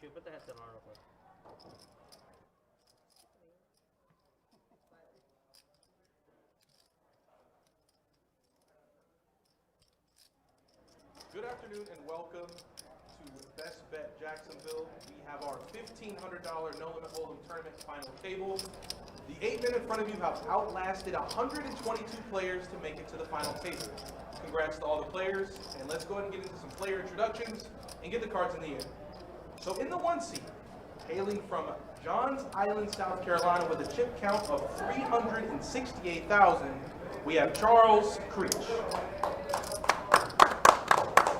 Shoot, put the headset on real quick. Good afternoon and welcome to Best Bet Jacksonville. We have our $1,500 No Limit Hold'em Tournament final table. The 8 men in front of you have outlasted 122 players to make it to the final table. Congrats to all the players, and let's go ahead and get into some player introductions and get the cards in the air. So in the 1 seat, hailing from Johns Island, South Carolina with a chip count of 368,000, we have Charles Creech. Give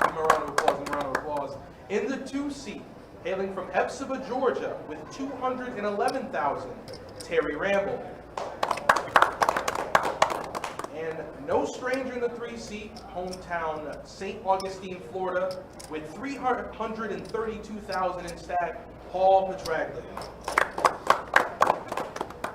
him a round of applause, give him a round of applause. In the 2 seat, hailing from Epsiba, Georgia with 211,000, Terry Ramble. And no stranger in the 3 seat, hometown St. Augustine, Florida, with 332,000 in stack, Paul Petraglia.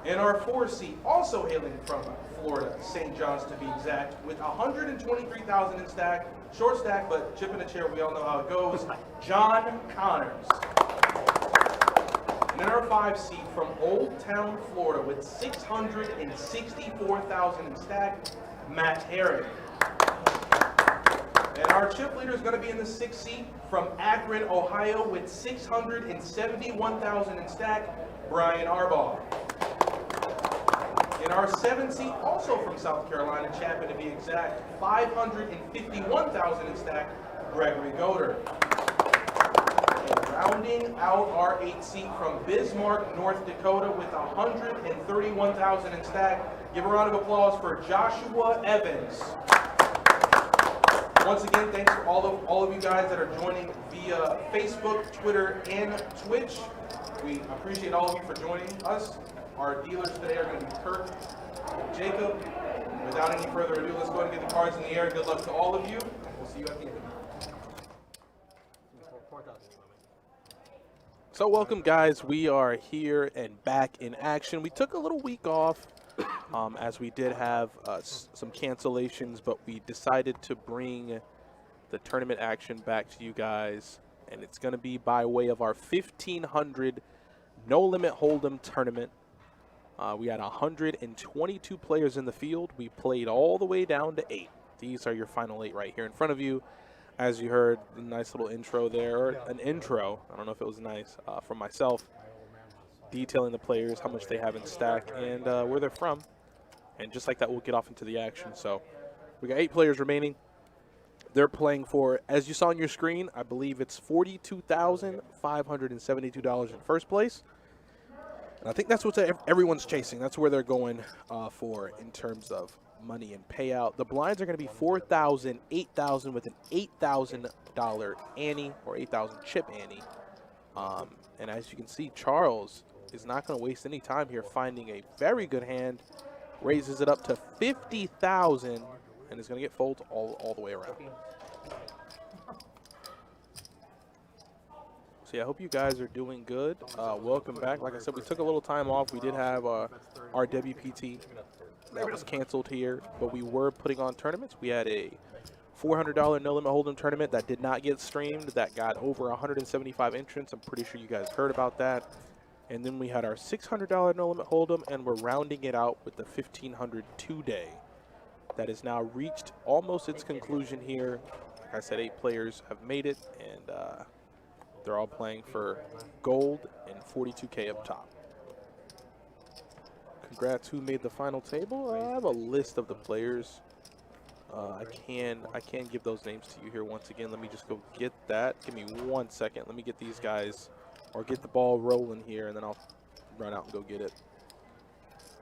In our 4 seat, also hailing from Florida, St. John's to be exact, with 123,000 in stack, short stack, but chip in a chair, we all know how it goes, John Connors. And in our 5 seat, from Old Town, Florida, with 664,000 in stack, Matt Herring. And our chip leader is going to be in the 6th seat, from Akron, Ohio, with 671,000 in stack, Brian Arbaugh. In our 7th seat, also from South Carolina, Chapman to be exact, 551,000 in stack, Gregory Goder. Rounding out our 8th seat from Bismarck, North Dakota with 131,000 in stack. Give a round of applause for Joshua Evans. Once again, thanks for all of you guys that are joining via Facebook, Twitter, and Twitch. We appreciate all of you for joining us. Our dealers today are going to be Kirk and Jacob. Without any further ado, let's go ahead and get the cards in the air. Good luck to all of you. We'll see you at the end. So welcome, guys. We are here and back in action. We took a little week off as we did have some cancellations, but we decided to bring the tournament action back to you guys, and it's going to be by way of our 1,500 No Limit Hold'em tournament. We had 122 players in the field. We played all the way down to 8. These are your final 8 right here in front of you. As you heard, a nice little intro there, or an intro, I don't know if it was nice, from myself, detailing the players, how much they have in stack, and where they're from. And just like that, we'll get off into the action. So we got 8 players remaining. They're playing for, as you saw on your screen, I believe it's $42,572 in first place. And I think that's what everyone's chasing. That's where they're going for in terms of money and payout. The blinds are going to be 4,000, 8,000 with an $8,000 ante or 8,000 chip ante. And as you can see, Charles is not going to waste any time here finding a very good hand. Raises it up to 50,000 and is going to get fold all the way around. So yeah, I hope you guys are doing good. Welcome back. Like I said, we took a little time off. We did have our WPT that was canceled here, but we were putting on tournaments. We had a $400 No Limit Hold'em tournament that did not get streamed, that got over 175 entrants. I'm pretty sure you guys heard about that. And then we had our $600 No Limit Hold'em, and we're rounding it out with the 1,500 2-day. That has now reached almost its conclusion here. Like I said, 8 players have made it, and they're all playing for gold and 42K up top. Congrats who made the final table. I have a list of the players. I can give those names to you here once again. Let me just go get that. Give me 1 second. Let me get these guys, or get the ball rolling here, and then I'll run out and go get it.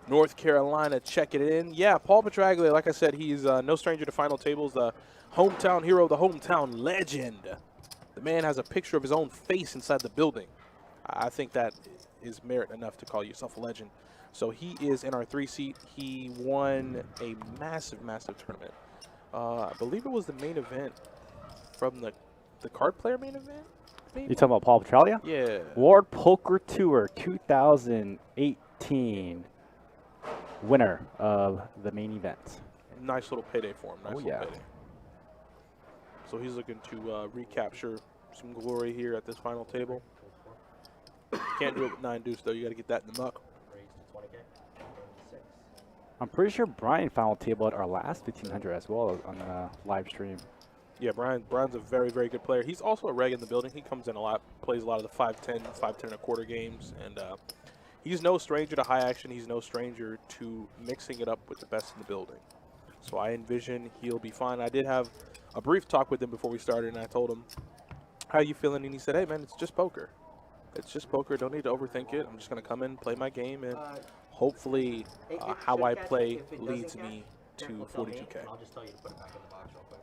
North Carolina checking it in. Yeah, Paul Petraglia, like I said, he's no stranger to final tables. The hometown hero, the hometown legend. The man has a picture of his own face inside the building. I think that is merit enough to call yourself a legend. So he is in our 3 seat. He won a massive, massive tournament. I believe it was the main event from the card player main event. Maybe? You talking about Paul Petraglia? Yeah. World Poker Tour 2018 winner of the main event. Nice little payday for him. Nice Oh, little yeah. payday. So he's looking to recapture some glory here at this final table. Can't do it with 9 deuce though. You got to get that in the muck. Raised to 20K. 36. I'm pretty sure Brian final table at our last 1500 as well on the live stream. Yeah, Brian's a very, very good player. He's also a reg in the building. He comes in a lot, plays a lot of the 5'10", 5'10 and a quarter games, and he's no stranger to high action. He's no stranger to mixing it up with the best in the building. So I envision he'll be fine. I did have a brief talk with him before we started, and I told him, how you feeling? And he said, hey, man, it's just poker. It's just poker. Don't need to overthink it. I'm just going to come in, play my game, and hopefully how I play leads me to 42K. I'll just tell you to put it back in the box real quick.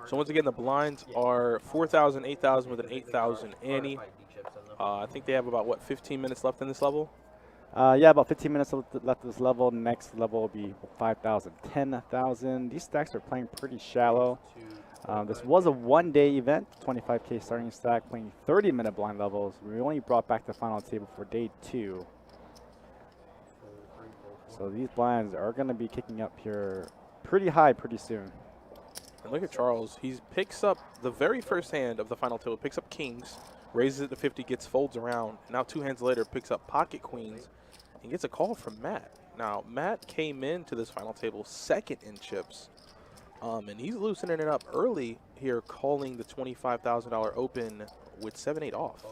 So once again, the blinds are 4,000, 8,000 with an 8,000 ante. I think they have about, what, 15 minutes left in this level? Yeah, about 15 minutes left of this level. Next level will be 5,000, 10,000. These stacks are playing pretty shallow. This was a one-day event, 25K starting stack, playing 30-minute blind levels. We only brought back the final table for day 2. So these blinds are going to be kicking up here pretty high pretty soon. And look at Charles. He picks up the very first hand of the final table, picks up kings, raises it to 50, gets folds around. And now 2 hands later, picks up pocket queens and gets a call from Matt. Now, Matt came into this final table second in chips. And he's loosening it up early here, calling the $25,000 open with 7-8 off.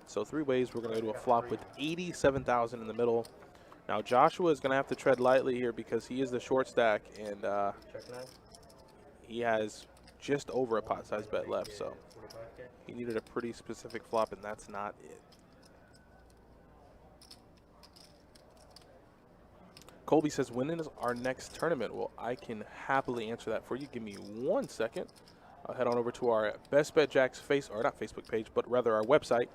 So 3 ways we're going to go to a flop with 87,000 in the middle. Now Joshua is going to have to tread lightly here because he is the short stack, and he has just over a pot size bet left. So he needed a pretty specific flop, and that's not it. Colby says, when is our next tournament? Well, I can happily answer that for you. Give me 1 second. I'll head on over to our Best Bet Jacks not Facebook page, but rather our website.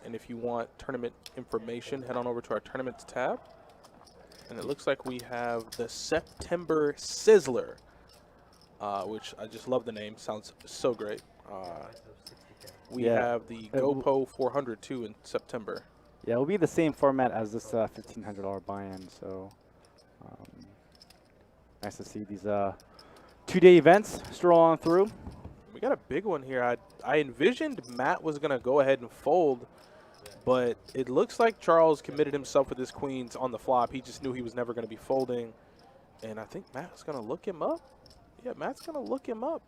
And if you want tournament information, head on over to our tournaments tab. And it looks like we have the September Sizzler, which I just love the name. Sounds so great. We have the GoPro 400 too in September. Yeah, it will be the same format as this $1,500 buy-in. So nice to see these 2-day events stroll on through. We got a big one here. I envisioned Matt was going to go ahead and fold, but it looks like Charles committed himself with his queens on the flop. He just knew he was never going to be folding, and I think Matt's going to look him up. Yeah, Matt's going to look him up,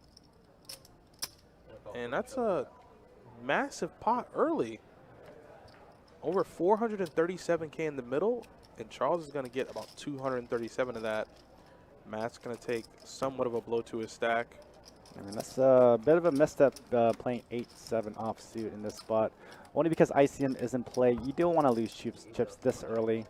and that's a massive pot early. Over 437K in the middle, and Charles is going to get about 237 of that. Matt's going to take somewhat of a blow to his stack. I mean, that's a bit of a misstep playing 8-7 offsuit in this spot. Only because ICM is in play. You don't want to lose chips this early.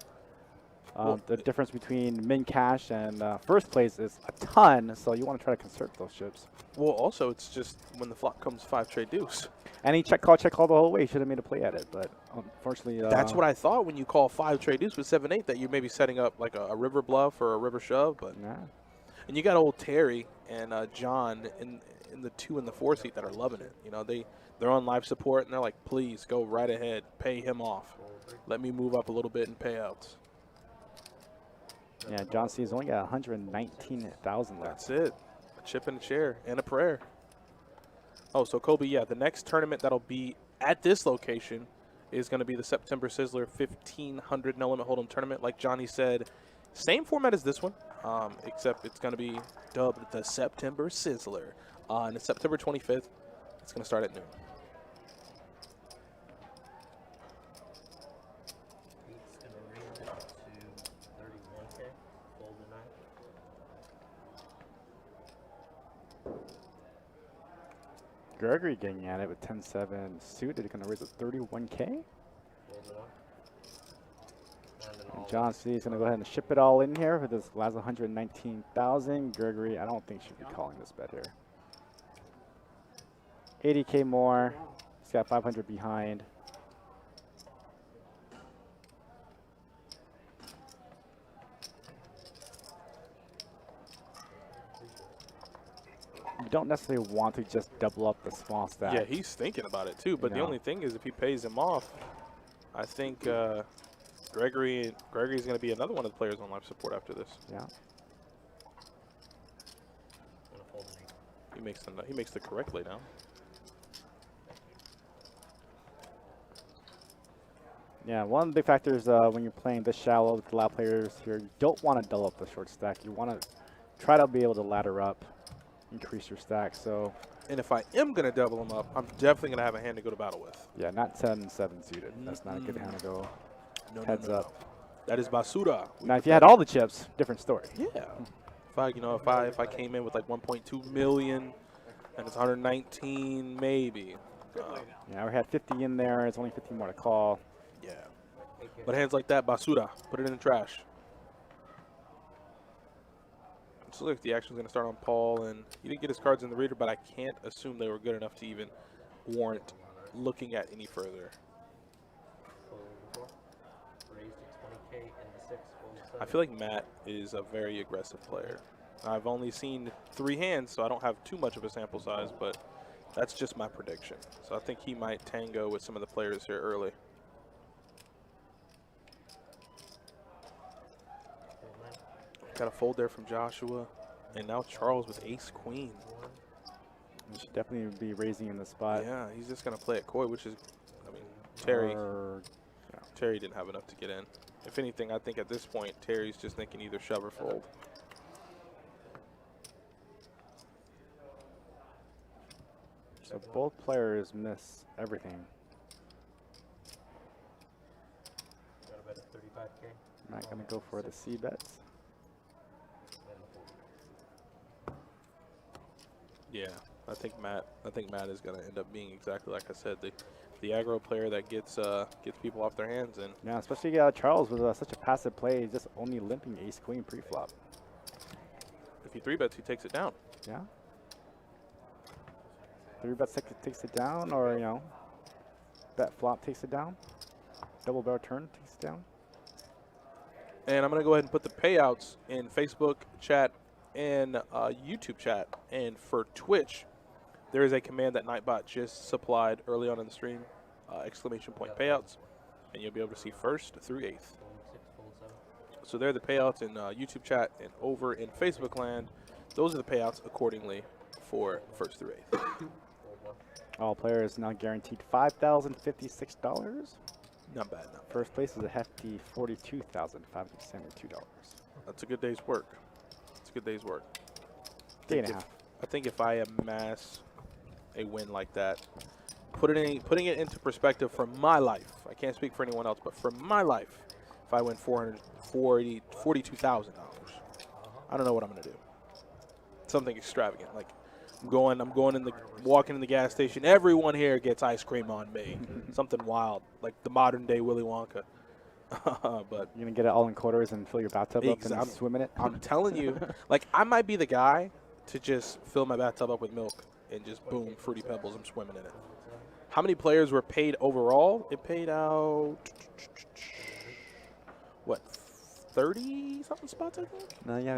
The difference between min cash and first place is a ton, so you want to try to conserve those chips. Well, also, it's just when the flop comes 5 trade deuce. And he check call the whole way. He should have made a play at it, but unfortunately... That's what I thought when you call 5 trade deuce with 7-8, that you may be setting up like a river bluff or a river shove. But yeah. And you got old Terry and John in the 2 and the 4 seat that are loving it. You know, they're on live support, and they're like, please, go right ahead. Pay him off. Let me move up a little bit in payouts. Yeah, John C's only got 119,000 left. That's it. A chip and a chair and a prayer. Oh, so Kobe, yeah, the next tournament that'll be at this location is going to be the September Sizzler 1,500 No Limit Hold'em tournament. Like Johnny said, same format as this one, except it's going to be dubbed the September Sizzler. And it's September 25th. It's going to start at noon. He's going to raise it to 31K. Fold the 9. Gregory getting at it with 10-7 suited. Going to raise it 31K. Fold the 1. And John C is going to go ahead and ship it all in here for this last 119,000. Gregory, I don't think should be calling this bet here. 80K more. He's got 500 behind. You don't necessarily want to just double up the small stack. Yeah, he's thinking about it too. But the only thing is, if he pays him off, I think Gregory's going to be another one of the players on live support after this. Yeah. He makes the correct lay down. Yeah, one of the big factors when you're playing this shallow with a lot of players here, you don't want to double up the short stack. You want to try to be able to ladder up, increase your stack. So, And if I am going to double him up, I'm definitely going to have a hand to go to battle with. yeah, not 10-7 suited. That's not a good hand to go heads up. That is basura. Now, if you had all the chips, different story. Yeah. If I came in with like 1.2 million and it's 119 maybe. Yeah, we had 50 in there. It's only 15 more to call. Yeah. But hands like that, basura. Put it in the trash. So look, the action's going to start on Paul, and he didn't get his cards in the reader, but I can't assume they were good enough to even warrant looking at any further. I feel like Matt is a very aggressive player. I've only seen 3 hands, so I don't have too much of a sample size, but that's just my prediction. So I think he might tango with some of the players here early. Got a fold there from Joshua, and now Charles with ace-queen. You should definitely be raising in the spot. Yeah, he's just going to play it coy, which is, I mean, Terry didn't have enough to get in. If anything, I think at this point, Terry's just thinking either shove or fold. So both players miss everything. Not going to go for the C bets. Yeah, I think Matt is going to end up being exactly like I said, the aggro player that gets people off their hands. And yeah, especially Charles with such a passive play, just only limping ace-queen pre-flop. if he 3-bets, he takes it down. Yeah. 3-bet takes it down, or, you know, bet flop takes it down. Double barrel turn takes it down. And I'm going to go ahead and put the payouts in Facebook chat and YouTube chat. And for Twitch, there is a command that Nightbot just supplied early on in the stream, exclamation point payouts, and you'll be able to see 1st through 8th. So there are the payouts in YouTube chat, and over in Facebook land, those are the payouts accordingly for 1st through 8th. All players now guaranteed $5,056. Not bad. Not bad. First place is a hefty $42,572. That's a good day's work. It's a good day's work. Day and a half. I think if I amass a win like that, putting it into perspective from my life, I can't speak for anyone else, but from my life, if I win $42,000, I don't know what I'm gonna do. Something extravagant, like walking in the gas station. Everyone here gets ice cream on me. Something wild, like the modern day Willy Wonka. But you're gonna get it all in quarters and fill your bathtub up and swim in it. I'm telling you, like I might be the guy to just fill my bathtub up with milk and just boom, Fruity Pebbles, I'm swimming in it. How many players were paid overall? It paid out, what, 30-something spots, I think?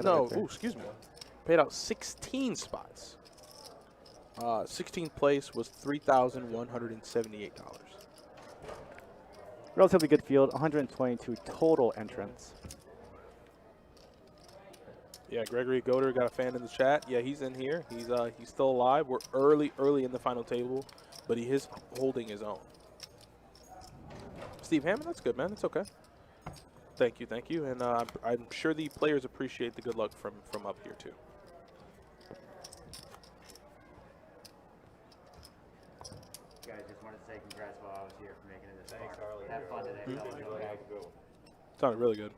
No, ooh, excuse me. Paid out 16 spots. 16th place was $3,178. Relatively good field, 122 total entrants. Yeah, Gregory Goder got a fan in the chat. Yeah, he's in here. He's still alive. We're early in the final table, but he is holding his own. Steve Hammond, that's good, man. It's okay. Thank you. And I'm sure the players appreciate the good luck from up here, too. Guys, just wanted to say congrats while I was here for making it this far. Have fun today. Sounded really good.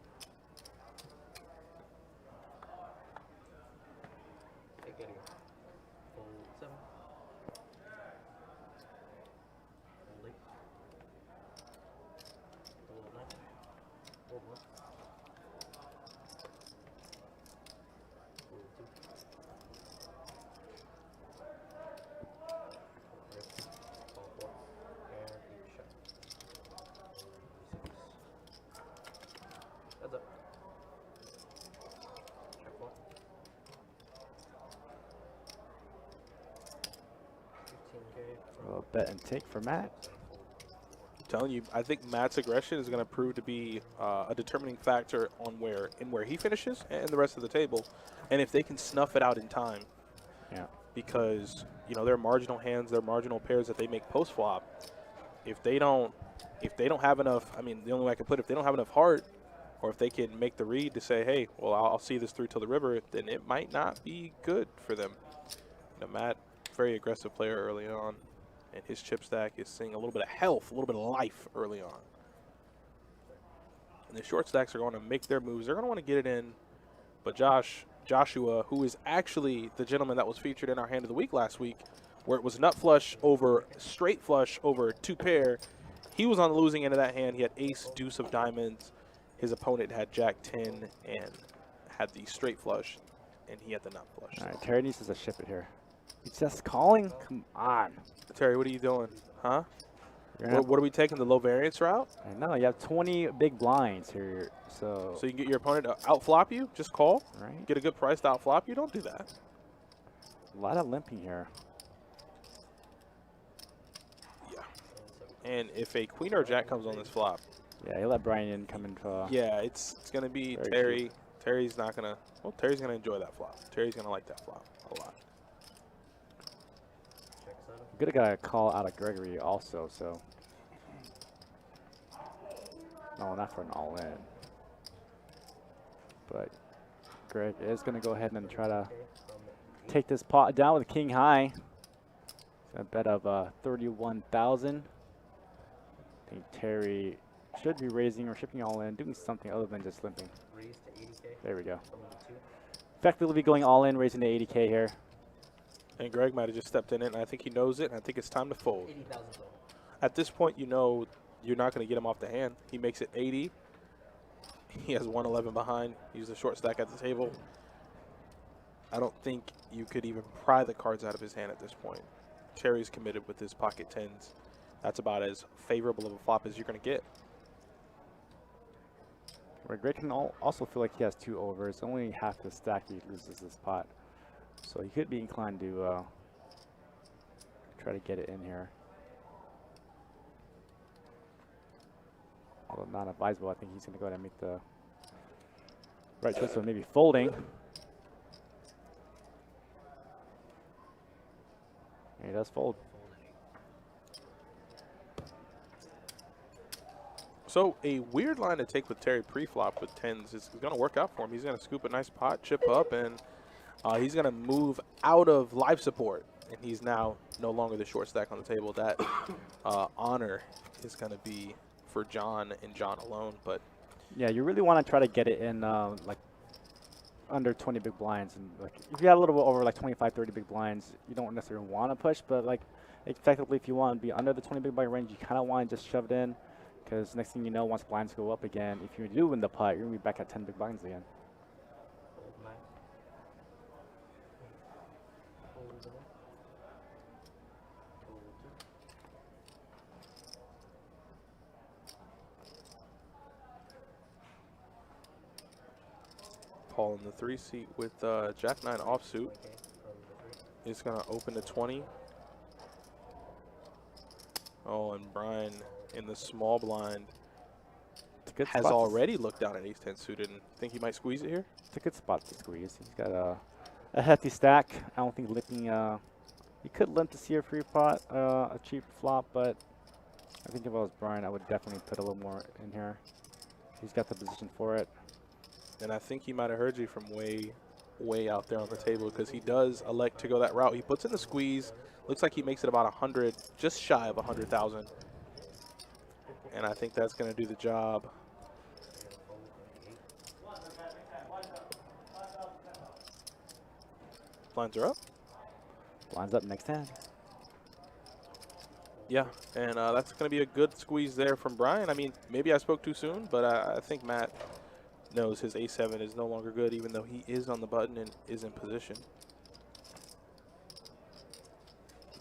Bet and take for Matt. I'm telling you, I think Matt's aggression is going to prove to be a determining factor on where he finishes and the rest of the table. And if they can snuff it out in time, yeah, because, you know, their marginal hands, their marginal pairs that they make post flop, if they don't have enough, I mean, the only way I can put it, if they don't have enough heart, or if they can make the read to say, hey, well, I'll see this through till the river, then it might not be good for them. You know, Matt, very aggressive player early on, and his chip stack is seeing a little bit of health, a little bit of life early on. And the short stacks are going to make their moves. They're going to want to get it in, but Joshua, who is actually the gentleman that was featured in our hand of the week last week, where it was nut flush over straight flush over 2 pair, he was on the losing end of that hand. He had ace, deuce of diamonds. His opponent had jack 10 and had the straight flush, and he had the nut flush. All right, Terry needs to ship it here. He's just calling? Come on. Terry, what are you doing? Huh? You're What are we taking, the low variance route? I know, you have 20 big blinds here, so So you can get your opponent to outflop you? Just call? right? Get a good price to outflop you? Don't do that. A lot of limping here. Yeah. And if a queen or jack comes on this flop, Yeah, he let Brian come in for. yeah, it's going to be Very Terry. Terry's not going to, well, Terry's going to enjoy that flop. Terry's going to like that flop a lot. Check settle. Good got a call out of Gregory also, so. No, not for an all-in. But Greg is going to go ahead and try to Okay, from the take this pot down with king high. It's a bet of 31,000. I think Terry should be raising or shipping all in, doing something other than just limping. raise to 80K There we go. from the 2. Effectively going all in, raising to 80K here. And Greg might have just stepped in it, and I think he knows it, and I think it's time to fold. 80,000 total. At this point, you know you're not going to get him off the hand. He makes it 80. He has 111 behind. He's the short stack at the table. I don't think you could even pry the cards out of his hand at this point. Terry's committed with his pocket tens. That's about as favorable of a flop as you're going to get. Where Greg can also feel like he has 2 overs. Only half the stack he loses this pot. So he could be inclined to try to get it in here. Although not advisable, I think he's going to go ahead and make the right choice of maybe folding. And he does fold. So a weird line to take with Terry pre-flop with tens is going to work out for him. He's going to scoop a nice pot, chip up, and he's going to move out of life support. And he's now no longer the short stack on the table. That honor is going to be for John and John alone. But Yeah, you really want to try to get it in like under 20 big blinds. And like if you have a little bit over like 25, 30 big blinds, you don't necessarily want to push. But like effectively, if you want to be under the 20 big blind range, you kind of want to just shove it in. Because next thing you know, once blinds go up again, if you do win the putt, you're going to be back at 10 big blinds again. Fold max. Fold again. Fold 2. Paul in the 3 seat with Jack 9 offsuit. Okay, from the 3. He's going to open to 20. Oh, and Brian in the small blind It's a good has spot to already looked down at ace 10 suited. And think he might squeeze it here? It's a good spot to squeeze. He's got a hefty stack. I don't think limping. He could limp to see a free pot, a cheap flop, but I think if I was Brian, I would definitely put a little more in here. He's got the position for it. And I think he might have heard you from way out there on the table, because he does elect to go that route. He puts in the squeeze. Looks like he makes it about 100, just shy of 100,000. And I think that's going to do the job. Blinds are up. Blinds up next hand. Yeah, and that's going to be a good squeeze there from Brian. I mean, maybe I spoke too soon, but I think Matt knows his A7 is no longer good, even though he is on the button and is in position.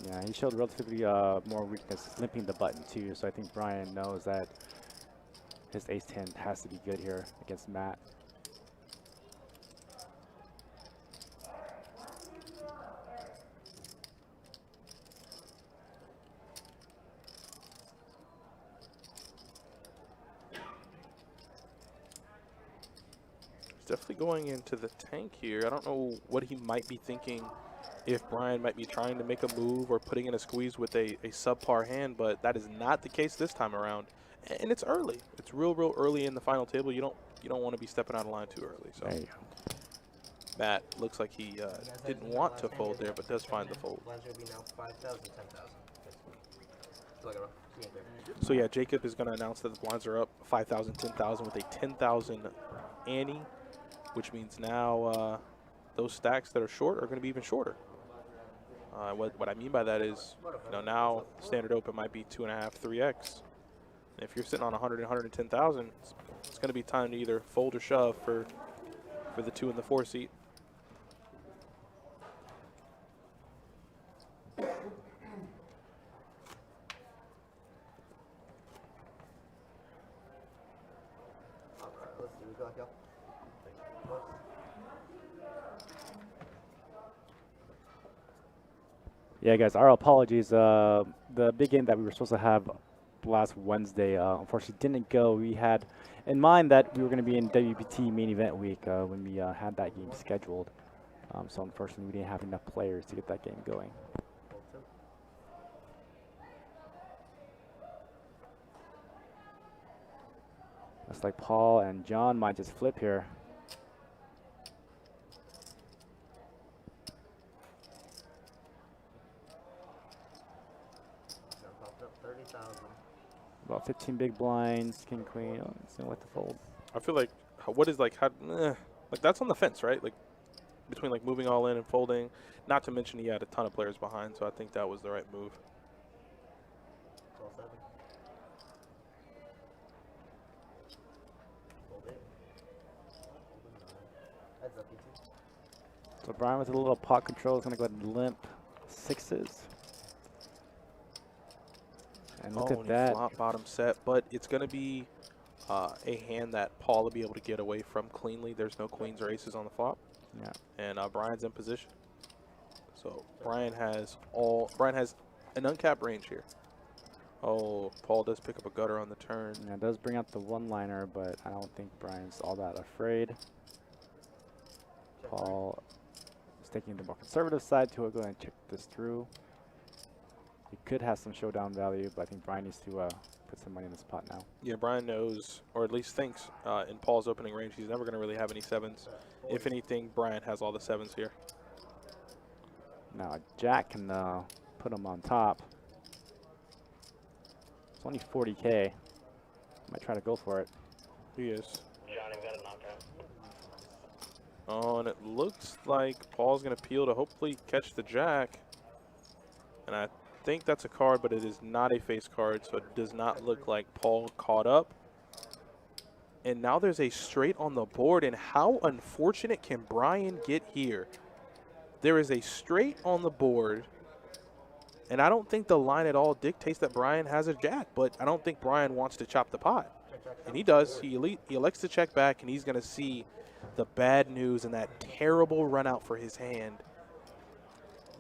Yeah, he showed relatively more weakness limping the button too, so I think Brian knows that his ace-10 has to be good here against Matt. He's definitely going into the tank here. I don't know what he might be thinking if Brian might be trying to make a move or putting in a squeeze with a subpar hand, but that is not the case this time around. And it's early. It's real early in the final table. You don't want to be stepping out of line too early. So There you go. Matt looks like he didn't want to fold there, but does find the fold. Blinds are gonna be now 5,000, 10,000. So like a key there. So yeah, Jacob is going to announce that the blinds are up 5,000, 10,000 with a 10,000 ante, which means now those stacks that are short are going to be even shorter. What I mean by that is, now standard open might be 2.5, 3x. If you're sitting on 100 and 110,000, it's going to be time to either fold or shove for the 2 and the 4 seat. Alright, let's see. We got y'all. Yeah, guys, our apologies. The big game that we were supposed to have last Wednesday, unfortunately, didn't go. We had in mind that we were going to be in WPT main event week when we had that game scheduled. So unfortunately, we didn't have enough players to get that game going. Looks like Paul and John might just flip here. Up 30,000. About 15 big blinds, king, queen. Oh, it's gonna let the fold. I feel like like that's on the fence, right? Like between like moving all in and folding. Not to mention he had a ton of players behind, so I think that was the right move. 12,7. Fold it. Heads up, you two. So Brian with a little pot control is gonna go ahead and limp 6s. And look and at he that. flop bottom set, but it's going to be a hand that Paul will be able to get away from cleanly. There's no queens or aces on the flop. Yeah. And Brian's in position. So Brian has an uncapped range here. Oh, Paul does pick up a gutter on the turn. Yeah, it does bring out the one-liner, but I don't think Brian's all that afraid. Paul is taking the more conservative side to go and check this through. He could have some showdown value, but I think Brian needs to put some money in this pot now. Yeah, Brian knows, or at least thinks, in Paul's opening range, he's never going to really have any 7s. If anything, Brian has all the 7s here. Now Jack can put him on top. It's only 40K. Might try to go for it. He is. Johnny got a knockout. Oh, and it looks like Paul's going to peel to hopefully catch the Jack. And I think that's a card, but it is not a face card, so it does not look like Paul caught up. And now there's a straight on the board, and how unfortunate can Brian get here? There is a straight on the board, and I don't think the line at all dictates that Brian has a Jack, but I don't think Brian wants to chop the pot. And he does. He elects to check back, and he's going to see the bad news and that terrible run out for his hand.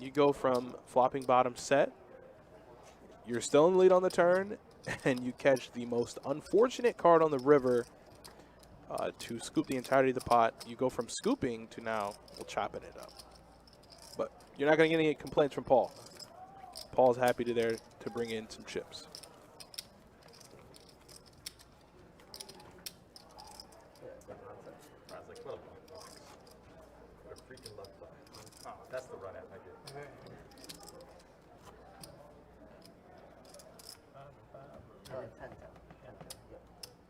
You go from flopping bottom set, you're still in the lead on the turn, and you catch the most unfortunate card on the river to scoop the entirety of the pot. You go from scooping to now chopping it up. But you're not going to get any complaints from Paul. Paul's happy to bring in some chips. I was like, what a freaking luck play. Oh, that's the run out I get. Ten. Yep.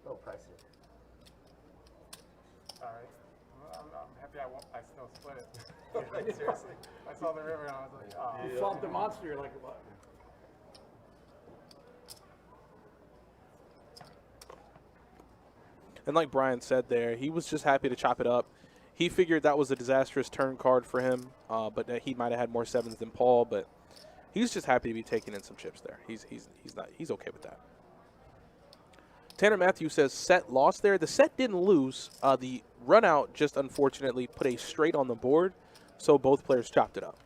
Little pricey. Alright. Well, I'm happy I still split it. Like, seriously. I saw the river and I was like, oh. You fought the monster, you're like, what? And like Brian said there, he was just happy to chop it up. He figured that was a disastrous turn card for him, but that he might have had more 7s than Paul, but he's just happy to be taking in some chips there. He's okay with that. Tanner Matthews says set lost there. The set didn't lose. The run out just unfortunately put a straight on the board, so both players chopped it up.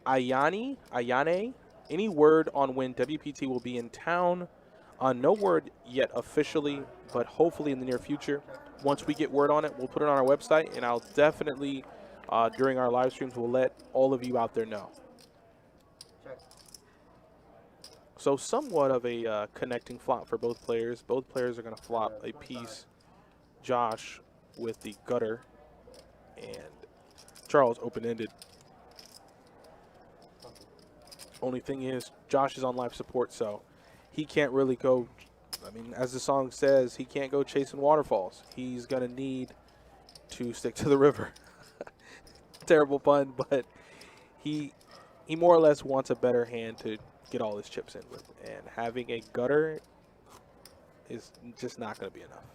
Ayane, any word on when WPT will be in town? No word yet officially, but hopefully in the near future. once we get word on it, we'll put it on our website, and I'll definitely, during our live streams, we'll let all of you out there know. Check. So somewhat of a connecting flop for both players. Both players are going to flop a piece. Josh with the gutter, and Charles open-ended. Only thing is, Josh is on live support, so he can't really go. I mean, as the song says, he can't go chasing waterfalls. He's going to need to stick to the river. Terrible pun, but he more or less wants a better hand to get all his chips in with. And having a gutter is just not going to be enough.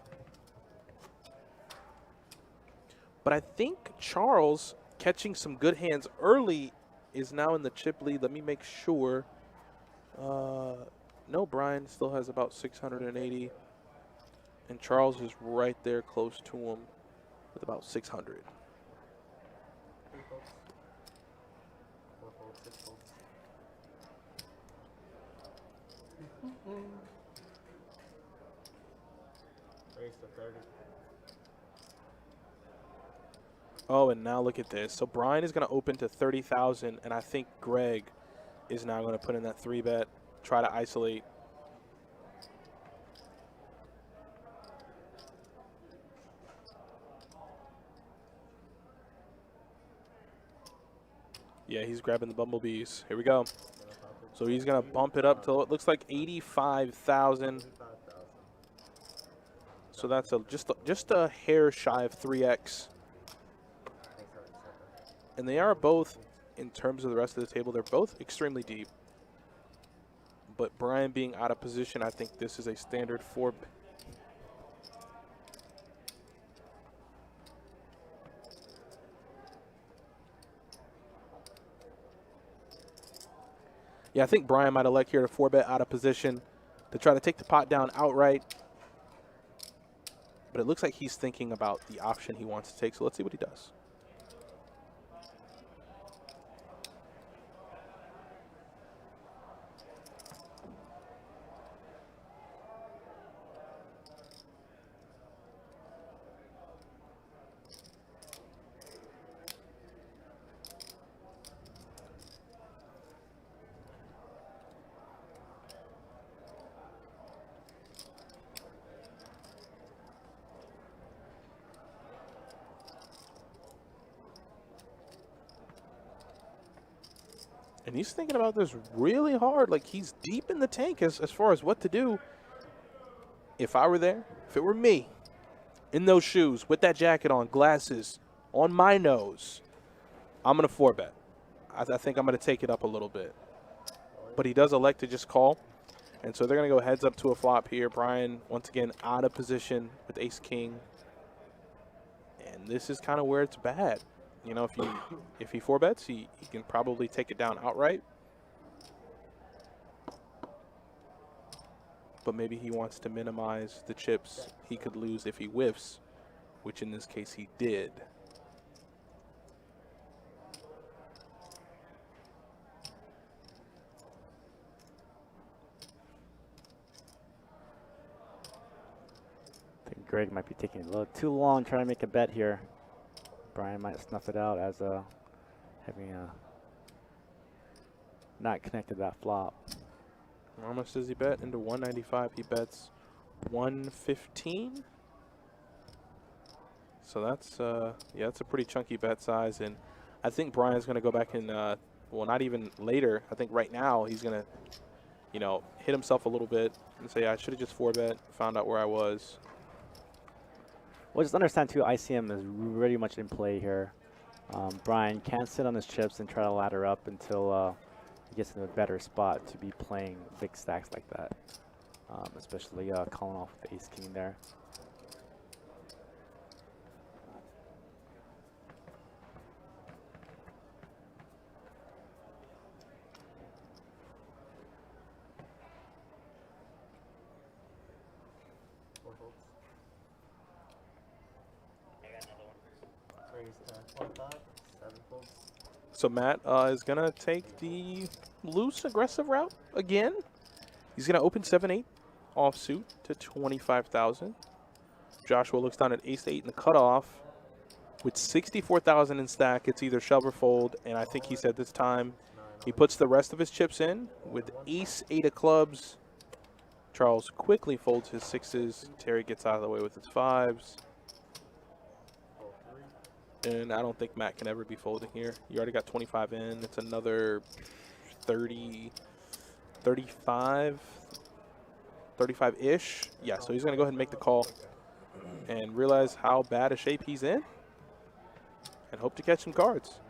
But I think Charles, catching some good hands early, is now in the chip lead. Let me make sure. No, Brian still has about 680. And Charles is right there close to him with about 600. 3 folds. 4 folds, 6 folds. Raise to 30. Oh, and now look at this. So Brian is going to open to 30,000, and I think Greg is now going to put in that 3-bet, try to isolate. Yeah, he's grabbing the bumblebees. Here we go. So he's going to bump it up to it looks like 85,000. So that's just a hair shy of 3x. And they are both, in terms of the rest of the table, they're both extremely deep. But Brian being out of position, I think this is a standard 4. Yeah, I think Brian might elect here to 4-bet out of position to try to take the pot down outright. But it looks like he's thinking about the option he wants to take, so let's see what he does. And he's thinking about this really hard. Like, he's deep in the tank as far as what to do. If I were there, if it were me, in those shoes, with that jacket on, glasses, on my nose, I'm going to 4-bet. I think I'm going to take it up a little bit. But he does elect to just call. And so they're going to go heads up to a flop here. Brian, once again, out of position with ace-king. And this is kind of where it's bad. You know, if he 4-bets, he can probably take it down outright. But maybe he wants to minimize the chips he could lose if he whiffs, which in this case he did. I think Greg might be taking a little too long trying to make a bet here. Brian might snuff it out as having not connected that flop. How much does he bet? Into 195. He bets 115. So that's yeah, that's a pretty chunky bet size, and I think Brian's going to go back and well, not even later. I think right now he's going to, you know, hit himself a little bit and say, I should have just 4-bet, found out where I was. Well, just understand too, ICM is really much in play here. Brian can't sit on his chips and try to ladder up until he gets in a better spot to be playing big stacks like that, especially calling off with the ace-king there. So Matt is going to take the loose aggressive route again. He's going to open 7-8 offsuit to 25,000. Joshua looks down at ace-8 in the cutoff. With 64,000 in stack, it's either shove or fold, and I think he said this time he puts the rest of his chips in. With ace-8 of clubs, Charles quickly folds his 6s. Terry gets out of the way with his 5s. And I don't think Matt can ever be folding here. You already got 25 in. It's another 30, 35, 35-ish. Yeah, so he's going to go ahead and make the call and realize how bad a shape he's in and hope to catch some cards.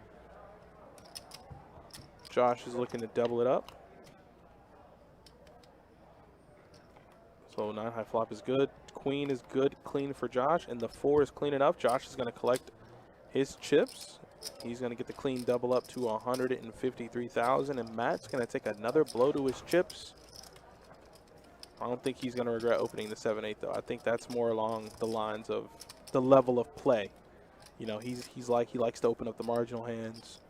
Josh is looking to double it up. So 9 high flop is good. Queen is good, clean for Josh, and the 4 is clean enough. Josh is going to collect his chips. He's going to get the clean double up to 153,000, and Matt's going to take another blow to his chips. I don't think he's going to regret opening the 7-8 though. I think that's more along the lines of the level of play. You know, he likes to open up the marginal hands.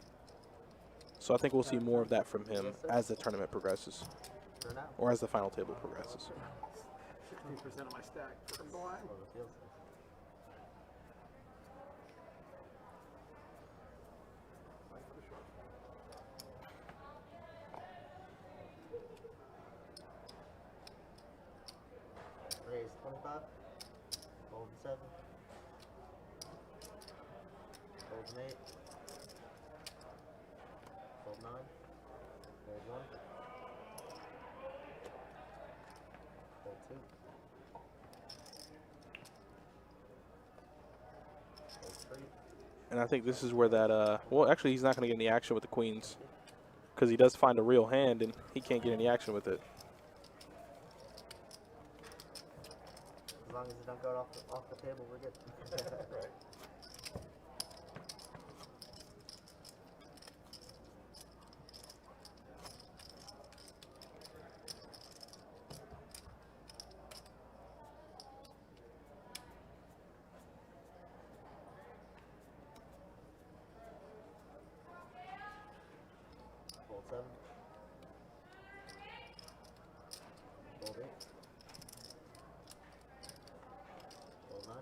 So I think we'll see more of that from him as the tournament progresses, or as the final table progresses. 16% of my stack for blind. Raise 25. Fold 7. Fold 8. Fold 9. Raise 1. Fold 2. Fold 3. And I think this is where that, well, actually, he's not going to get any action with the queens because he does find a real hand and he can't get any action with it. As long as it don't go off the table, we're good. Right. Fold 7. Fold 8. Fold 9.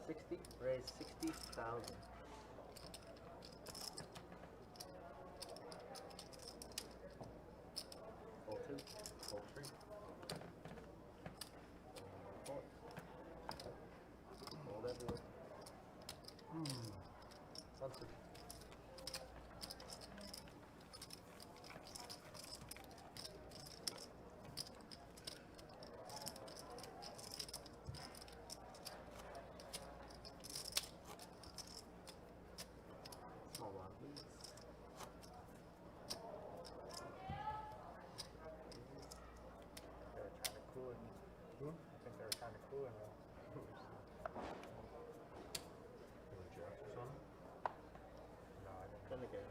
60. Raise 60,000. Fold 2. Fold 3. Fold 4. Fold everywhere. Something. Small one, please. They were trying to cool it. I think they were trying to cool it. No, I didn't. Then again.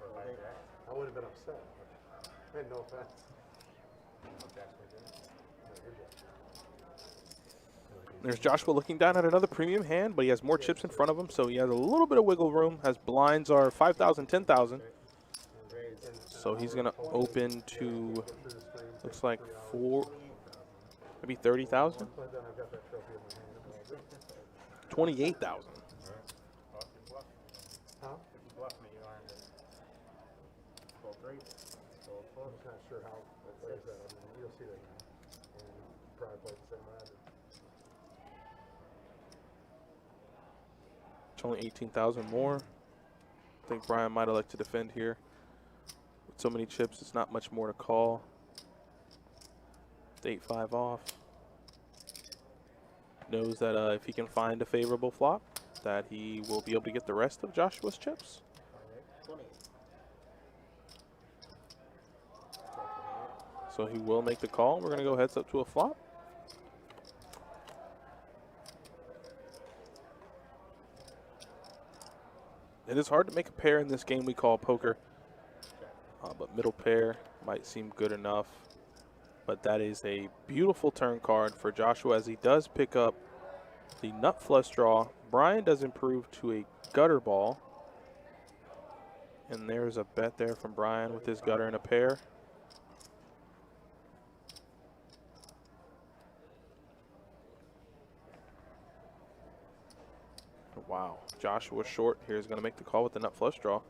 Or like that. I would have been upset. But, no offense. There's Joshua looking down at another premium hand, but he has more chips in front of him, so he has a little bit of wiggle room. Has blinds are 5,000, 10,000. Raise. So he's going to open to, looks like 4, maybe 30,000? But then I've got that trophy in my hand. 28,000. Well, if you bluff, Huh? if you bluff me, you earned it. Fold 3. Fold 4. I'm just not sure how it plays out. I mean, you'll see that now. And probably play the same way I did. It's only 18,000 more. I think Brian might elect to defend here. With so many chips, it's not much more to call. 8-5 off. Knows that if he can find a favorable flop, that he will be able to get the rest of Joshua's chips. 28. So he will make the call. We're going to go heads up to a flop. It is hard to make a pair in this game we call poker, but middle pair might seem good enough. But that is a beautiful turn card for Joshua as he does pick up the nut flush draw. Brian does improve to a gutter ball. And there's a bet there from Brian with his gutter and a pair. Wow. Joshua short here is going to make the call with the nut flush draw.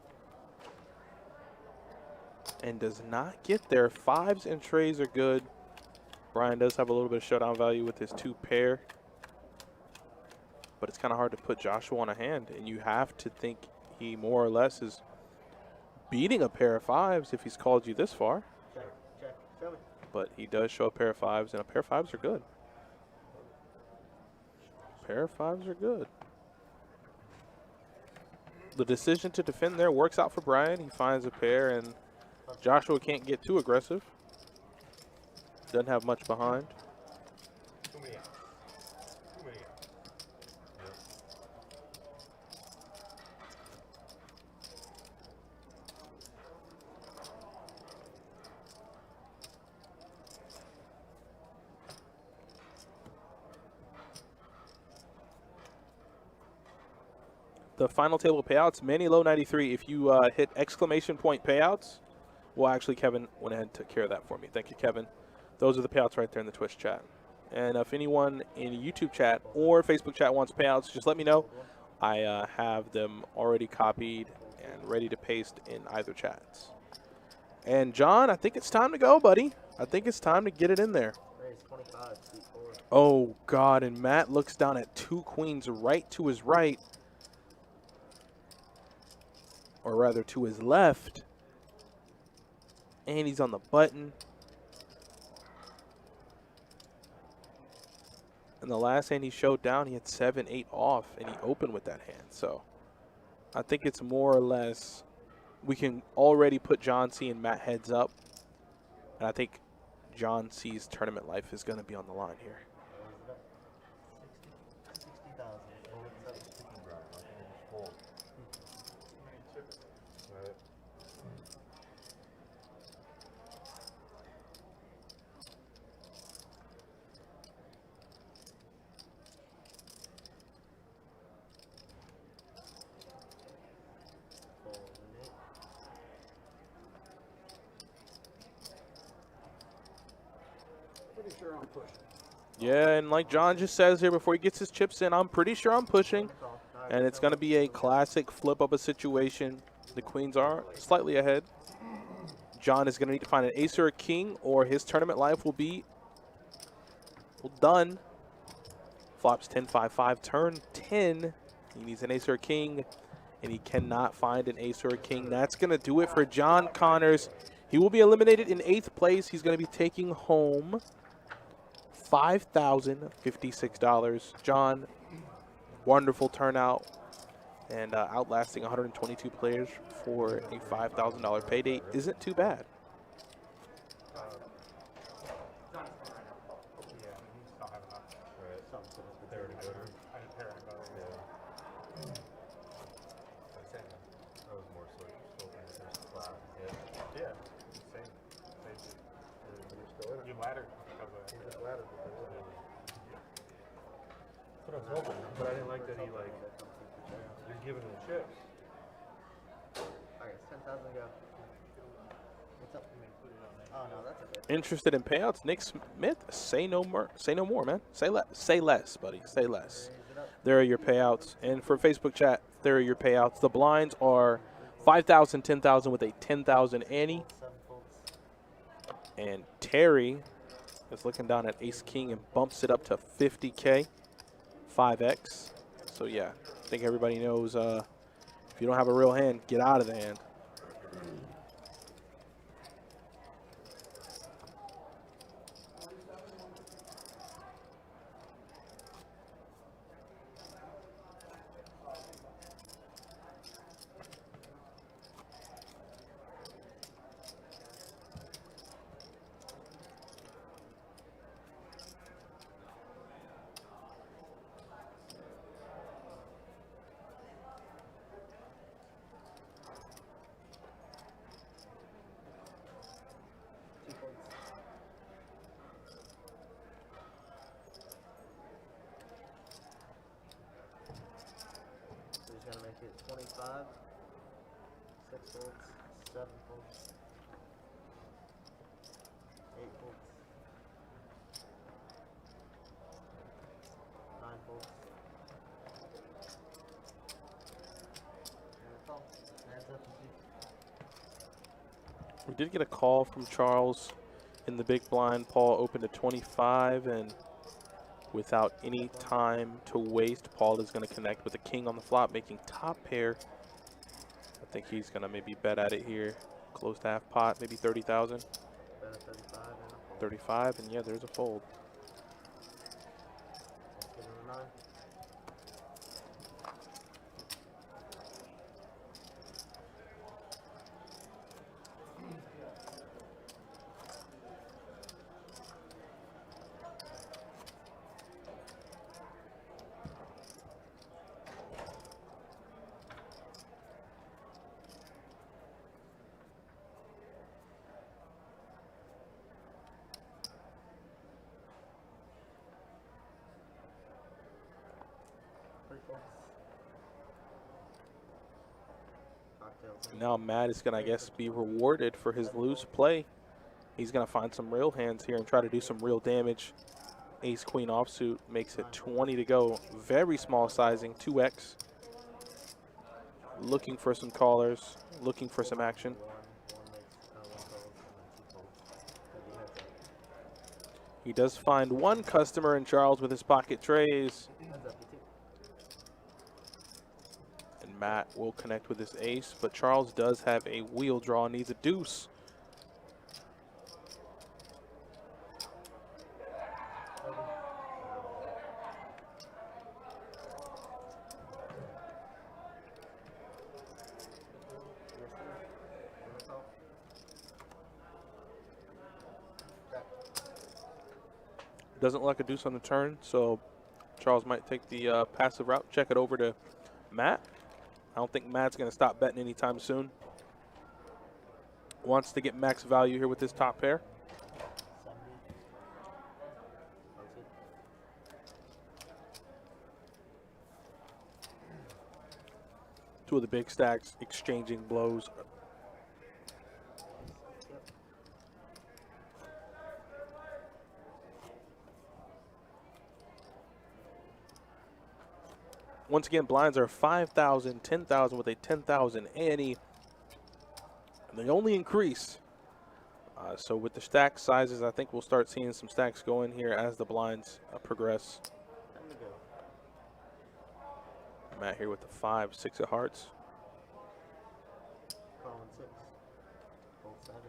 And does not get there. Fives and trays are good. Brian does have a little bit of showdown value with his 2 pair. But it's kind of hard to put Joshua on a hand. And you have to think he more or less is beating a pair of fives if he's called you this far. Check, check, show me. But he does show a pair of fives, and a pair of fives are good. Pair of fives are good. The decision to defend there works out for Brian. He finds a pair, and Joshua can't get too aggressive. Doesn't have much behind. Too many outs. Too many outs. Yep. The final table of payouts, Manny Low 93. If you hit exclamation point payouts, well, actually, Kevin went ahead and took care of that for me. Thank you, Kevin. Those are the payouts right there in the Twitch chat. And if anyone in YouTube chat or Facebook chat wants payouts, just let me know. I have them already copied and ready to paste in either chats. And John, I think it's time to go, buddy. I think it's time to get it in there. Raise 25, seat 4. Oh, God, and Matt looks down at 2 queens right to his right. Or rather, to his left. And he's on the button. And the last hand he showed down, he had 7-8 off, and he opened with that hand. So I think it's more or less we can already put John C. and Matt heads up. And I think John C.'s tournament life is going to be on the line here. 60,000. Right. Pretty sure I'm pushing. Yeah, and like John just says here before he gets his chips in, I'm pretty sure I'm pushing. And it's going to be a classic flip of a situation. The queens are slightly ahead. John is going to need to find an ace or a king, or his tournament life will be done. Flops 10-5-5, turn 10. He needs an ace or a king, and he cannot find an ace or a king. That's going to do it for John Connors. He will be eliminated in 8th place. He's going to be taking home $5,056. John, wonderful turnout, and outlasting 122 players for a $5,000 payday isn't too bad. Yeah, he just don't have enough. Right. There to go to. I didn't pair anybody. Yeah. I'm saying that was more so there's class. Yeah. Yeah. Same. You laddered because of that. Just ladder. That's what I was hoping, but I didn't like that he you're giving him chips. Alright, it's 10,000 to go. What's up? Oh, no, that's okay. Interested in payouts? Nick Smith, say no more. Say no more, man. Say less, buddy. Say less. Raise it up. There are your payouts. And for Facebook chat, there are your payouts. The blinds are 5,000, 10,000 with a 10,000 ante. 7 folds. And Terry is looking down at ace king and bumps it up to 50K, 5x. So yeah, I think everybody knows if you don't have a real hand, get out of the hand. So he's going to make it 25, 6 folds, 7 folds, 8 folds, 9 folds, We did get a call from Charles in the big blind. Paul opened at 25, and without any time to waste, Paul is going to connect with the king on the flop, making top pair. I think he's going to maybe bet at it here. Close to half pot, maybe 30,000. Bet at 35 and a fold. 35, and yeah, there's a fold. Let's get a 9. Now Matt is going to, I guess, be rewarded for his loose play. He's going to find some real hands here and try to do some real damage. Ace queen offsuit makes it 20 to go. Very small sizing, 2x. Looking for some callers, looking for some action. He does find one customer in Charles with his pocket trays. And Matt will connect with his ace, but Charles does have a wheel draw, needs a deuce. Doesn't like a deuce on the turn, so Charles might take the passive route, check it over to Matt. I don't think Matt's going to stop betting anytime soon. Wants to get max value here with his top pair. Two of the big stacks exchanging blows. Once again, blinds are 5,000, 10,000 with a 10,000 ante. And they only increase. So with the stack sizes, I think we'll start seeing some stacks go in here as the blinds progress. Matt here with the 5, 6 of hearts. Calling 6. Fold 7.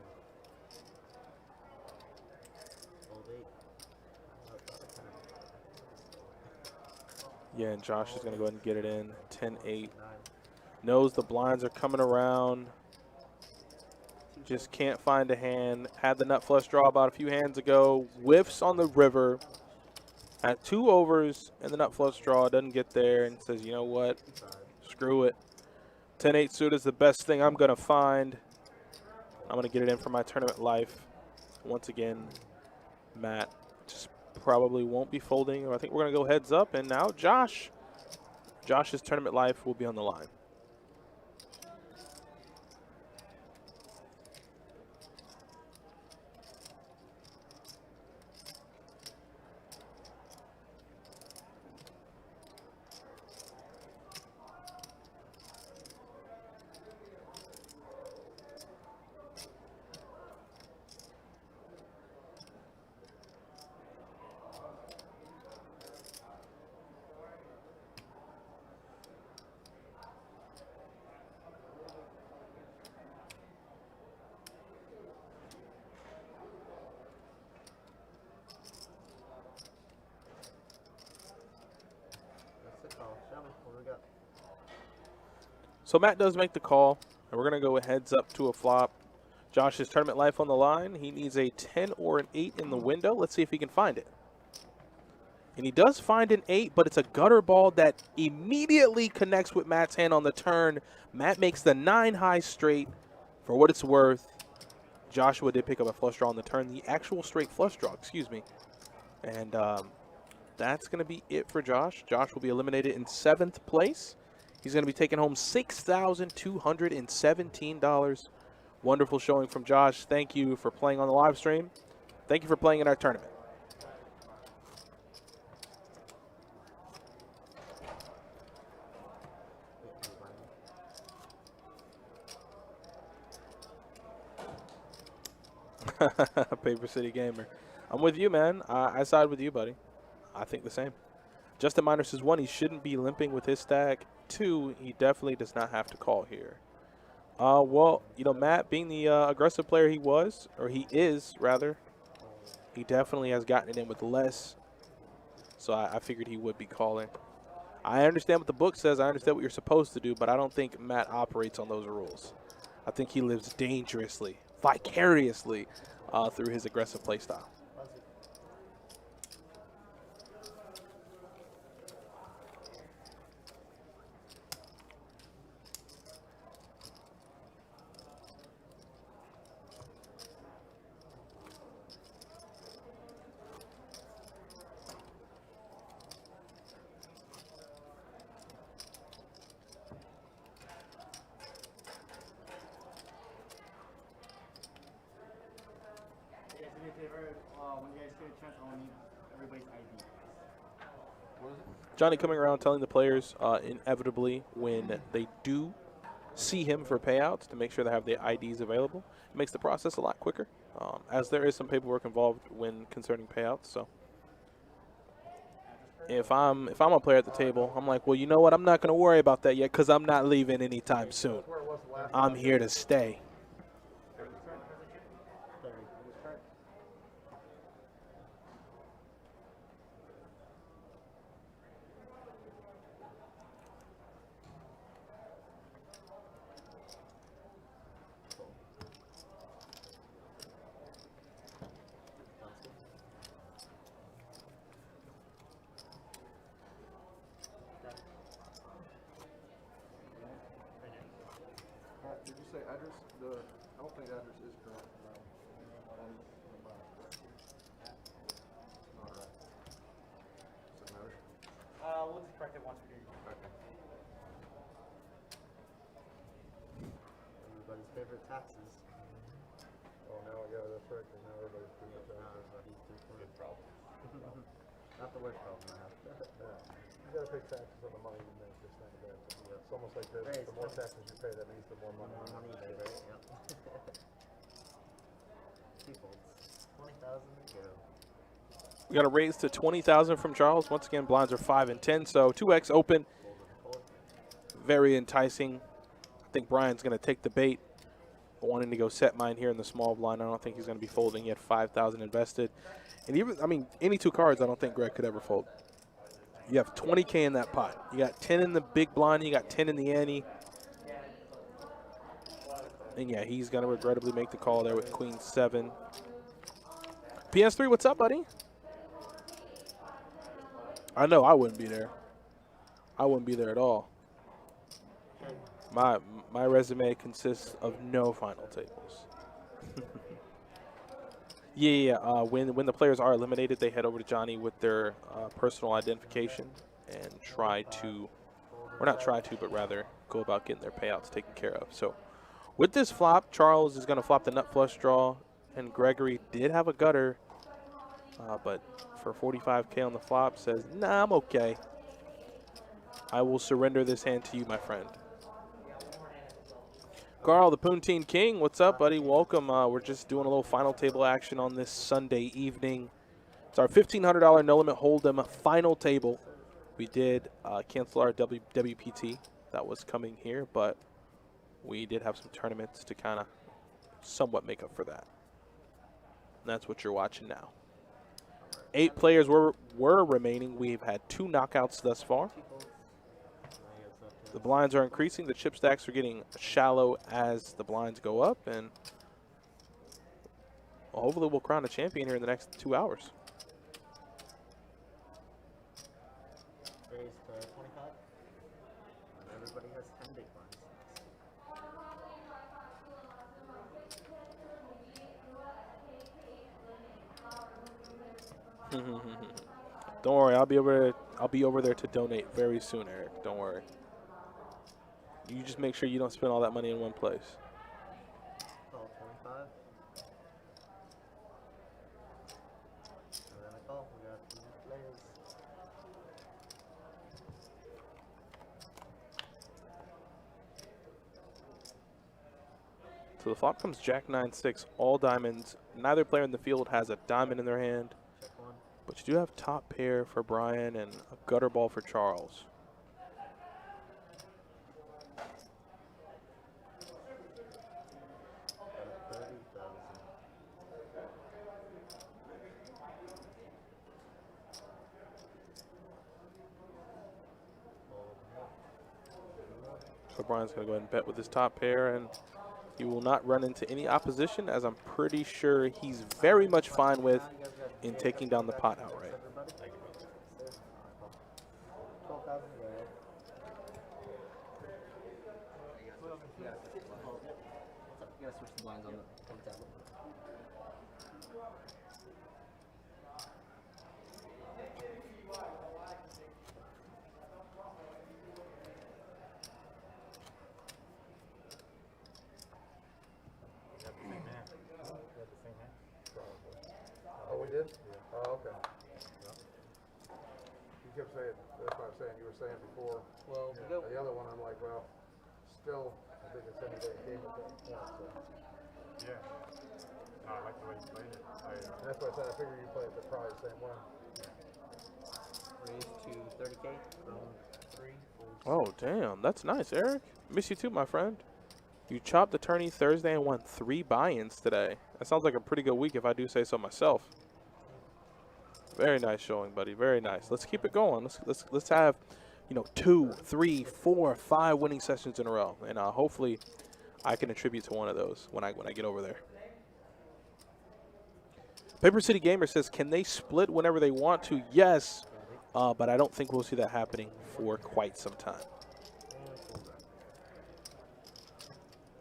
Fold 8. Yeah, and Josh is going to go ahead and get it in. 10-8. Knows the blinds are coming around. Just can't find a hand. Had the nut flush draw about a few hands ago. Whiffs on the river. At 2 overs, and the nut flush draw doesn't get there, and says, you know what? Screw it. 10-8 suit is the best thing I'm going to find. I'm going to get it in for my tournament life. Once again, Matt just probably won't be folding. I think we're going to go heads up, and now Josh's tournament life will be on the line. So Matt does make the call, and we're going to go heads up to a flop. Josh's tournament life on the line. He needs a 10 or an 8 in the window. Let's see if he can find it. And he does find an 8, but it's a gutter ball that immediately connects with Matt's hand on the turn. Matt makes the 9 high straight. For what it's worth, Joshua did pick up a flush draw on the turn, the actual straight flush draw, excuse me. And that's going to be it for Josh. Josh will be eliminated in 7th place. He's going to be taking home $6,217. Wonderful showing from Josh. Thank you for playing on the live stream. Thank you for playing in our tournament. Paper City Gamer. I'm with you, man. I side with you, buddy. I think the same. Justin Minor says, 1, he shouldn't be limping with his stack. 2, he definitely does not have to call here. Well, you know, Matt, being the aggressive player he was, or he is, rather, he definitely has gotten it in with less. So I figured he would be calling. I understand what the book says. I understand what you're supposed to do, but I don't think Matt operates on those rules. I think he lives dangerously, vicariously through his aggressive play style. When you guys get a chance, I'll need everybody's ID. Johnny coming around telling the players inevitably when they do see him for payouts to make sure they have their IDs available. It makes the process a lot quicker, as there is some paperwork involved when concerning payouts. So if I'm a player at the table, I'm like, well, you know what? I'm not going to worry about that yet because I'm not leaving anytime soon. I'm here to stay. Did you say address? I don't think the address is correct. All right. Does it matter? We'll just correct it once we do. Okay. Everybody's favorite taxes. Oh, now, yeah, that's right, 'cause now everybody's pretty much Now address. everybody's too Good problem. Not the worst problem I have. Yeah. You gotta pay taxes on the money you make, it's not bad. It's almost like Very the more expensive. taxes you pay, that means the more money More you money you make. get, right? Yep. People, 20,000 to go. We got a raise to 20,000 from Charles. Once again, blinds are 5 and 10, so 2x open. Very enticing. I think Brian's going to take the bait. Wanting to go set mine here in the small blind. I don't think he's going to be folding. He had 5,000 invested. And even, I mean, any 2 cards I don't think Greg could ever fold. You have 20K in that pot. You got 10 in the big blind. You got 10 in the ante. And yeah, he's going to regrettably make the call there with Queen 7. PS3, what's up, buddy? I know I wouldn't be there. I wouldn't be there at all. My resume consists of no final tables. When the players are eliminated, they head over to Johnny with their personal identification and try to, or not try to, but rather go about getting their payouts taken care of. So with this flop, Charles is going to flop the nut flush draw, and Gregory did have a gutter, but for 45K on the flop says, nah, I'm okay. I will surrender this hand to you, my friend. Carl, the Poontine King, what's up, buddy? Welcome. We're just doing a little final table action on this Sunday evening. It's our $1,500 no limit hold'em final table. We did cancel our WPT that was coming here, but we did have some tournaments to kind of somewhat make up for that. And that's what you're watching now. 8 players were remaining. We've had 2 knockouts thus far. The blinds are increasing. The chip stacks are getting shallow as the blinds go up, and hopefully we'll crown a champion here in the next 2 hours. Raise to 25. And everybody has 10 big blinds. Don't worry, I'll be over there to donate very soon, Eric. Don't worry. You just make sure you don't spend all that money in one place. Call 25. And then I call. We got 2 players. So the flop comes Jack 9-6, all diamonds. Neither player in the field has a diamond in their hand, Check one. but you do have top pair for Brian and a gutter ball for Charles. Got 30,000. So Brian's going to go ahead and bet with his top pair, and he will not run into any opposition, as I'm pretty sure he's very much fine with in taking down the pot outright. 12,000. You gotta switch the blinds on the tablet. Oh, we did? Yeah. Oh, okay. You kept saying, that's what I'm saying, you were saying before. Well, we go. The other one, I'm like, well, still, I think it's any day game at that point, so. Yeah. No, I like the way you played it. That's what I said, I figured you played it probably the same way. Raise to 30K from 3. Oh, damn. That's nice, Eric. Miss you too, my friend. You chopped the tourney Thursday and won 3 buy-ins today. That sounds like a pretty good week if I do say so myself. Very nice showing, buddy. Very nice. Let's keep it going. Let's have, you know, 2, 3, 4, 5 winning sessions in a row, and hopefully I can attribute to one of those when I get over there. Paper City Gamer says, can they split whenever they want to? Yes, but I don't think we'll see that happening for quite some time.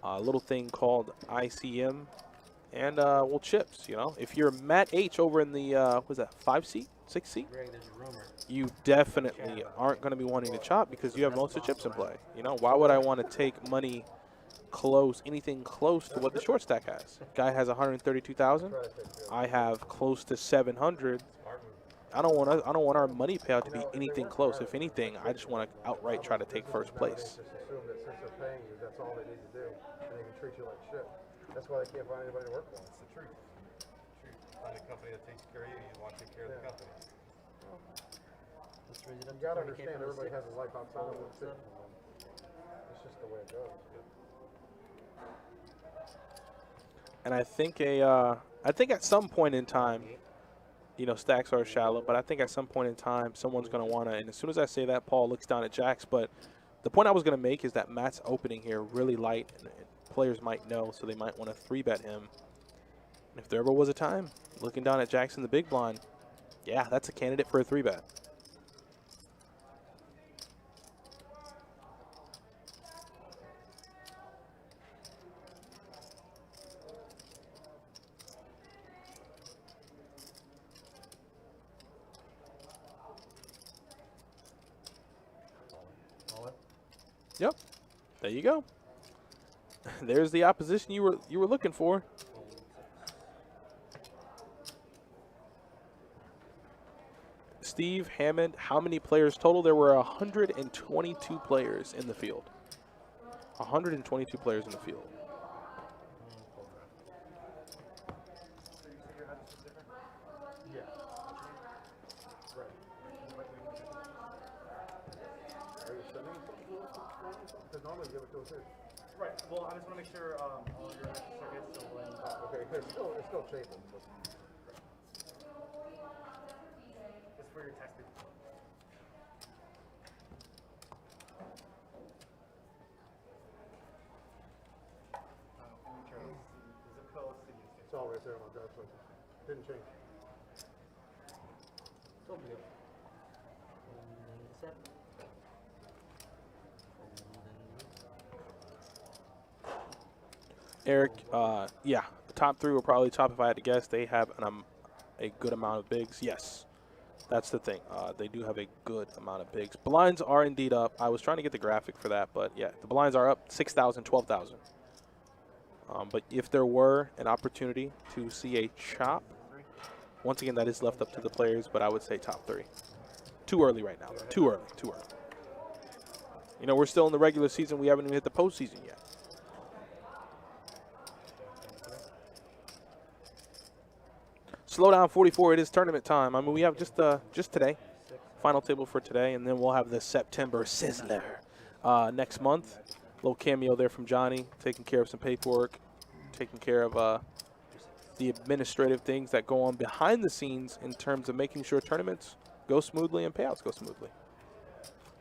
A little thing called ICM, and well, chips. You know, if you're Matt H over in the what was that, 5 seat, 6 seat, Greg, there's a rumor. you definitely aren't going to be wanting to chop because you have most of the chips in play. You know, why would I want to take money close, anything close to what the short stack has? Guy has 132,000. I have close to 700. I don't want our money payout to be anything close. If anything, I just want to outright try to take first place. Just assume that since they're paying you, that's all they need to do, and they can treat you like shit. That's why they can't find anybody to work for. It's the truth. Find a company that takes care of you, you want to take care of the company. Let's raise it up You to gotta 30K understand, from the everybody 6. has a life outside of it too. It's just the way it goes. And I think at some point in time, you know, stacks are shallow, but I think at some point in time, someone's going to want to, and as soon as I say that, Paul looks down at jacks, but the point I was going to make is that Matt's opening here really light, and players might know, so they might want to 3-bet him. And if there ever was a time, looking down at jacks in the big blind, yeah, that's a candidate for a 3-bet. Yep, there you go. There's the opposition you were looking for. Steve Hammond, how many players total? There were 122 players in the field. 122 players in the field. Yeah. Right. Are you sending it? Because normally you give it to us here. Right. Well, I just want to make sure all your circuits still lines up. Okay, it's still chafing. But Just for your testing. Zip code, city, state. it's all right there on my driver's license. Didn't change. So good. 7. Eric, yeah, the top 3 will probably top if I had to guess. They have a good amount of bigs. Yes, that's the thing. They do have a good amount of bigs. Blinds are indeed up. I was trying to get the graphic for that, but yeah, the blinds are up 6,000, 12,000. But if there were an opportunity to see a chop, once again, that is left up to the players, but I would say top 3. Too early right now. Too early. Too early. You know, we're still in the regular season. We haven't even hit the postseason yet. Slow down 44. It is tournament time. I mean, we have just today, final table for today, and then we'll have the September Sizzler next month. Little cameo there from Johnny, taking care of some paperwork, taking care of the administrative things that go on behind the scenes in terms of making sure tournaments go smoothly and payouts go smoothly.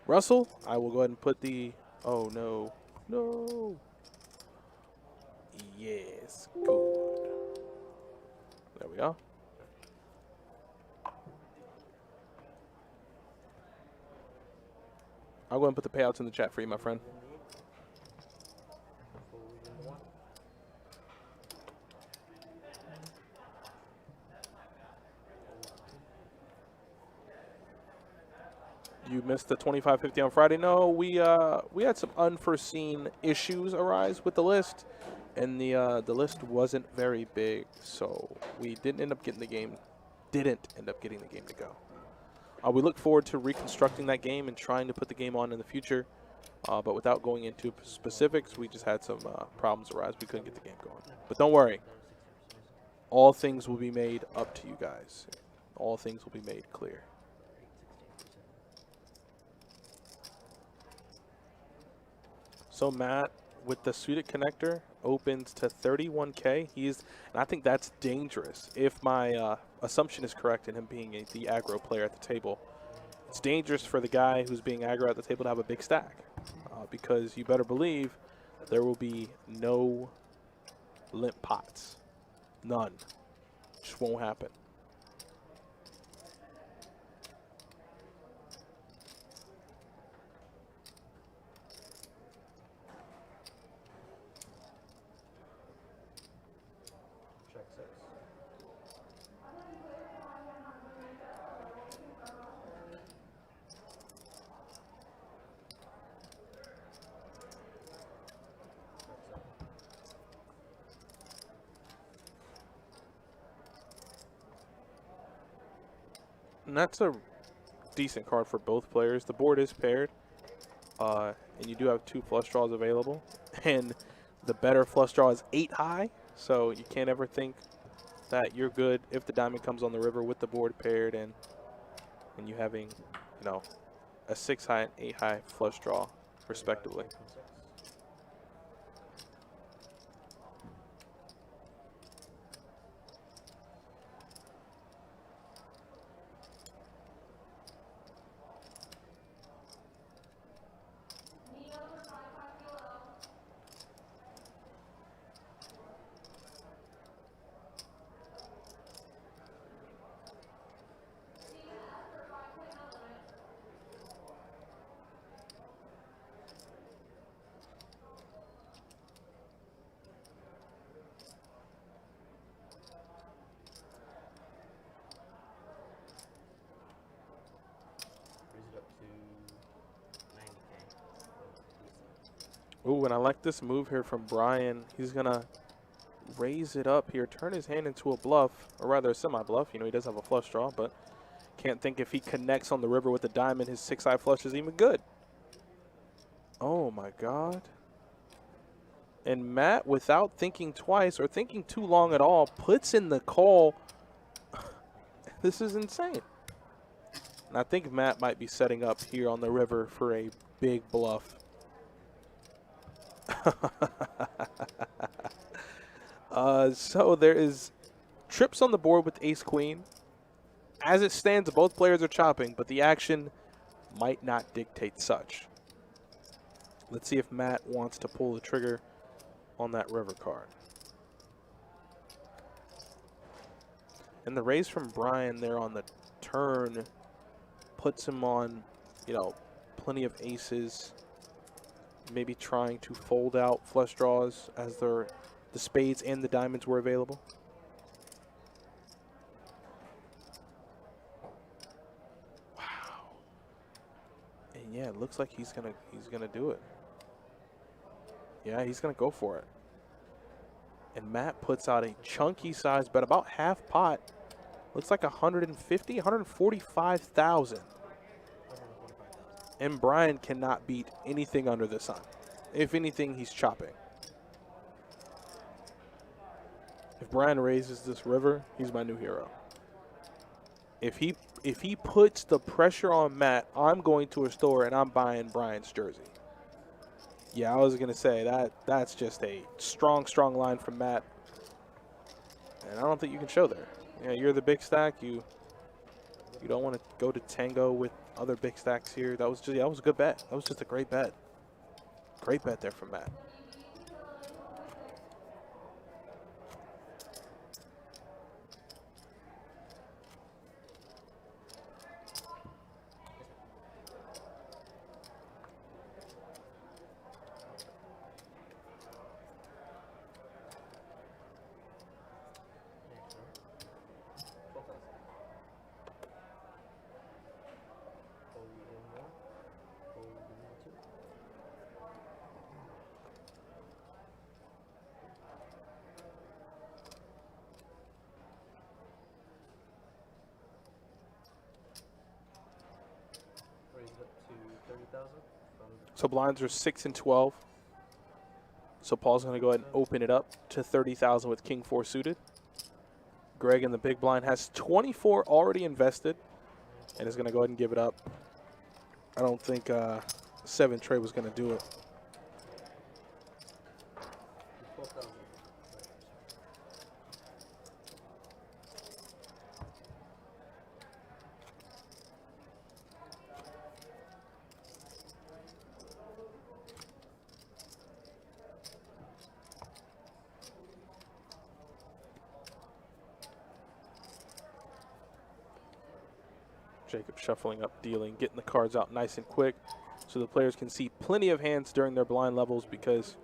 Russell, I will go ahead and put the, oh no, no. Yes, good. There we go. I'll go ahead and put the payouts in the chat for you, my friend. You missed the 25.50 on Friday. No, we had some unforeseen issues arise with the list, and the list wasn't very big, so we didn't end up getting the game. Didn't end up getting the game to go. We look forward to reconstructing that game and trying to put the game on in the future, but without going into specifics, we just had some problems arise. We couldn't get the game going. But don't worry. All things will be made up to you guys. All things will be made clear. So Matt, with the suited connector, opens to 31K. And I think that's dangerous. If my assumption is correct in him being the aggro player at the table, it's dangerous for the guy who's being aggro at the table to have a big stack, because you better believe there will be no limp pots. None. Just won't happen. Check 6. And that's a decent card for both players. The board is paired, and you do have 2 flush draws available. And the better flush draw is 8 high, so you can't ever think that you're good if the diamond comes on the river with the board paired and you having, you know, a 6 high and 8 high flush draw, respectively. Ooh, and I like this move here from Brian. He's going to raise it up here, turn his hand into a bluff, or rather a semi-bluff. You know, he does have a flush draw, but can't think if he connects on the river with the diamond, his 6 high flush is even good. Oh, my God. And Matt, without thinking twice or thinking too long at all, puts in the call. This is insane. And I think Matt might be setting up here on the river for a big bluff. So there is trips on the board with ace-queen. As it stands, both players are chopping, but the action might not dictate such. Let's see if Matt wants to pull the trigger on that river card. And the raise from Brian there on the turn puts him on, you know, plenty of aces. Maybe trying to fold out flush draws as the spades and the diamonds were available. Wow. And yeah, it looks like he's gonna do it. Yeah, he's gonna go for it. And Matt puts out a chunky size bet, about half pot. Looks like 150, 145,000. And Brian cannot beat anything under the sun. If anything, he's chopping. If Brian raises this river, he's my new hero. if he puts the pressure on Matt, I'm going to a store and I'm buying Brian's jersey. Yeah, I was gonna say that's just a strong line from Matt, and I don't think you can show there. Yeah, you're the big stack. You don't want to go to tango with other big stacks here. That was a good bet. That was just a great bet. Great bet there from Matt. So blinds are 6 and 12. So Paul's going to go ahead and open it up to 30,000 with King 4 suited. Greg in the big blind has 24 already invested and is going to go ahead and give it up. I don't think 7 Trey was going to do it. Jacob shuffling up, dealing, getting the cards out nice and quick so the players can see plenty of hands during their blind levels, because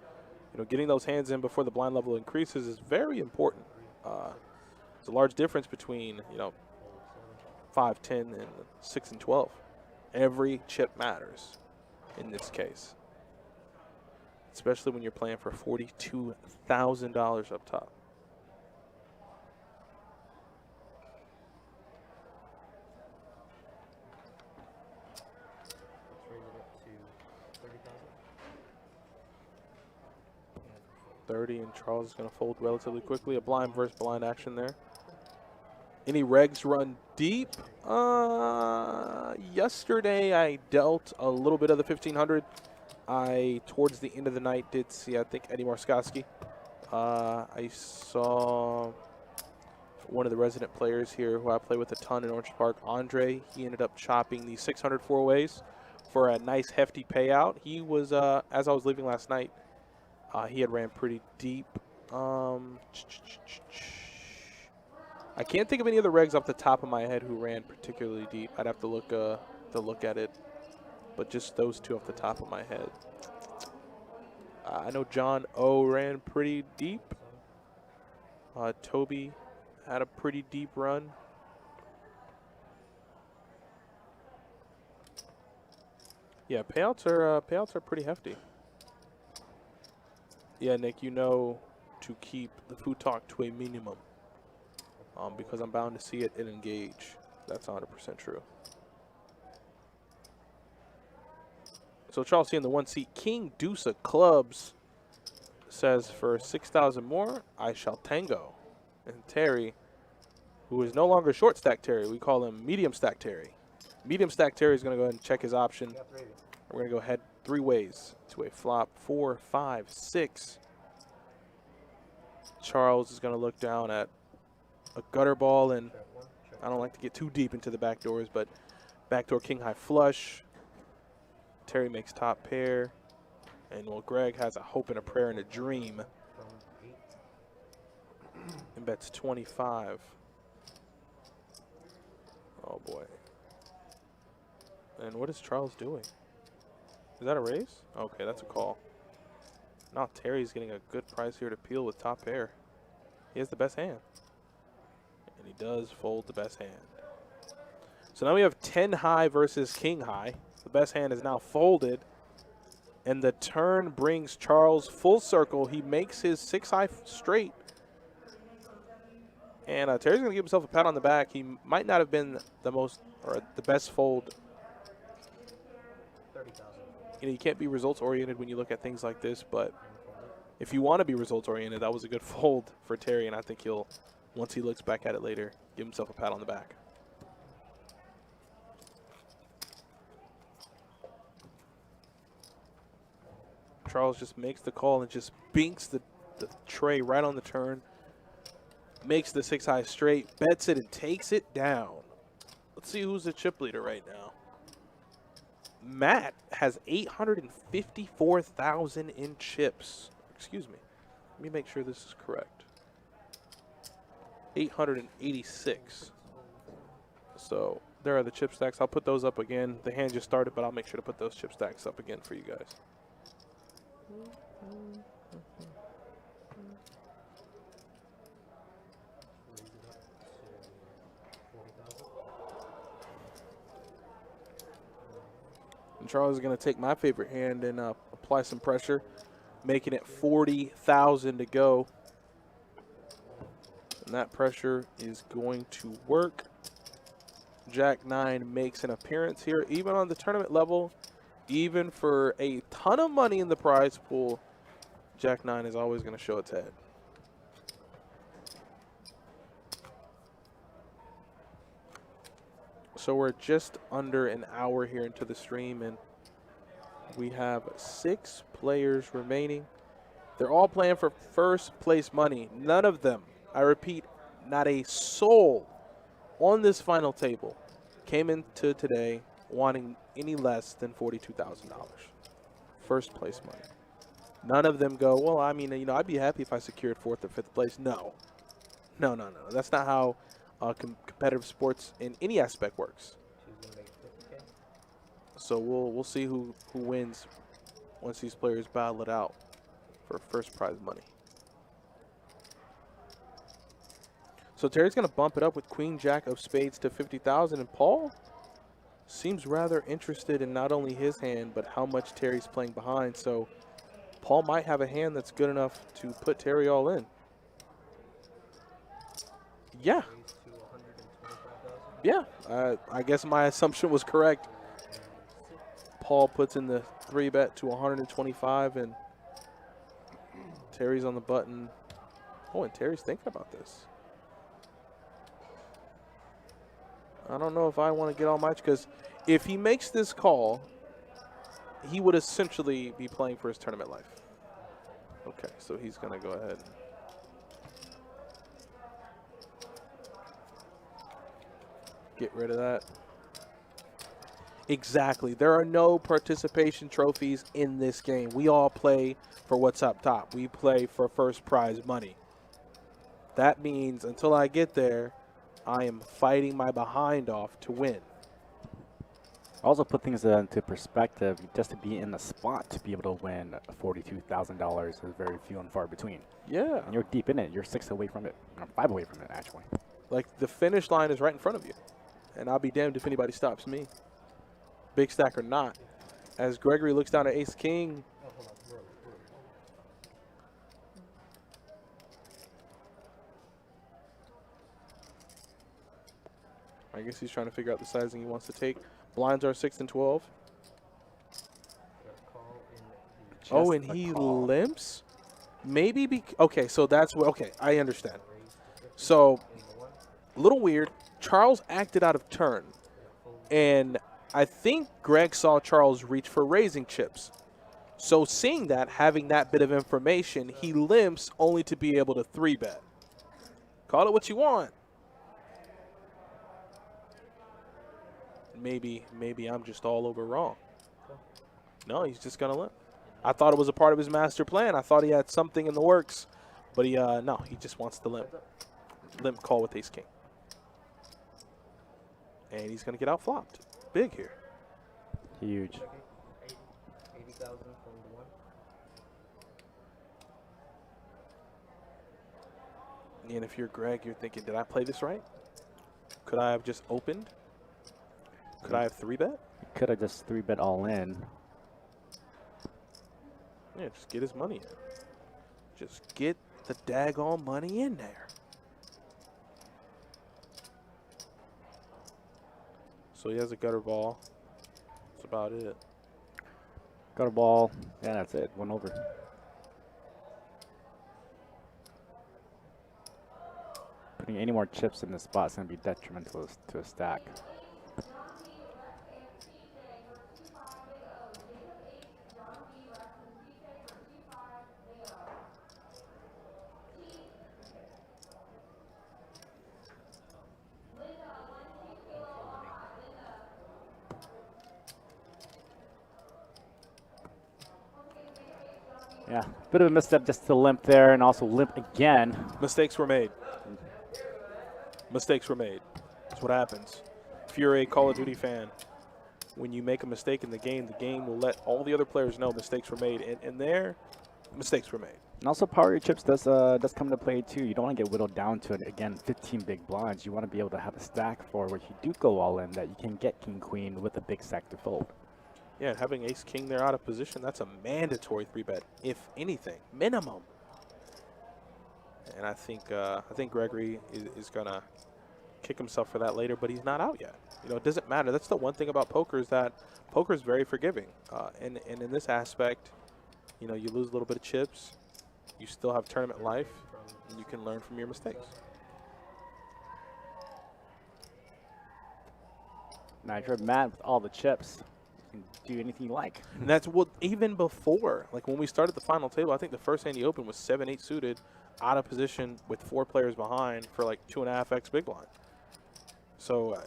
getting those hands in before the blind level increases is very important. There's a large difference between 5, 10, and 6 and 12. Every chip matters in this case, especially when you're playing for $42,000 up top. And Charles is going to fold relatively quickly. A blind versus blind action there. Any regs run deep? Yesterday I dealt a little bit of the 1500. Towards the end of the night, did see, I think, Eddie Marskoski. I saw one of the resident players here who I play with a ton in Orange Park, Andre. He ended up chopping the 600 four-ways for a nice hefty payout. He was, as I was leaving last night, he had ran pretty deep. I can't think of any other regs off the top of my head who ran particularly deep. I'd have to look at it, but just those two off the top of my head. I know John O ran pretty deep. Toby had a pretty deep run. Yeah, payouts are pretty hefty. Yeah, Nick, to keep the food talk to a minimum, because I'm bound to see it and engage. That's 100% true. So Charles C in the 1 seat. King Deuce of Clubs says, for 6,000 more, I shall tango. And Terry, who is no longer short stack Terry, we call him medium stack Terry. Medium stack Terry is going to go ahead and check his option. We're going to go ahead 3 ways to a flop 4, 5, 6. Charles is going to look down at a gutter ball, and I don't like to get too deep into the back doors, but backdoor king high flush. Terry makes top pair, and Greg has a hope and a prayer and a dream and bets 25. Oh boy. And what is Charles doing? Is that a raise? Okay, that's a call. Now Terry's getting a good price here to peel with top pair. He has the best hand. And he does fold the best hand. So now we have 10 high versus king high. The best hand is now folded. And the turn brings Charles full circle. He makes his 6 high straight. And Terry's going to give himself a pat on the back. He might not have been the best fold. 30,000. You can't be results oriented when you look at things like this, but if you want to be results oriented, that was a good fold for Terry, and I think he'll, once he looks back at it later, give himself a pat on the back. Charles just makes the call and just binks the tray right on the turn. Makes the 6-high straight, bets it, and takes it down. Let's see who's the chip leader right now. Matt has 854,000 in chips. Excuse me. Let me make sure this is correct. 886. So there are the chip stacks. I'll put those up again. The hand just started, but I'll make sure to put those chip stacks up again for you guys. And Charles is going to take my favorite hand and apply some pressure, making it 40,000 to go. And that pressure is going to work. Jack 9 makes an appearance here, even on the tournament level, even for a ton of money in the prize pool. Jack 9 is always going to show its head. So we're just under an hour here into the stream, and we have 6 players remaining. They're all playing for first place money. None of them, I repeat, not a soul on this final table came into today wanting any less than $42,000. First place money. None of them go, well, I mean, you know, I'd be happy if I secured 4th or 5th place. No. No, no, no. That's not how competitive sports in any aspect works. So we'll see who wins once these players battle it out for first prize money. So Terry's going to bump it up with Queen Jack of Spades to 50,000, and Paul seems rather interested in not only his hand but how much Terry's playing behind. So Paul might have a hand that's good enough to put Terry all in. Yeah. Yeah, I guess my assumption was correct. Paul puts in the 3-bet to 125, and Terry's on the button. Oh, and Terry's thinking about this. I don't know if I want to get all much, because if he makes this call, he would essentially be playing for his tournament life. Okay, so he's going to go ahead. Get rid of that. Exactly. There are no participation trophies in this game. We all play for what's up top. We play for first prize money. That means until I get there, I am fighting my behind off to win. Also put things into perspective. Just to be in the spot to be able to win $42,000 is very few and far between. Yeah. And you're deep in it. You're 6 away from it. 5 away from it, actually. Like, the finish line is right in front of you. And I'll be damned if anybody stops me. Big stack or not. As Gregory looks down at Ace-King. I guess he's trying to figure out the sizing he wants to take. Blinds are 6 and 12. Oh, and he limps? Maybe okay, so that's what, okay, I understand. So, a little weird. Charles acted out of turn. And I think Greg saw Charles reach for raising chips. So seeing that, having that bit of information, he limps only to be able to 3-bet. Call it what you want. Maybe I'm just all over wrong. No, he's just going to limp. I thought it was a part of his master plan. I thought he had something in the works. But no, he just wants to limp. Limp call with Ace-King. And he's going to get out flopped. Big here. Huge. 80,000 from the 1. And if you're Greg, you're thinking, did I play this right? Could I have just opened? Could I have 3-bet? You could have just 3-bet all in. Yeah, just get his money in. Just get the daggone money in there. So he has a gutter ball. That's about it. Got a ball. Yeah, that's it. 1 over. Putting any more chips in this spot is going to be detrimental to a stack. Yeah, bit of a misstep just to limp there and also limp again. Mistakes were made. Mistakes were made. That's what happens. If you're a Call of Duty fan, when you make a mistake in the game will let all the other players know mistakes were made. And there, mistakes were made. And also power your chips does come into play too. You don't want to get whittled down to, again, 15 big blinds. You want to be able to have a stack for where you do go all in that you can get king queen with a big stack to fold. Yeah, and having ace king there out of position, that's a mandatory 3-bet, if anything, minimum. And I think Gregory is gonna kick himself for that later, but he's not out yet. You know, it doesn't matter. That's the one thing about poker is that poker is very forgiving. And in this aspect, you know, you lose a little bit of chips, you still have tournament life, and you can learn from your mistakes. Now, if you're mad with all the chips, you can do anything you like. And that's what, even before, like when we started the final table, I think the first hand he opened was 7-8 suited, out of position with 4 players behind for like 2.5x big blind. So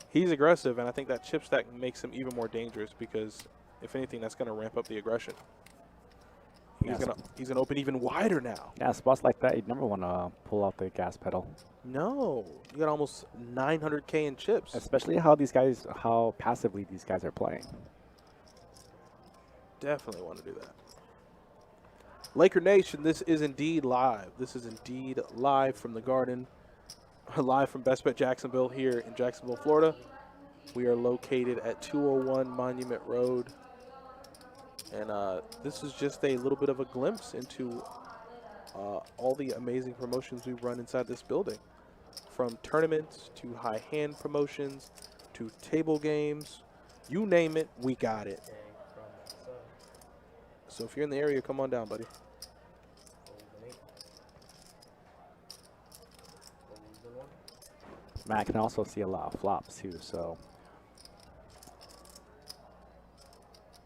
he's aggressive, and I think that chip stack makes him even more dangerous because, if anything, that's going to ramp up the aggression. He's gonna open even wider now. Yeah, spots like that, you never want to pull out the gas pedal. No, you got almost 900K in chips. Especially how passively these guys are playing. Definitely want to do that. Laker Nation, this is indeed live. This is indeed live from the Garden, live from Best Bet Jacksonville here in Jacksonville, Florida. We are located at 201 Monument Road. And this is just a little bit of a glimpse into all the amazing promotions we run inside this building. From tournaments to high hand promotions to table games. You name it, we got it. So if you're in the area, come on down, buddy. Matt can also see a lot of flops too, so.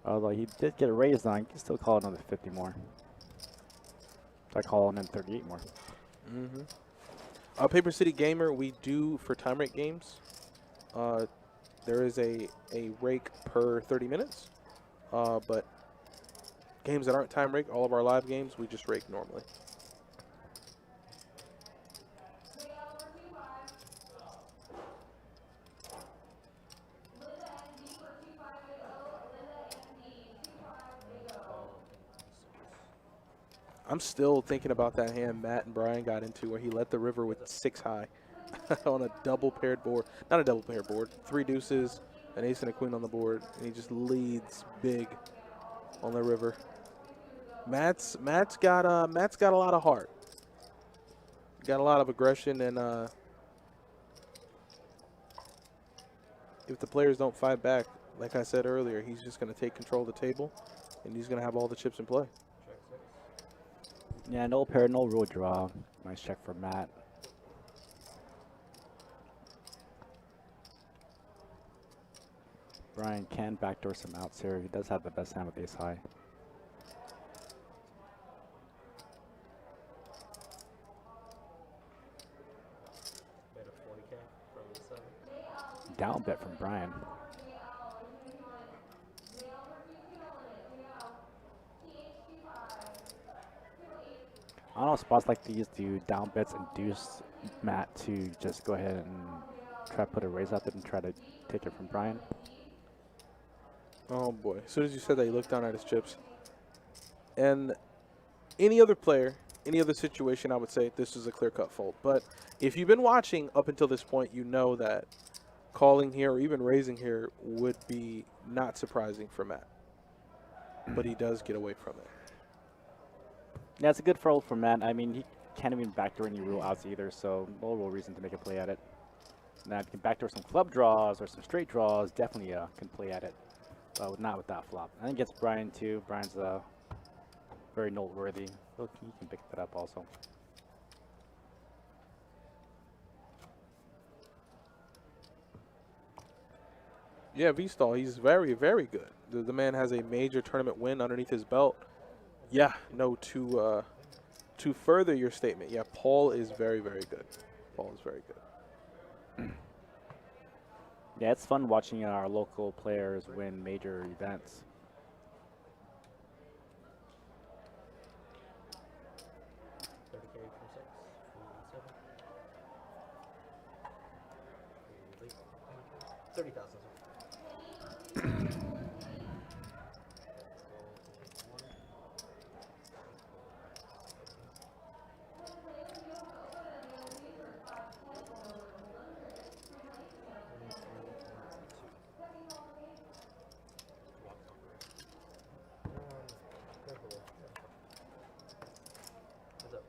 Although he did get raised on, he can still call another 50 more. So I call in 38 more. Paper City Gamer, we do for time rate games. There is a rake per 30 minutes, but games that aren't time rake, all of our live games, we just rake normally. I'm still thinking about that hand Matt and Brian got into where he let the river with 6 high on a double paired board. Not a double paired board. 3 deuces, an ace and a queen on the board, and he just leads big on the river. Matt's got a lot of heart. Got a lot of aggression, and if the players don't fight back, like I said earlier, he's just going to take control of the table, and he's going to have all the chips in play. Yeah, no pair, no rule draw. Nice check for Matt. Brian can backdoor some outs here. He does have the best hand with ace high. Down bet from Brian. I don't know, spots like these do down bets induce Matt to just go ahead and try to put a raise up it and try to take it from Brian. Oh boy, as soon as you said that, he looked down at his chips. And any other player, any other situation, I would say this is a clear-cut fold. But if you've been watching up until this point, you know that calling here or even raising here would be not surprising for Matt. But he does get away from it. Yeah, it's a good fold for Matt. I mean, he can't even backdoor any rule outs either, so no real reason to make a play at it. Now, if you can backdoor some club draws or some straight draws, definitely can play at it. Not with that flop. I think it's Brian too. Brian's very noteworthy. Look, he can pick that up also. Yeah, V-Stall, he's very, very good. The man has a major tournament win underneath his belt. Yeah, no, to further your statement, yeah, Paul is very, very good. Paul is very good. Yeah, it's fun watching our local players win major events. 30,000. What's up?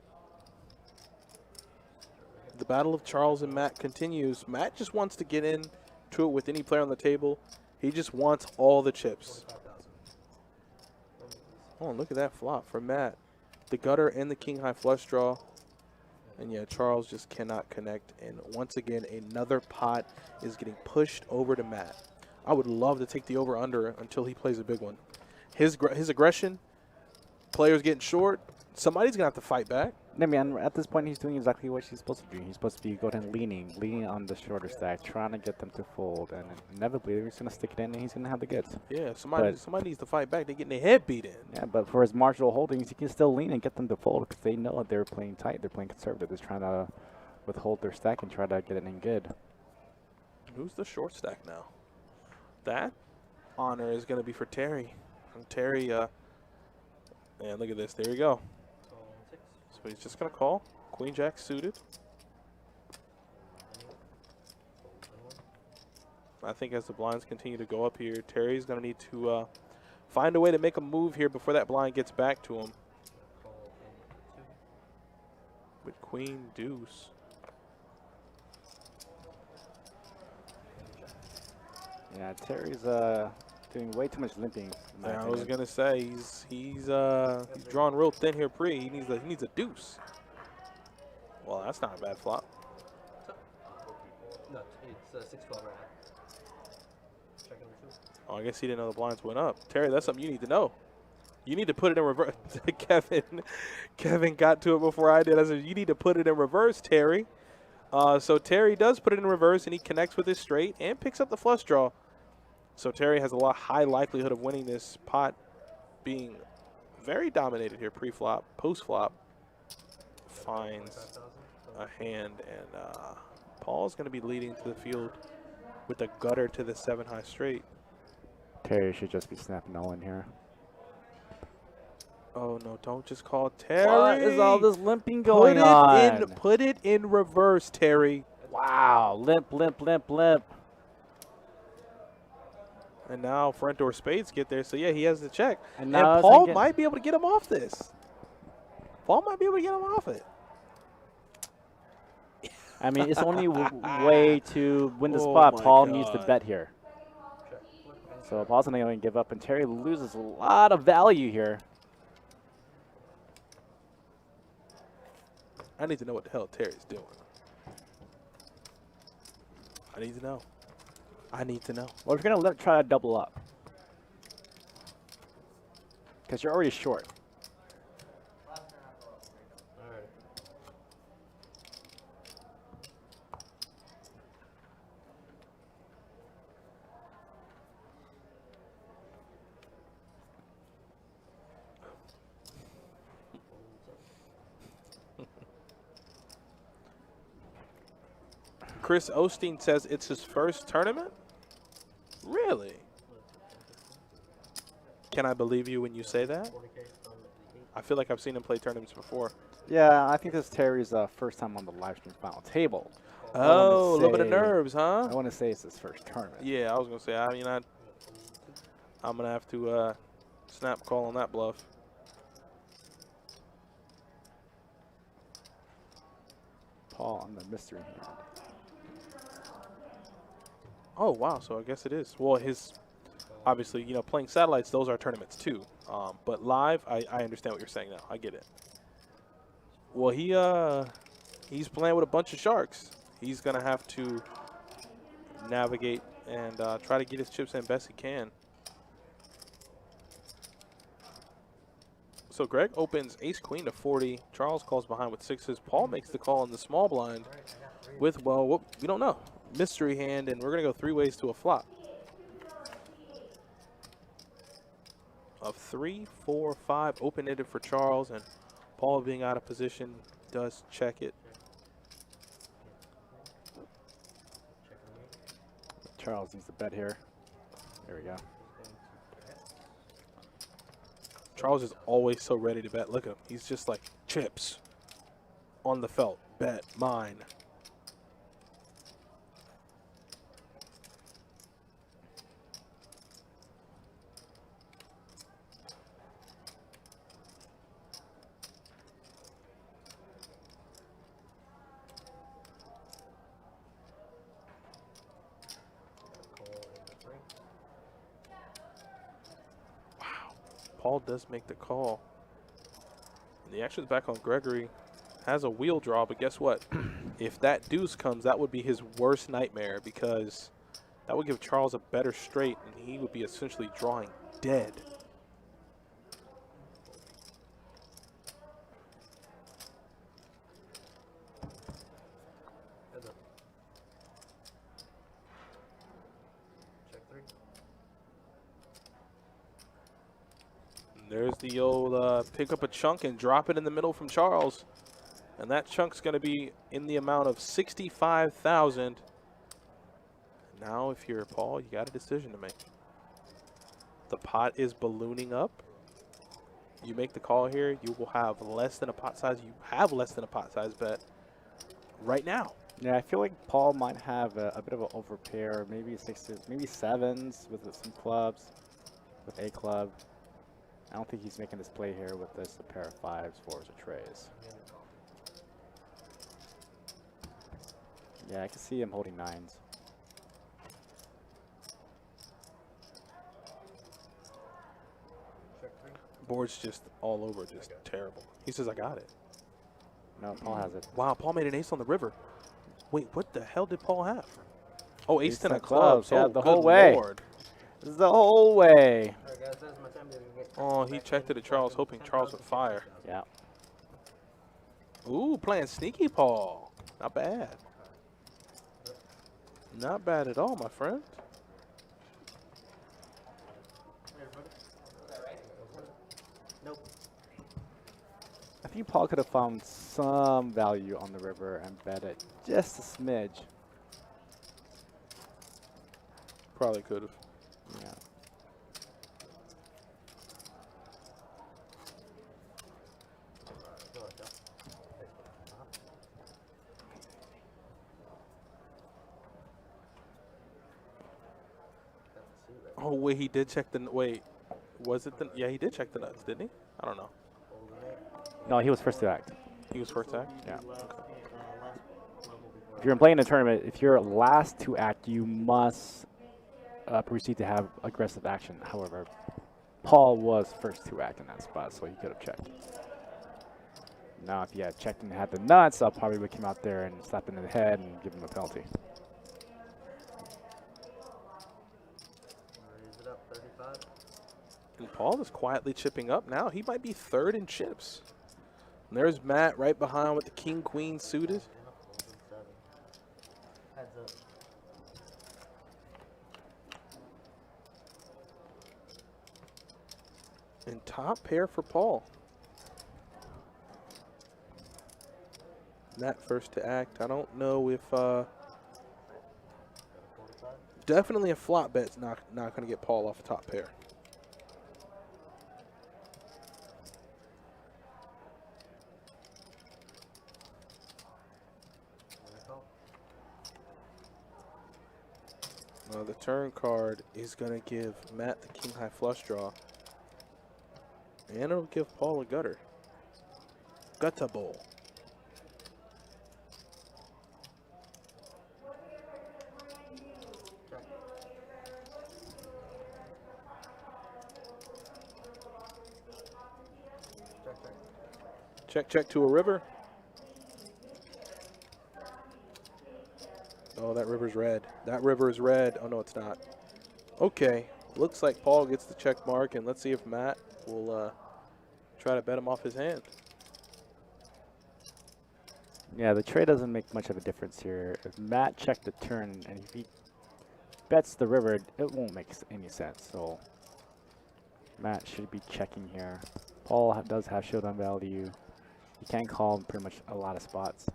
The battle of Charles and Matt continues. Matt just wants to get into it with any player on the table. He just wants all the chips. 25,000. Oh, look at that flop for Matt. The gutter and the king high flush draw. And yeah, Charles just cannot connect. And once again, another pot is getting pushed over to Matt. I would love to take the over-under until he plays a big one. His aggression, players getting short, somebody's going to have to fight back. I mean, at this point, he's doing exactly what he's supposed to do. He's supposed to be going and leaning on the shorter stack, trying to get them to fold, and inevitably he's going to stick it in, and he's going to have the goods. Yeah, somebody needs to fight back. They're getting their head beat in. Yeah, but for his marginal holdings, he can still lean and get them to fold because they know they're playing tight. They're playing conservative. They're trying to withhold their stack and try to get it in good. Who's the short stack now? That honor is going to be for Terry. And Terry, man, look at this. There you go. So he's just going to call. Queen Jack suited. I think as the blinds continue to go up here, Terry's going to need to find a way to make a move here before that blind gets back to him. With Queen Deuce. Yeah, Terry's doing way too much limping. in my Yeah, I was opinion. gonna say he's drawn real thin here. He needs a deuce. Well, that's not a bad flop. No, it's 612 right now. Checking the two. Oh, I guess he didn't know the blinds went up. Terry, that's something you need to know. You need to put it in reverse. Kevin got to it before I did. I said you need to put it in reverse, Terry. So Terry does put it in reverse, and he connects with his straight and picks up the flush draw. So Terry has a high likelihood of winning this pot, being very dominated here pre-flop. Post-flop finds a hand, and Paul's going to be leading to the field with a gutter to the 7 high straight. Terry should just be snapping all in here. Oh, no, don't just call Terry. What is all this limping going on? Put it in reverse, Terry. Wow, limp, limp, limp, limp. And now front door spades get there. So, yeah, he has the check. And And now Paul might be able to get him off this. Paul might be able to get him off it. I mean, it's only way to win the Oh spot. my Paul needs to God. bet here. So Paul's not going to give up, and Terry loses a lot of value here. I need to know what the hell Terry's doing. I need to know. I need to know. Well, if you're going to try to double up, because you're already short. Alright. Chris Osteen says it's his first tournament? Really? Can I believe you when you say that? 40K from the 8. I feel like I've seen him play tournaments before. Yeah, I think this is Terry's first time on the live stream final table. Oh, a little bit of say- nerves, I huh? want to say it's his first tournament. Yeah, I was going to say, I'm going to have to snap call on that bluff. Paul on the mystery hand. Oh, wow, so I guess it is. Well, obviously, playing satellites, those are tournaments too. But live, I understand what you're saying now. I get it. Well, he's playing with a bunch of sharks. He's going to have to navigate and try to get his chips in best he can. So Greg opens ace-queen to 40. Charles calls behind with sixes. Paul makes the call in the small blind with, well, we don't know. Mystery hand, and we're going to go 3 ways to a flop. Of 3, 4, 5, open-ended for Charles, and Paul being out of position does check it. Charles needs to bet here. There we go. Charles is always so ready to bet. Look at him. He's just like chips on the felt. Bet mine. Paul does make the call. And the action's back on Gregory. Has a wheel draw, but guess what? If that deuce comes, that would be his worst nightmare because that would give Charles a better straight, and he would be essentially drawing dead. Heads up. Check 3. And there's the old pick up a chunk and drop it in the middle from Charles. And that chunk's going to be in the amount of 65,000. Now, if you're Paul, you got a decision to make. The pot is ballooning up. You make the call here, you will have less than a pot size. You have less than a pot size bet right now. Yeah, I feel like Paul might have a bit of an overpair, maybe sixes, maybe sevens with some clubs, with a club. I don't think he's making this play here with this a pair of fives, fours, or trays. Yeah, I can see him holding nines. Board's just all over, just terrible. He says, I got it. No, Paul has it. Wow, Paul made an ace on the river. Wait, what the hell did Paul have? Oh, ace ten ten of clubs. clubs, yeah, Oh, the good whole way. Lord. This is the whole way. Alright guys, that's my time to get Oh, he checked it at Charles, hoping Charles would fire. Yeah. Ooh, playing sneaky Paul. Not bad. Not bad at all, my friend. Nope. I think Paul could have found some value on the river and bet it just a smidge. Probably could have. Yeah. Oh, wait, he did check the, wait. Was it the, yeah, he did check the nuts, didn't he? I don't know. No, he was first to act. He was first act? Yeah. Last level before. If you're playing a tournament, if you're last to act, you must proceed to have aggressive action. However, Paul was first to act in that spot, so he could have checked. Now, if he had checked and had the nuts, I probably would come out there and slap him in the head and give him a penalty. Raise it up 35. And Paul is quietly chipping up now. He might be third in chips. And there's Matt right behind with the king-queen suited. Heads up. And top pair for Paul. Matt first to act. I don't know if definitely a flop bet's not going to get Paul off the top pair. The turn card is going to give Matt the king high flush draw. And it'll give Paul a gutter. Gutter bowl. Check, check to a river. Oh, that river's red. That river is red. Oh, no, it's not. Okay. Looks like Paul gets the check mark, and let's see if Matt will try to bet him off his hand. Yeah, the trade doesn't make much of a difference here. If Matt checked the turn and if he bets the river, it won't make any sense. So Matt should be checking here. Paul does have showdown value. He can call in pretty much a lot of spots.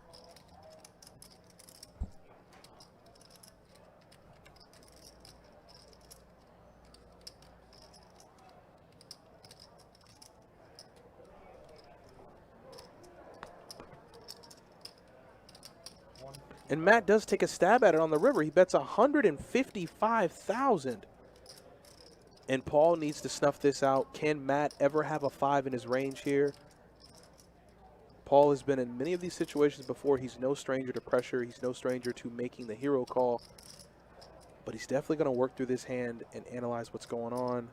And Matt does take a stab at it on the river. He bets 155,000. And Paul needs to snuff this out. Can Matt ever have a 5 in his range here? Paul has been in many of these situations before. He's no stranger to pressure. He's no stranger to making the hero call. But he's definitely going to work through this hand and analyze what's going on.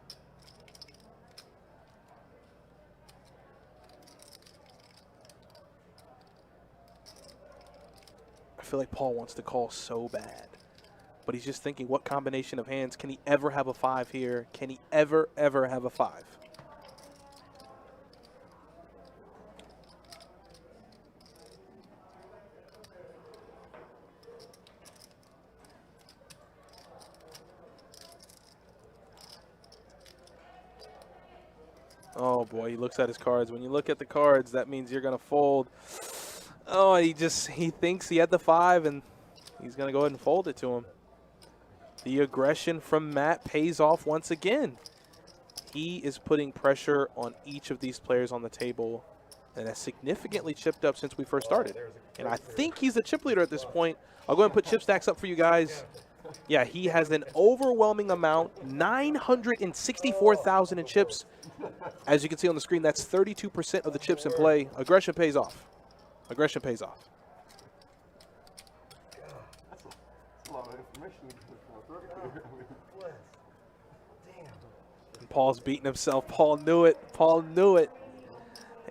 I feel like Paul wants to call so bad. But he's just thinking, what combination of hands? Can he ever have a 5 here? Can he ever have a 5? Oh boy, he looks at his cards. When you look at the cards, that means you're going to fold. Oh, he thinks he had the 5, and he's going to go ahead and fold it to him. The aggression from Matt pays off once again. He is putting pressure on each of these players on the table, and has significantly chipped up since we first started. And I think he's the chip leader at this point. I'll go ahead and put chip stacks up for you guys. Yeah, he has an overwhelming amount, 964,000 in chips. As you can see on the screen, that's 32% of the chips in play. Aggression pays off. Aggression pays off. That's a lot of information we put forth. And Paul's beating himself. Paul knew it. Paul knew it.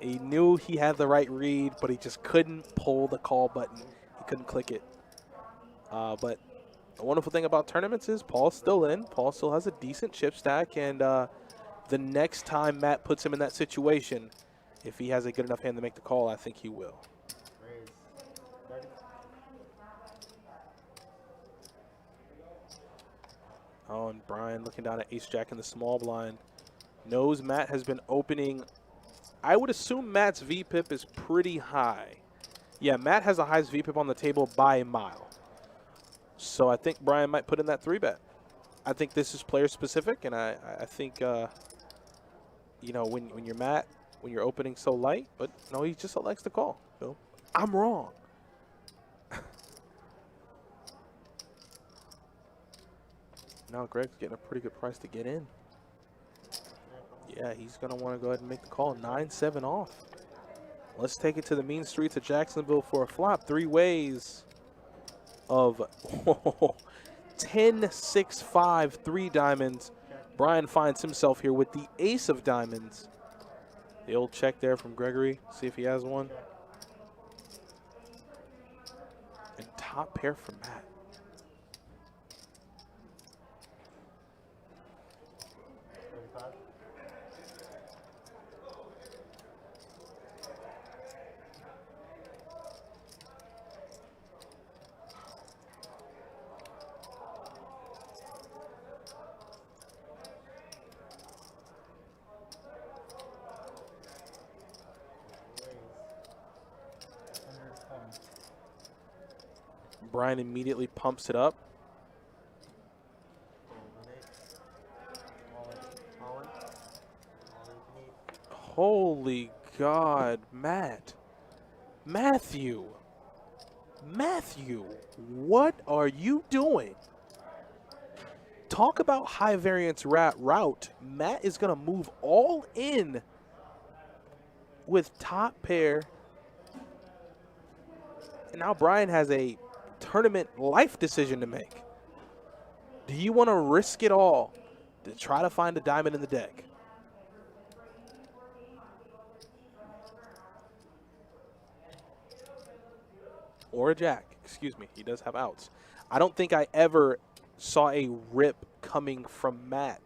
He knew he had the right read, but he just couldn't pull the call button. He couldn't click it. But the wonderful thing about tournaments is Paul's still in. Paul still has a decent chip stack, and the next time Matt puts him in that situation, if he has a good enough hand to make the call, I think he will. Raise. 30. Oh, and Brian looking down at ace-jack in the small blind. Knows Matt has been opening. I would assume Matt's VPIP is pretty high. Yeah, Matt has the highest VPIP on the table by a mile. So I think Brian might put in that 3-bet. I think this is player-specific, and I think, you know, when you're Matt, when you're opening so light, but no, he just elects to call. So I'm wrong. Now Greg's getting a pretty good price to get in. Yeah, he's going to want to go ahead and make the call. 9-7 off. Let's take it to the mean streets of Jacksonville for a flop. 3 ways of 10, 6, 5, 3 diamonds. Brian finds himself here with the ace of diamonds. The old check there from Gregory. See if he has one. And top pair for Matt. Brian immediately pumps it up. Holy God, Matt. Matthew, what are you doing? Talk about high variance route. Matt is going to move all in with top pair. And now Brian has a tournament life decision to make. Do you want to risk it all to try to find a diamond in the deck? Or a jack, excuse me. He does have outs. I don't think I ever saw a rip coming from Matt.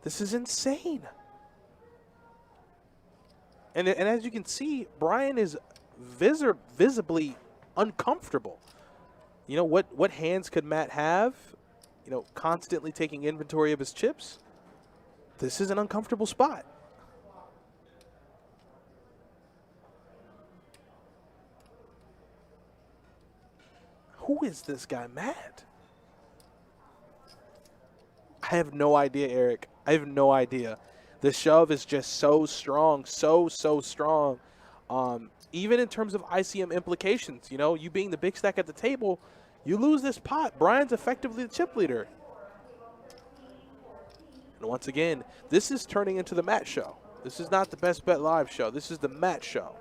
This is insane. And as you can see, Brian is visibly uncomfortable. You know, what hands could Matt have? You know, constantly taking inventory of his chips. This is an uncomfortable spot. Who is this guy, Matt? I have no idea, Eric. I have no idea. The shove is just so strong, so strong. even in terms of ICM implications, you know, you being the big stack at the table, you lose this pot. Brian's effectively the chip leader. And once again, this is turning into the Matt show. This is not the Best Bet Live show. This is the Matt show,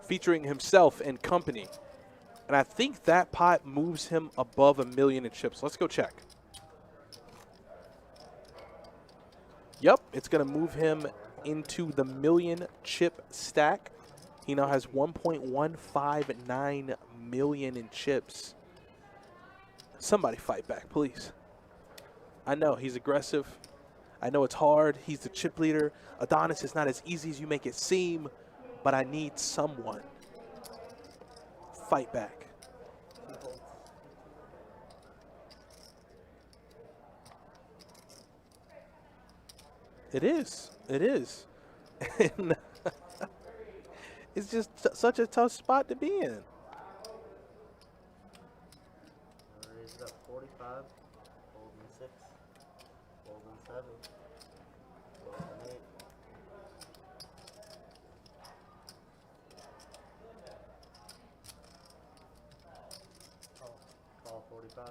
featuring himself and company. And I think that pot moves him above 1 million in chips. Let's go check. Yep, it's going to move him into the 1 million chip stack. He now has 1.159 million in chips. Somebody fight back, please. I know he's aggressive. I know it's hard. He's the chip leader. Adonis is not as easy as you make it seem, but I need someone. Fight back. It is. It is. And it's just such a tough spot to be in. Raise it up 45. Holding 6. Holding 7. Holding 8. Call 45. Check.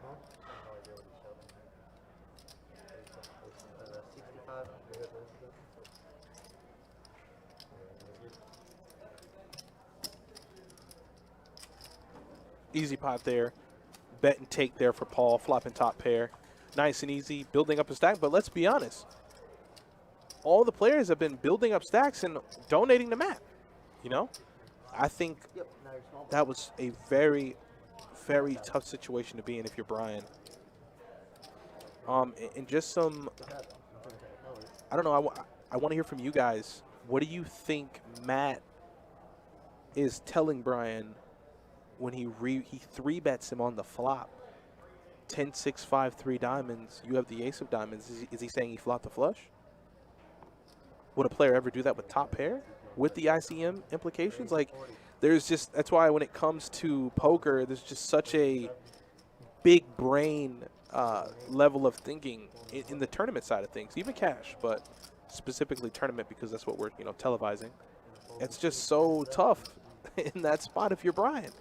Huh? I have no idea what he's shoving. 65. Easy pot there. Bet and take there for Paul. Flopping top pair. Nice and easy. Building up a stack. But let's be honest. All the players have been building up stacks and donating to Matt. You know? I think Yep, now you're small. that was a very, very tough situation to be in if you're Brian. And just some, I don't know, I want to hear from you guys. What do you think Matt is telling Brian when he 3-bets him on the flop? 10, 6, 5, 3 diamonds. You have the ace of diamonds. Is he saying he flopped the flush? Would a player ever do that with top pair? With the ICM implications? Like, there's just, that's why when it comes to poker, there's just such a big brain level of thinking in the tournament side of things, even cash, but specifically tournament because that's what we're, you know, televising. It's just so tough in that spot if you're Brian.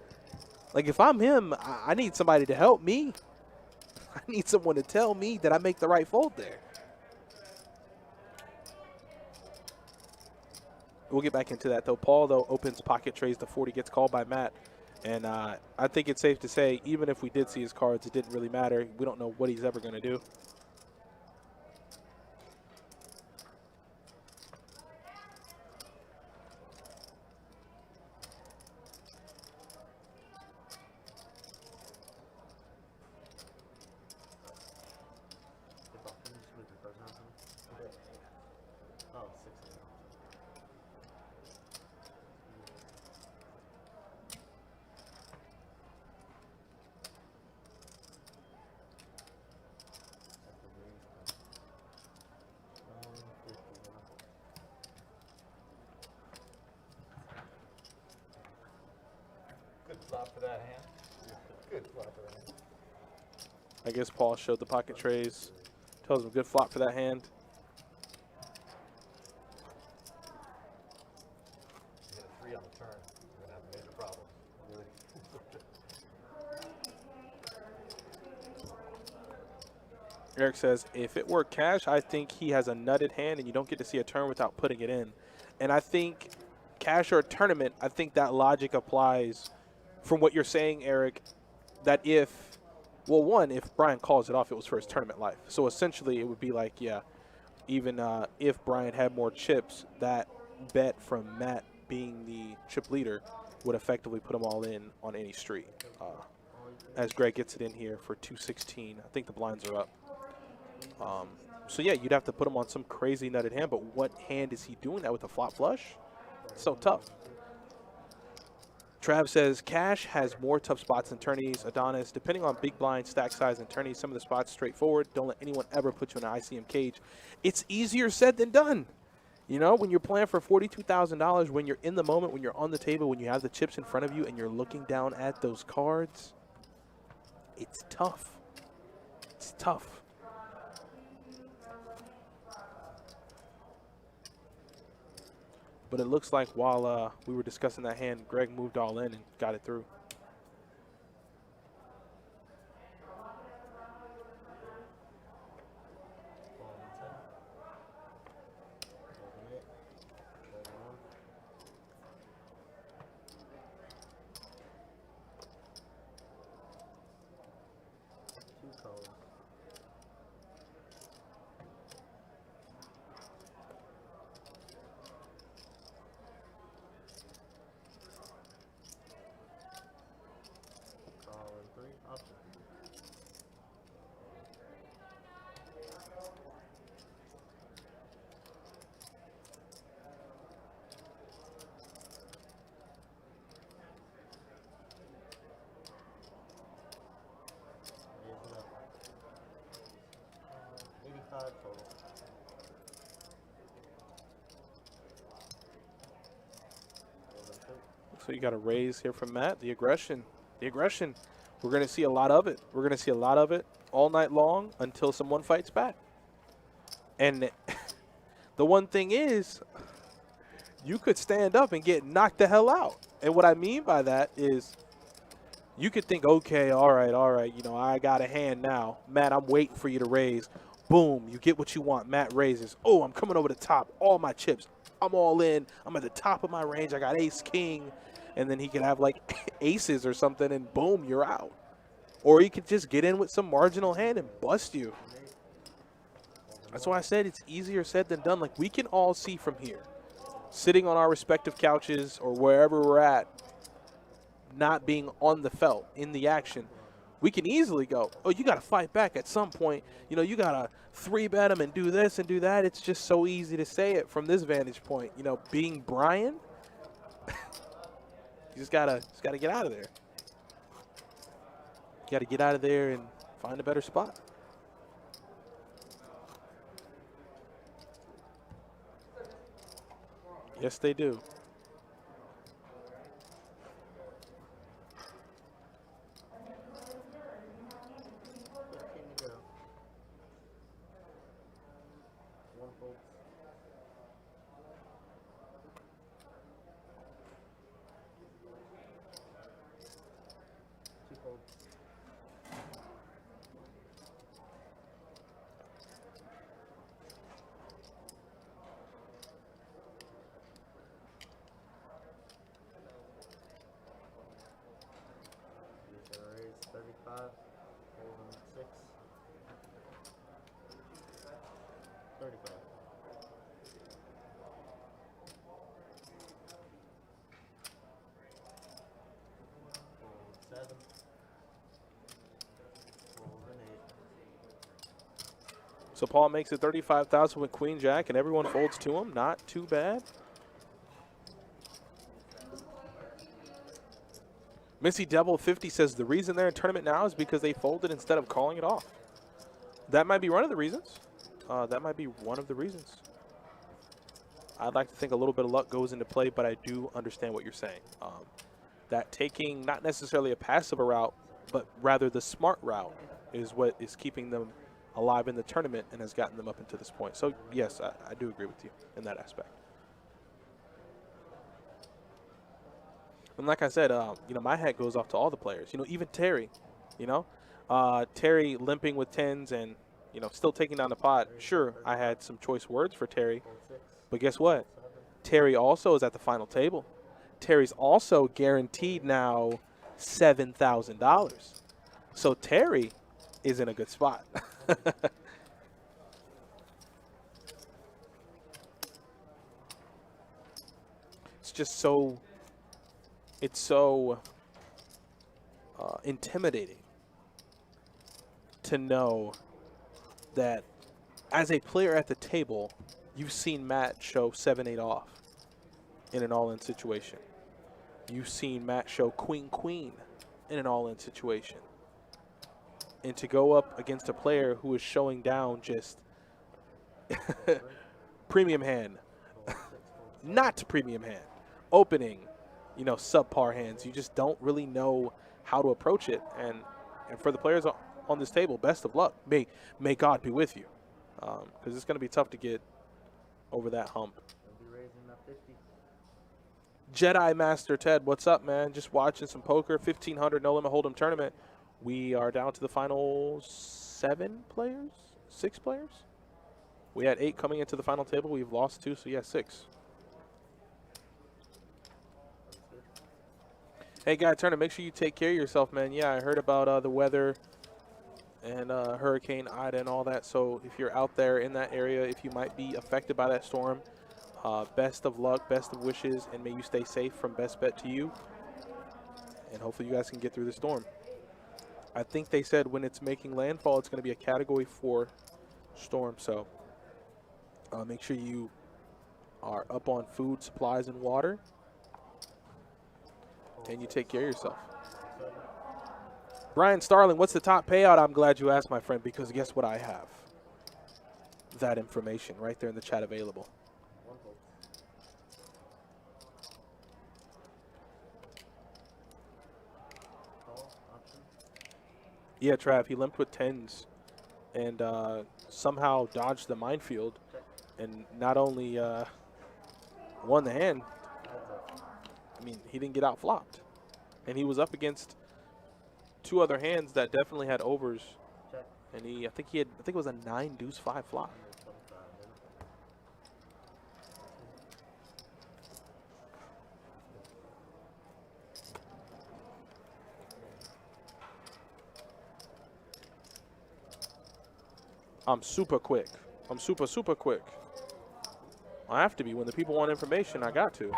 Like, if I'm him, I need somebody to help me. I need someone to tell me that I make the right fold there. We'll get back into that, though. Paul, though, opens pocket trays. The 40 gets called by Matt. And I think it's safe to say, even if we did see his cards, it didn't really matter. We don't know what he's ever going to do. Oh, 6. Good flop for that hand. Good flop for that hand. I guess Paul showed the pocket trays. Tells him good flop for that hand. You hit a 3 on the turn, you're gonna have a major problem. Eric says, if it were cash, I think he has a nutted hand and you don't get to see a turn without putting it in. And I think cash or a tournament, I think that logic applies from what you're saying, Eric, that if, well, one, if Brian calls it off, it was for his tournament life. So essentially it would be like, yeah, even if Brian had more chips, that bet from Matt being the chip leader would effectively put them all in on any street. As Greg gets it in here for 216. I think the blinds are up. So yeah, you'd have to put him on some crazy nutted hand, but what hand is he doing that with a flop flush? So tough. Trav says, Cash has more tough spots than tourneys. Adonis, depending on big blind, stack size, and tourneys, some of the spots straightforward. Don't let anyone ever put you in an ICM cage. It's easier said than done. You know, when you're playing for $42,000, when you're in the moment, when you're on the table, when you have the chips in front of you and you're looking down at those cards, it's tough. It's tough. But it looks like while we were discussing that hand, Greg moved all in and got it through. So you got a raise here from Matt. The aggression. The aggression. We're going to see a lot of it. We're going to see a lot of it all night long until someone fights back. And the one thing is, you could stand up and get knocked the hell out. And what I mean by that is, you could think, okay, all right, you know, I got a hand now. Matt, I'm waiting for you to raise. Boom, you get what you want. Matt raises. Oh, I'm coming over the top. All my chips. I'm all in. I'm at the top of my range. I got ace, king. And then he could have, like, aces or something, and boom, you're out. Or he could just get in with some marginal hand and bust you. That's why I said it's easier said than done. Like, we can all see from here, sitting on our respective couches or wherever we're at, not being on the felt, in the action, we can easily go, oh, you got to fight back at some point. You know, you got to 3-bet him and do this and do that. It's just so easy to say it from this vantage point. You know, being Brian, you just gotta get out of there. You got to get out of there and find a better spot. Yes, they do. So Paul makes it 35,000 with Queen Jack, and everyone folds to him. Not too bad. Missy Devil 50 says the reason they're in tournament now is because they folded instead of calling it off. That might be one of the reasons. That might be one of the reasons. I'd like to think a little bit of luck goes into play, but I do understand what you're saying. That taking not necessarily a passive route, but rather the smart route is what is keeping them alive in the tournament and has gotten them up into this point. So, yes, I do agree with you in that aspect. And like I said, you know, my hat goes off to all the players. You know, even Terry, you know. Terry limping with 10s and, you know, still taking down the pot. Sure, I had some choice words for Terry. But guess what? Terry also is at the final table. Terry's also guaranteed now $7,000. So Terry is in a good spot. It's just so, it's so intimidating to know that as a player at the table, you've seen Matt show 7-8 off in an all-in situation. you've seen Matt show queen in an all-in situation. And to go up against a player who is showing down just premium hand, not premium hand, opening, you know, subpar hands. You just don't really know how to approach it. And for the players on this table, best of luck. May God be with you, because it's going to be tough to get over that hump. They'll be raising up 50. Jedi Master Ted, what's up, man? Just watching some poker, 1,500 No Limit Hold'em tournament. We are down to the final 6 players. We had 8 coming into the final table. We've lost 2, so yeah, 6. Hey, Guy Turner, make sure you take care of yourself, man. Yeah, I heard about the weather and Hurricane Ida and all that. So if you're out there in that area, if you might be affected by that storm, best of luck, best of wishes, and may you stay safe from Best Bet to you. And hopefully you guys can get through the storm. I think they said when it's making landfall, it's going to be a Category 4 storm. So make sure you are up on food, supplies, and water. And you take care of yourself. Brian Starling, what's the top payout? I'm glad you asked, my friend, because guess what I have? That information right there in the chat available. Yeah, Trav, he limped with 10s and somehow dodged the minefield and not only won the hand, I mean, he didn't get out flopped. And he was up against 2 other hands that definitely had overs. And I think it was a 9 deuce 5 flop. I'm super quick. I'm super quick. I have to be. When the people want information, I got to.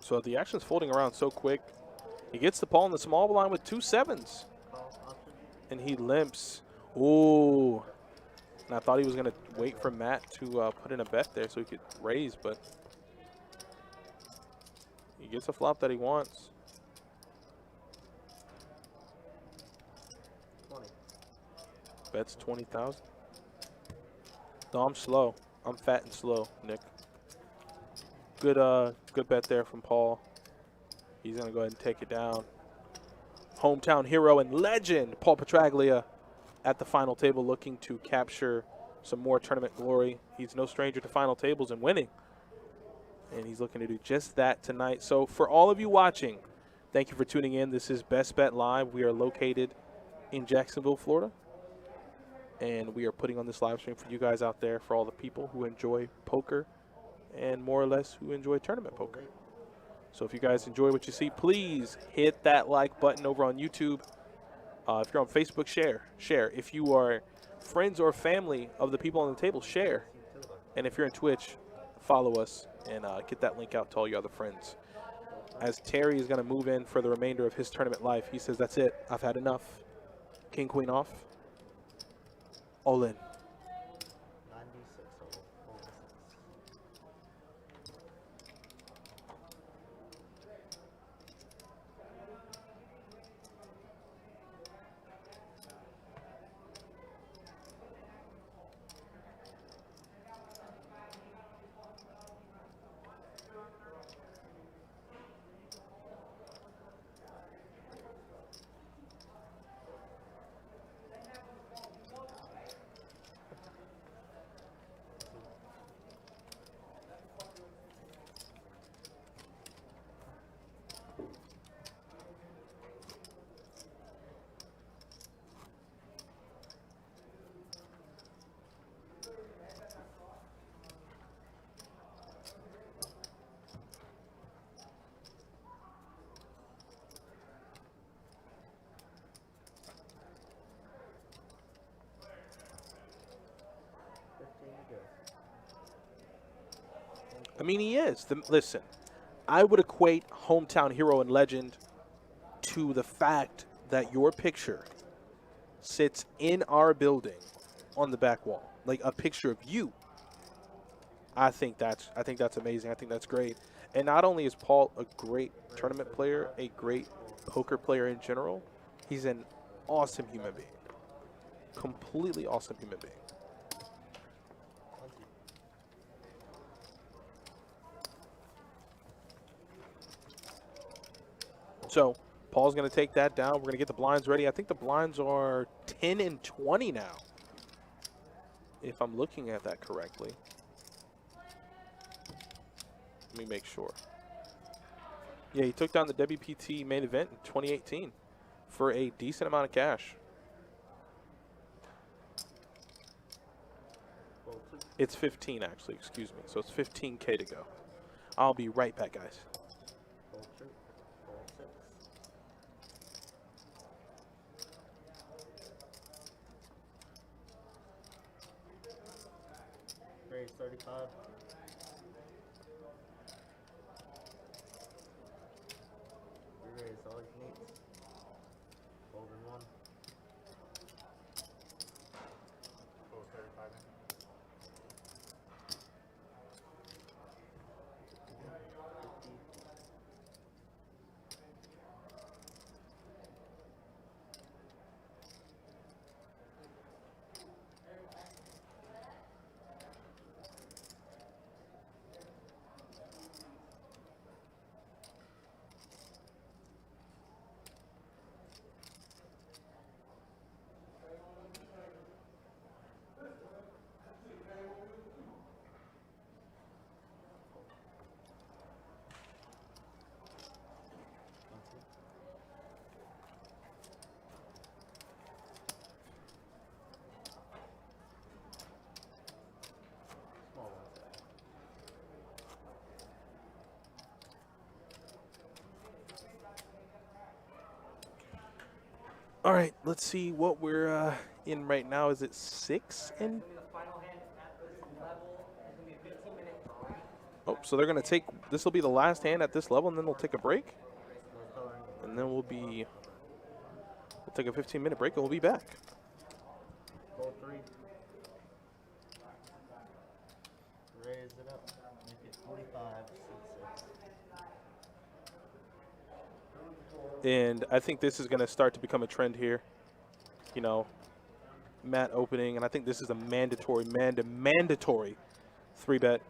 So the action's folding around so quick. He gets the ball in the small blind with 2 7s. And he limps. Ooh. And I thought he was going to wait for Matt to put in a bet there so he could raise, but he gets a flop that he wants. 20. Bets 20,000. No, I'm slow. I'm fat and slow, Nick. Good bet there from Paul. He's going to go ahead and take it down. Hometown hero and legend, Paul Petraglia, at the final table looking to capture some more tournament glory. He's no stranger to final tables and winning. And he's looking to do just that tonight. So for all of you watching, thank you for tuning in. This is Best Bet Live. We are located in Jacksonville, Florida. And we are putting on this live stream for you guys out there, for all the people who enjoy poker and more or less who enjoy tournament poker. So if you guys enjoy what you see, please hit that like button over on YouTube. If you're on Facebook, share. If you are friends or family of the people on the table, share. And if you're on Twitch, follow us and get that link out to all your other friends. As Terry is going to move in for the remainder of his tournament life, he says, that's it. I've had enough. King, queen off. All in. 96. I mean, he is. Listen, I would equate hometown hero and legend to the fact that your picture sits in our building on the back wall, like a picture of you. I think that's amazing. I think that's great. And not only is Paul a great tournament player, a great poker player in general, he's an awesome human being. Completely awesome human being. So Paul's going to take that down. We're going to get the blinds ready. I think the blinds are 10 and 20 now, if I'm looking at that correctly. Let me make sure. Yeah, he took down the WPT main event in 2018 for a decent amount of cash. It's 15, actually, excuse me. So it's 15K to go. I'll be right back, guys. Raise 35. We raise all you need. Fold in 1. Fold 35 in. All right, let's see what we're in right now. Is it 6 and? Oh, so they're going to take, this will be the last hand at this level, and then we'll take a break. And then we'll take a 15-minute break, and we'll be back. Fold 3. Raise it up. Make it 45, 6. And I think this is going to start to become a trend here. You know, Matt opening, and I think this is a mandatory 3-bet.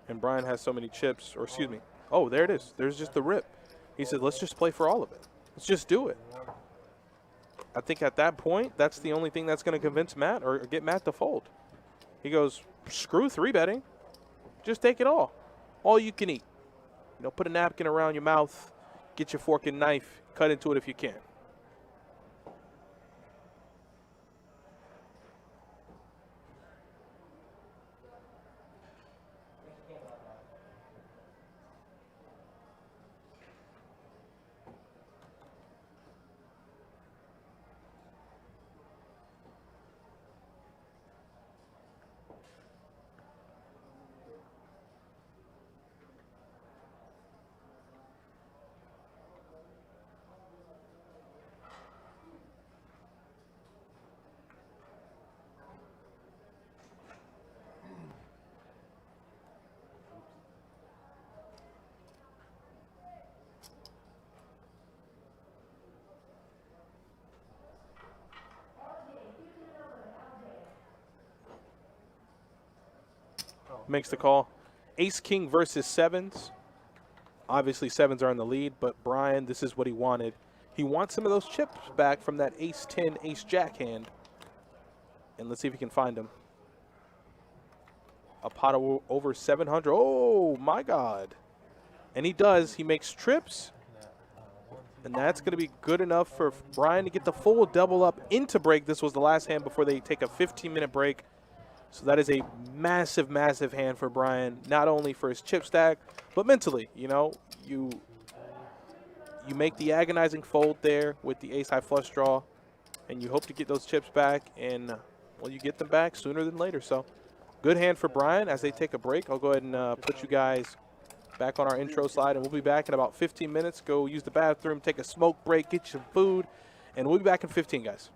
And Brian has so many chips, or excuse me. Oh, there it is. There's just the rip. He said, let's just play for all of it. Let's just do it. I think at that point, that's the only thing that's going to convince Matt or get Matt to fold. He goes, screw 3-betting. Just take it all. All you can eat. You know, put a napkin around your mouth, get your fork and knife, cut into it if you can. Makes the call. Ace King versus sevens. Obviously, sevens are in the lead, but Brian, this is what he wanted. He wants some of those chips back from that Ace 10, Ace Jack hand. And let's see if he can find them. A pot of over 700. Oh, my God. And he does. He makes trips. And that's going to be good enough for Brian to get the full double up into break. This was the last hand before they take a 15-minute break. So that is a massive, massive hand for Brian, not only for his chip stack, but mentally. You know, you make the agonizing fold there with the ace-high flush draw, and you hope to get those chips back, and, well, you get them back sooner than later. So good hand for Brian. As they take a break, I'll go ahead and put you guys back on our intro slide, and we'll be back in about 15 minutes. Go use the bathroom, take a smoke break, get you some food, and we'll be back in 15, guys.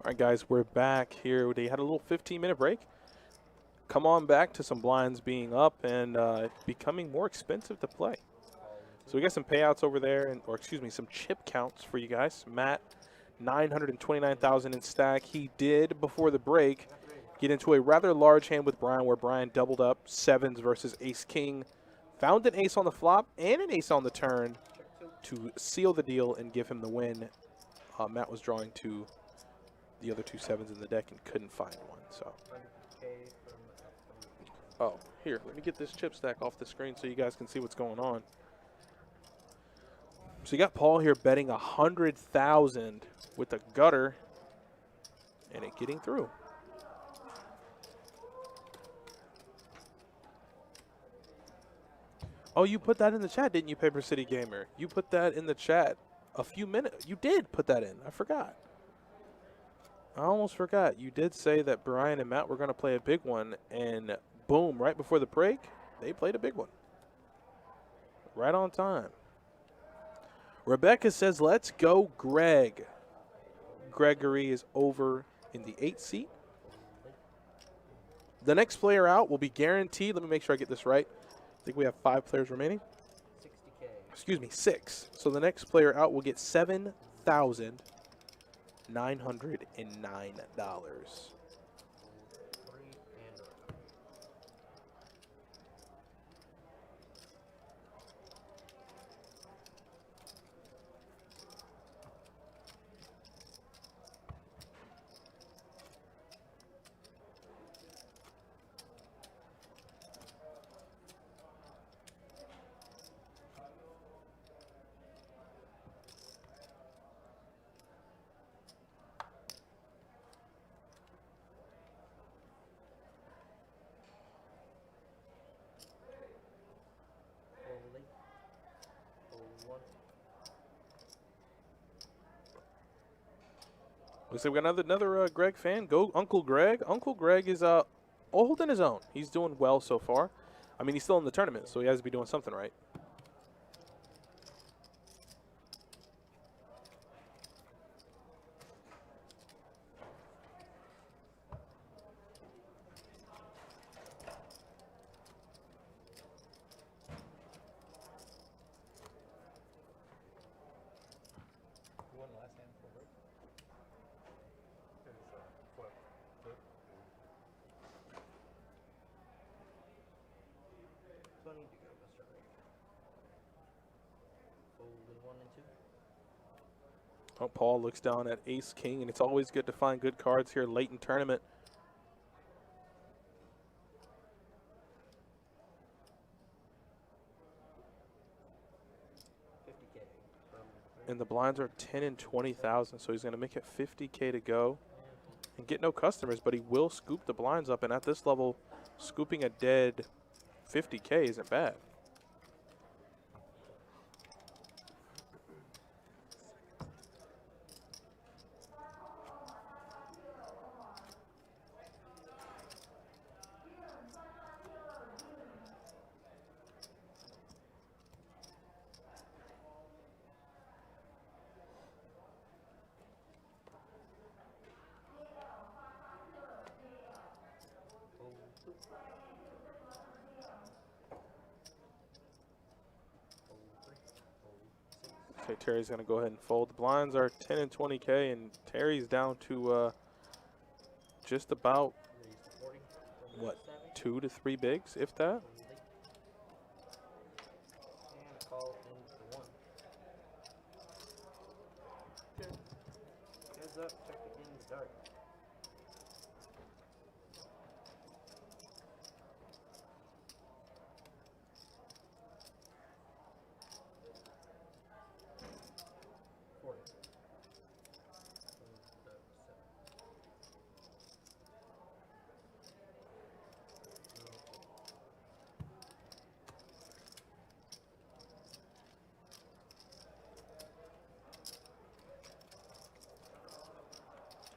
All right, guys, we're back here. They had a little 15-minute break. Come on back to some blinds being up and becoming more expensive to play. So we got some payouts over there, or excuse me, some chip counts for you guys. Matt, 929,000 in stack. He did, before the break, get into a rather large hand with Brian, where Brian doubled up sevens versus ace-king. Found an ace on the flop and an ace on the turn to seal the deal and give him the win. Matt was drawing to the other 2 sevens in the deck and couldn't find one. So, oh, here, let me get this chip stack off the screen so you guys can see what's going on. So you got Paul here betting 100,000 with a gutter and it getting through. Oh, you put that in the chat, didn't you, Paper City Gamer? You put that in the chat a few minutes. You did put that in. I forgot. I almost forgot. You did say that Brian and Matt were going to play a big one, and boom, right before the break, they played a big one. Right on time. Rebecca says, let's go, Greg. Gregory is over in the 8th seat. The next player out will be guaranteed. Let me make sure I get this right. I think we have 5 players remaining. 60K. Excuse me, 6. So the next player out will get $7,909. Looks like we got another Greg fan. Go Uncle Greg. Uncle Greg is holding his own. He's doing well so far. I mean, he's still in the tournament, so he has to be doing something right. Oh, Paul looks down at Ace King, and it's always good to find good cards here late in tournament. And the blinds are 10 and 20,000, so he's going to make it 50K to go and get no customers, but he will scoop the blinds up, and at this level, scooping a dead 50K isn't bad. Okay, Terry's going to go ahead and fold. The blinds are 10 and 20K, and Terry's down to just about, what, 2 to 3 bigs, if that? Heads up, check the king's dark.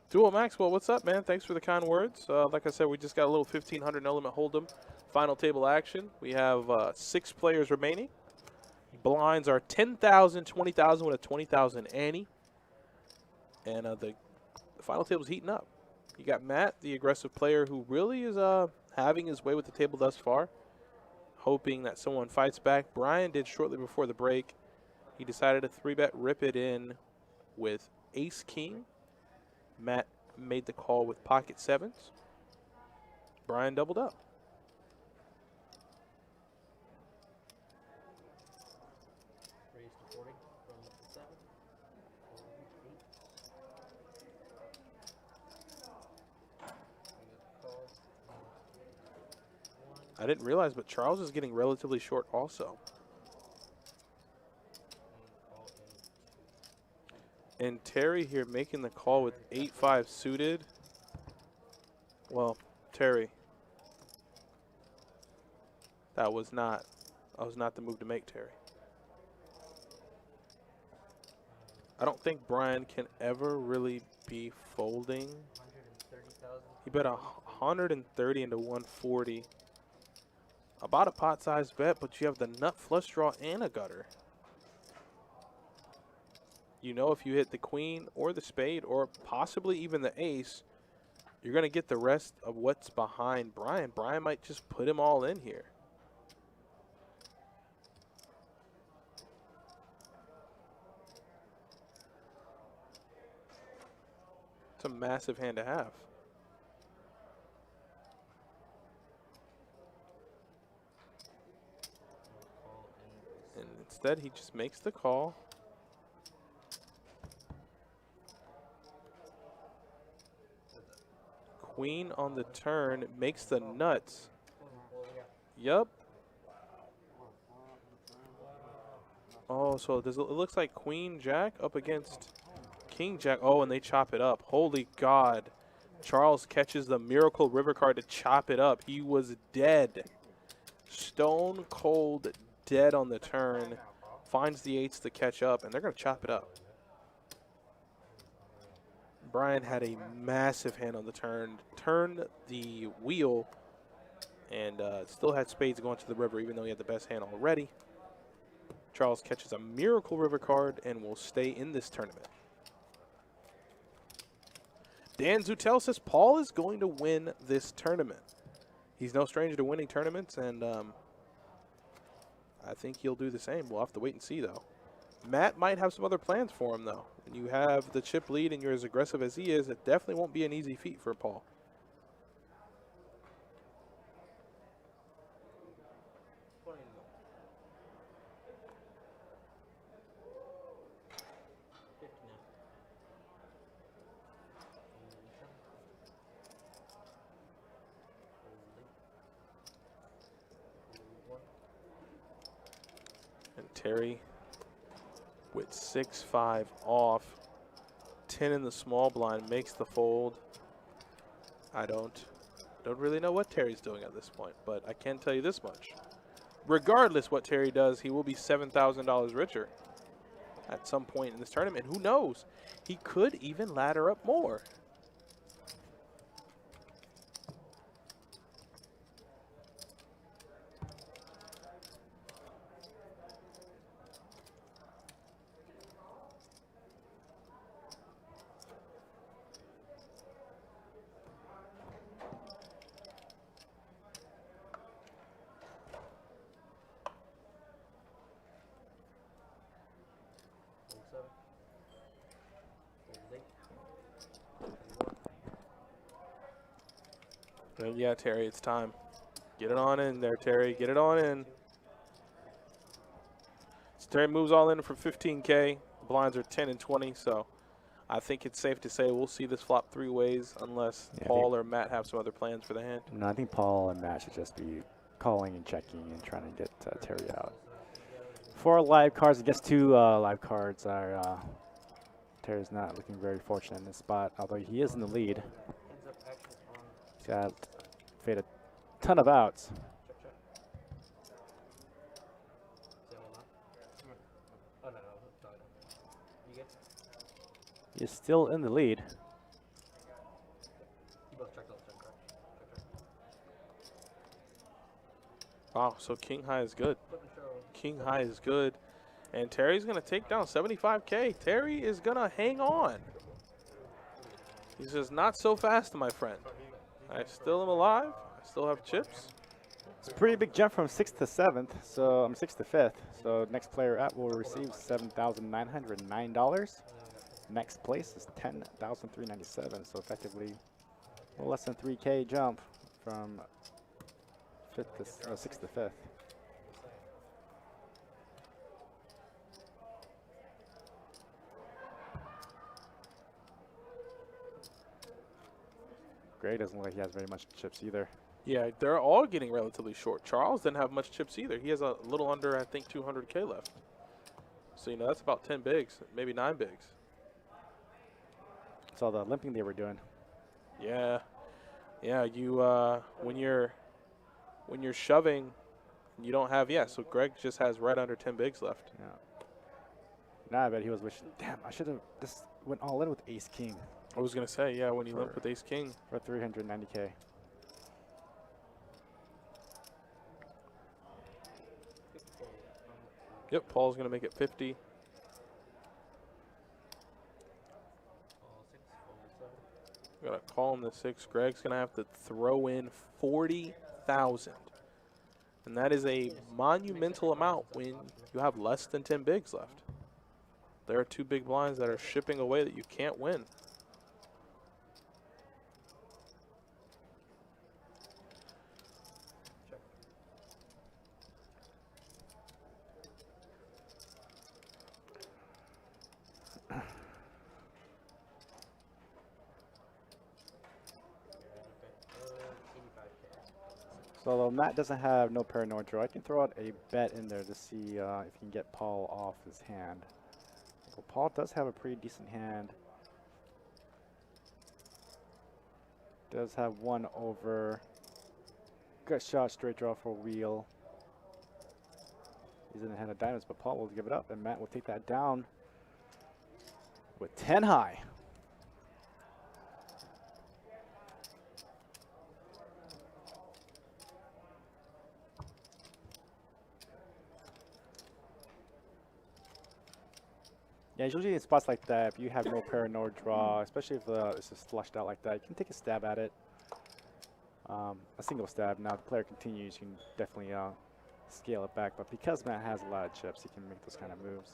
Duo Maxwell, what's up, man? Thanks for the kind words. Like I said, we just got a little 1,500 element hold'em final table action. We have 6 players remaining. Blinds are 10,000, 20,000 with a 20,000 ante. And the the final table's heating up. You got Matt, the aggressive player, who really is having his way with the table thus far, hoping that someone fights back. Brian did shortly before the break. He decided to 3-bet rip it in with ace-king. Matt made the call with pocket sevens. Brian doubled up. Raised to 40 from 7. I didn't realize, but Charles is getting relatively short also. And Terry here making the call with 8-5 suited. Well, Terry, that was not the move to make, Terry. I don't think Brian can ever really be folding. 130,000. He bet 130 into 140. About a pot-sized bet, but you have the nut flush draw and a gutter. You know, if you hit the queen or the spade or possibly even the ace, you're going to get the rest of what's behind Brian. Brian might just put him all in here. It's a massive hand to have. And instead, he just makes the call. Queen on the turn makes the nuts. Yep. Oh, so it looks like Queen Jack up against King Jack. Oh, and they chop it up. Holy God. Charles catches the Miracle River card to chop it up. He was dead. Stone cold dead on the turn. Finds the eights to catch up, and they're going to chop it up. Brian had a massive hand on the turn, turned the wheel, and still had spades going to the river, even though he had the best hand already. Charles catches a Miracle River card and will stay in this tournament. Dan Zutel says Paul is going to win this tournament. He's no stranger to winning tournaments, and I think he'll do the same. We'll have to wait and see, though. Matt might have some other plans for him, though. When you have the chip lead and you're as aggressive as he is, it definitely won't be an easy feat for Paul. And Terry with 6-5 off, 10 in the small blind, makes the fold. I don't really know what Terry's doing at this point, but I can tell you this much. Regardless what Terry does, he will be $7,000 richer at some point in this tournament. Who knows? He could even ladder up more. Yeah, Terry, it's time. Get it on in there, Terry. Get it on in. So Terry moves all in for 15K. Blinds are 10 and 20, so I think it's safe to say we'll see this flop 3 ways unless Paul or Matt have some other plans for the hand. No, I think Paul and Matt should just be calling and checking and trying to get Terry out. 4 live cards against 2 live cards are Terry's not looking very fortunate in this spot, although he is in the lead. He's got fade a ton of outs. He's still in the lead. Wow, so King High is good. King High is good. And Terry's going to take down 75K. Terry is going to hang on. He says, not so fast, my friend. I still am alive. I still have chips. It's a pretty big jump from 6th to 7th, so I'm 6th to 5th. So next player up will receive $7,909. Next place is $10,397. So effectively, a little less than 3K jump from 6th to 5th. Gray doesn't look like he has very much chips either. Yeah, they're all getting relatively short. Charles didn't have much chips either. He has a little under, I think, 200K left. So, you know, that's about 10 bigs, maybe 9 bigs. That's all the limping they were doing. Yeah. Yeah, you, when you're shoving, you don't have, yeah, so Greg just has right under 10 bigs left. Yeah. Now I bet he was wishing, damn, I should have just went all in with Ace King I was going to say, yeah, when you limp with Ace King. for 390K. Yep, Paul's going to make it 50. Got to call him the 6. Greg's going to have to throw in 40,000. And that is a monumental amount when you have less than 10 bigs left. There are 2 big blinds that are shipping away that you can't win. So although Matt doesn't have no paranoid draw, I can throw out a bet in there to see if he can get Paul off his hand. Well, Paul does have a pretty decent hand. Does have 1 over. Good shot, straight draw for wheel. He's in the hand of diamonds, but Paul will give it up, and Matt will take that down with 10 high. Yeah, usually in spots like that, if you have no pair, no draw, especially if it's just flushed out like that, you can take a stab at it. A single stab. Now, if the player continues, you can definitely scale it back. But because Matt has a lot of chips, he can make those kind of moves.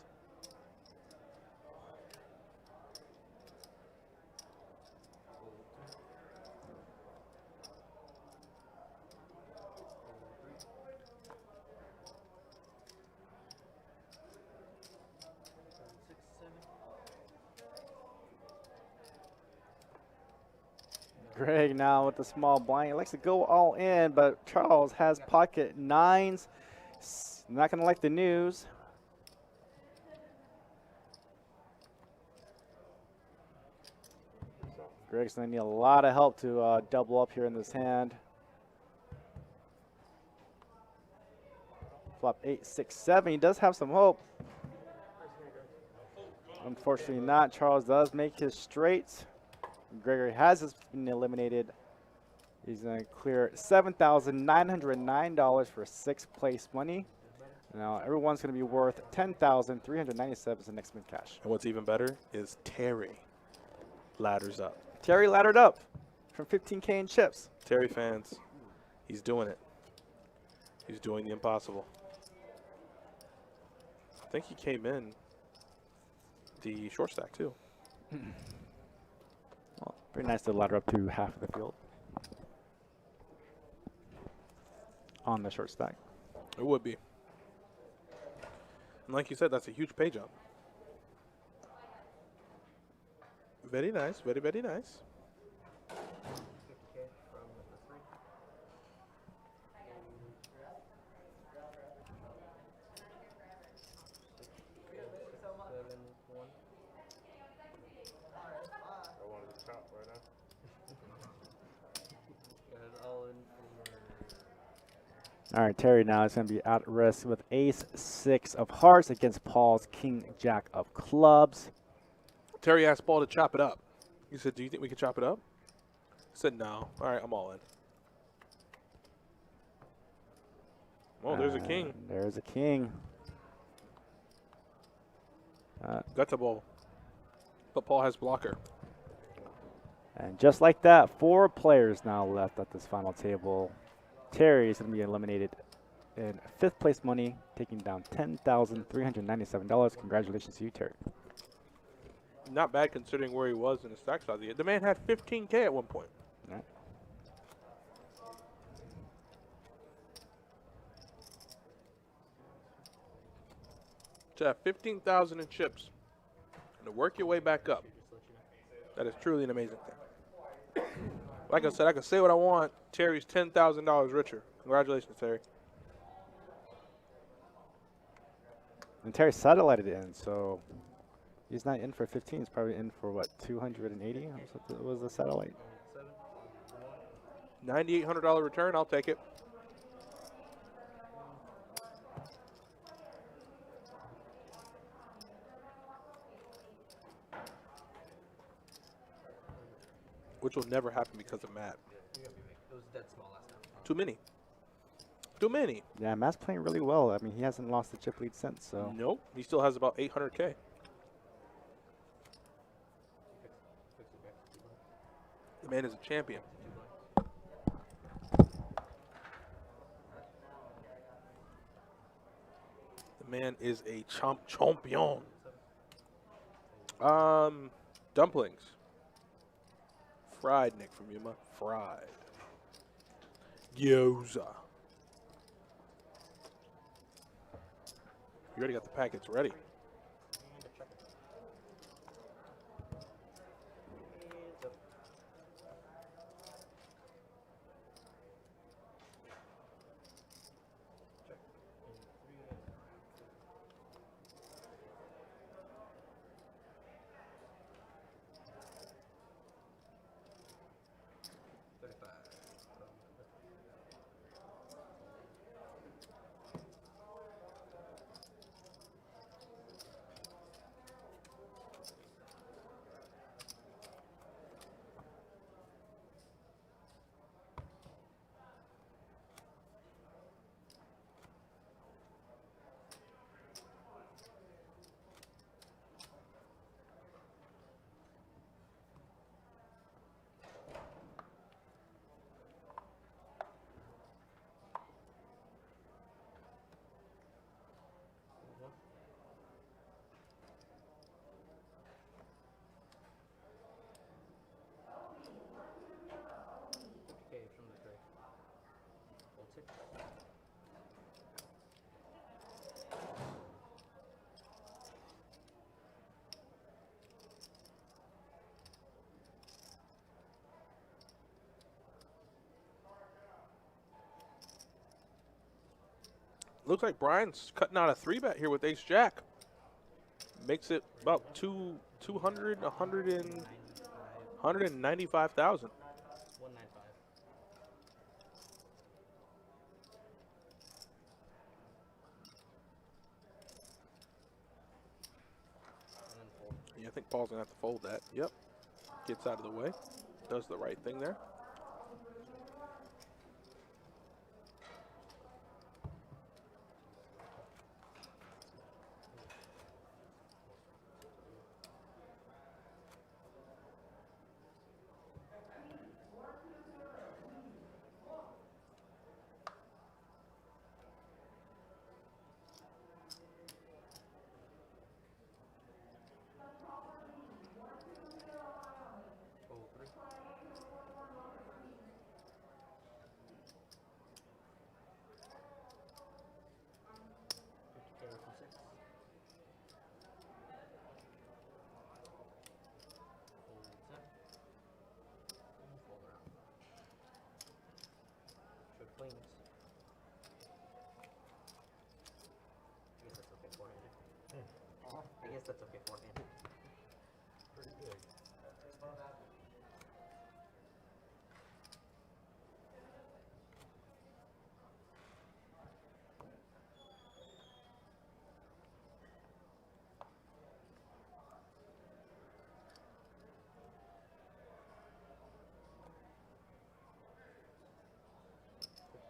Greg now with the small blind. He likes to go all in, but Charles has pocket 9s. Not going to like the news. Greg's going to need a lot of help to double up here in this hand. Flop 8, 6, 7. He does have some hope. Unfortunately not. Charles does make his straights. Gregory has been eliminated. He's going to clear $7,909 for 6th place money. Now everyone's going to be worth $10,397 in next mint cash. And what's even better is Terry ladders up. Terry laddered up from 15K in chips. Terry fans, he's doing it. He's doing the impossible. I think he came in the short stack too. Well, pretty nice to ladder up to half of the field on the short stack. It would be. And like you said, that's a huge pay jump. Very nice, very, very nice. 50K from the 3. I wanted to chop right now. All right, Terry now is going to be at risk with ace 6 of hearts against Paul's king jack of clubs. Terry asked Paul to chop it up. He said, do you think we could chop it up? I said, no. All right, I'm all in. Oh, there's a king. There's a king. Got the ball. But Paul has blocker. And just like that, 4 players now left at this final table. Terry is going to be eliminated in 5th place money, taking down $10,397. Congratulations to you, Terry. Not bad considering where he was in the stack size. The man had 15K at one point. Right. To have 15,000 in chips and to work your way back up, that is truly an amazing thing. Like I said, I can say what I want. Terry's $10,000 richer. Congratulations, Terry. And Terry satellited in, so he's not in for 15. He's probably in for, what, 280? Was the satellite? $9,800 return. I'll take it. Which will never happen because of Matt. It was dead small last time. Too many. Too many. Yeah, Matt's playing really well. I mean, he hasn't lost the chip lead since, so. Nope. He still has about 800K. The man is a champion. The man is a champion. Dumplings. Fried, Nick from Yuma. Fried. Gyoza. You already got the packets ready. Okay, from the tray. Hold it. Looks like Brian's cutting out a 3-bet here with Ace Jack. Makes it about 200, 195,000. 195. And then fold. Yeah, I think Paul's gonna have to fold that. Yep. Gets out of the way. Does the right thing there. Fold 3. 50K from 6. Fold 7. And fold around. Should queens. I guess that's okay four-handed. I guess that's okay four-handed. Pretty big.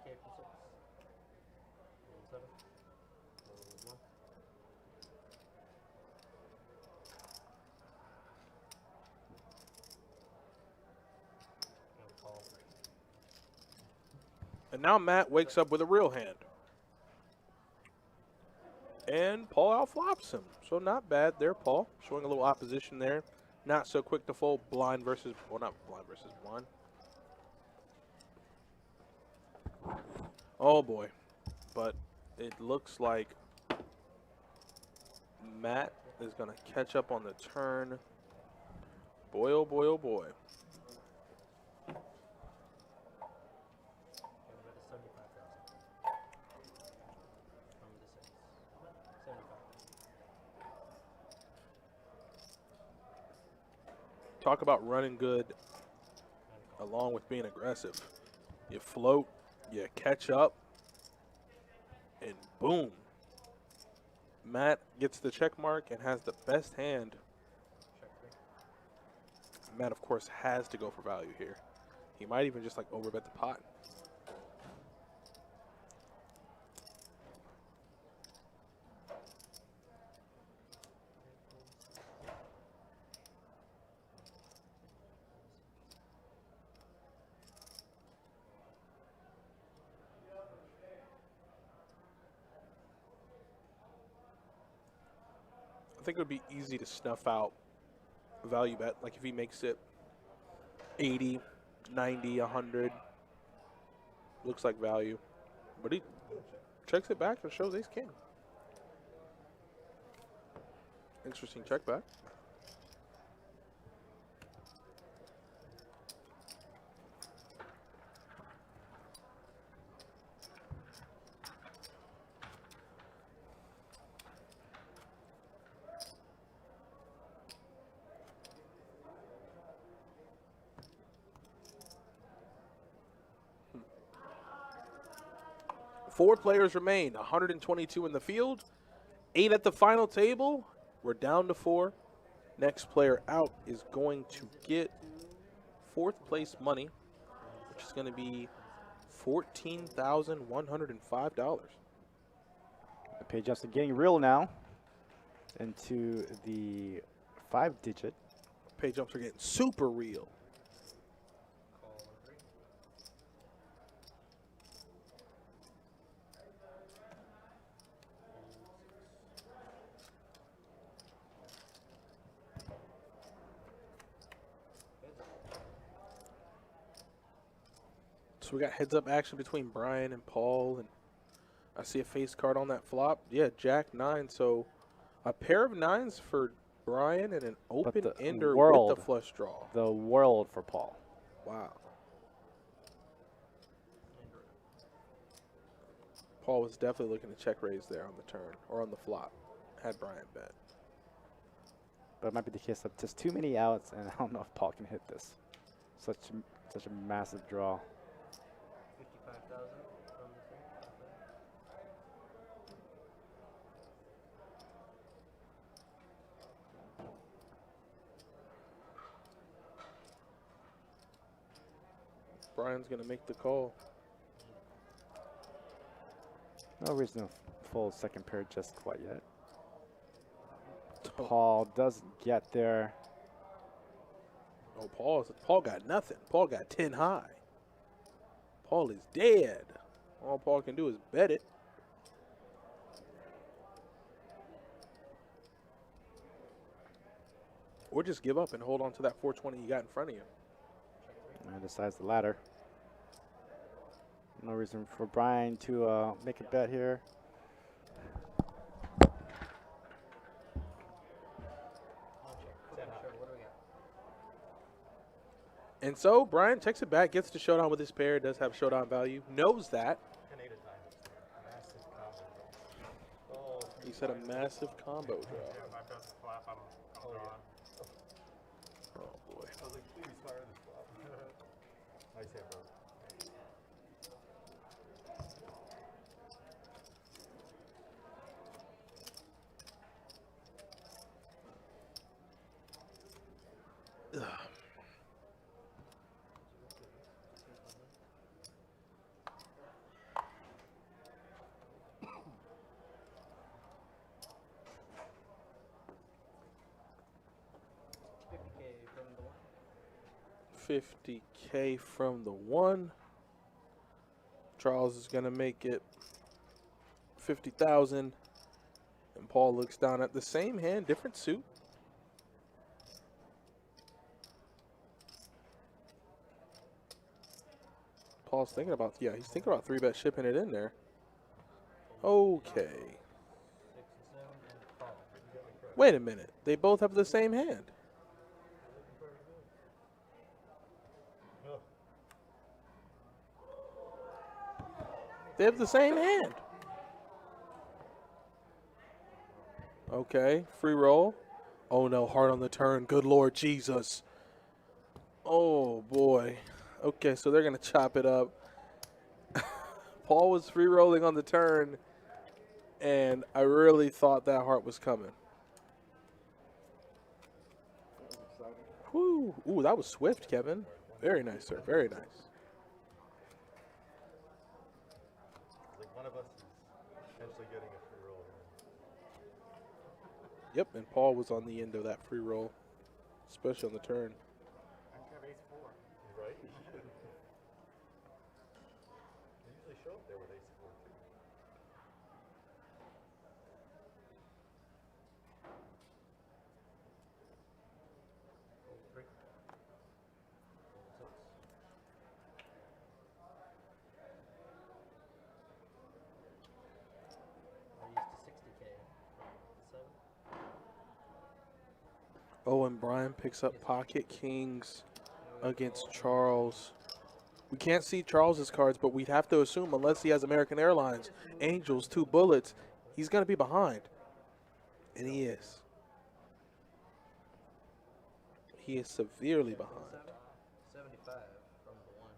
K from 6. Fold 7. Fold 1. And now Matt wakes up with a real hand. And Paul outflops him. So not bad there, Paul. Showing a little opposition there. Not so quick to fold. Blind versus, well, not blind versus blind. Oh boy. But it looks like Matt is going to catch up on the turn. Boy, oh boy, oh boy. Talk about running good along with being aggressive. You float, you catch up, and boom. Matt gets the check mark and has the best hand. Matt, of course, has to go for value here. He might even just like overbet the pot. I think it would be easy to snuff out a value bet. Like if he makes it 80, 90, 100, looks like value. But he checks it back and shows ace king. Interesting check back. Four players remain, 122 in the field, 8 at the final table. We're down to 4. Next player out is going to get 4th place money, which is going to be $14,105. The page ups are getting real now into the 5-digit. Pay jumps are getting super real. So we got heads up action between Brian and Paul, and I see a face card on that flop. Yeah, Jack 9. So a pair of 9s for Brian and an open the ender world- with the flush draw. The world for Paul. Wow. Paul was definitely looking to check raise there on the turn or on the flop. Had Brian bet. But it might be the case of just too many outs, and I don't know if Paul can hit this. Such a massive draw. 55,000 from the thing. Brian's going to make the call. No reason to fold second pair just quite yet. Paul doesn't get there. Oh, Paul got nothing. Paul got 10 high. Paul is dead. All Paul can do is bet it. Or just give up and hold on to that 420 you got in front of you. And decides the latter. No reason for Brian to make a bet here. And so Brian checks it back, gets the showdown with his pair, does have showdown value, knows that. Massive combo. He said a massive combo draw. Yeah, my best flap, I'm gone. Oh boy. I was like, please fire this flop. Nice hand, bro. $50K from the one. $50K from the one. Charles is going to make it 50,000. And Paul looks down at the same hand, different suit. Paul's thinking about, yeah, he's thinking about 3-bet shipping it in there. Okay. Wait a minute. They both have the same hand. They have the same hand. Okay, free roll. Oh no, heart on the turn. Good Lord Jesus. Oh boy. Okay, so they're going to chop it up. Paul was free rolling on the turn, and I really thought that heart was coming. Whew. Ooh, that was swift, Kevin. Very nice, sir. Very nice. Like one of us is potentially getting a free roll here. Yep, and Paul was on the end of that free roll, especially on the turn. I have ace-4. Right? They usually show up there with ace-4 too. Oh, and Brian picks up pocket kings against Charles. We can't see Charles's cards, but we'd have to assume, unless he has American Airlines, Angels, 2 bullets, he's going to be behind. And he is. He is severely behind. 75 from the 1.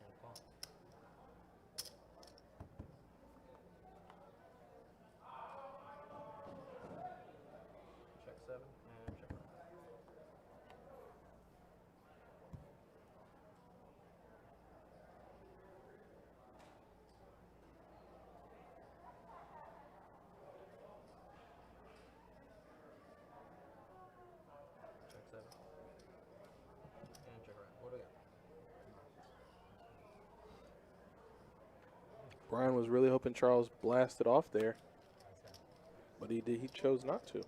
And call. Check 7 and check. Check 7. And check around. What do we got? Brian was really hoping Charles blasted off there, but he chose not to.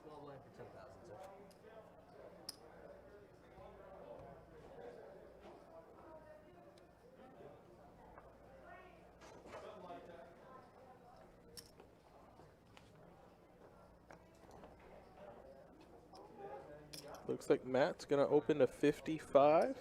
Small blind for 10,000, sir. Looks like Matt's going to open to 55.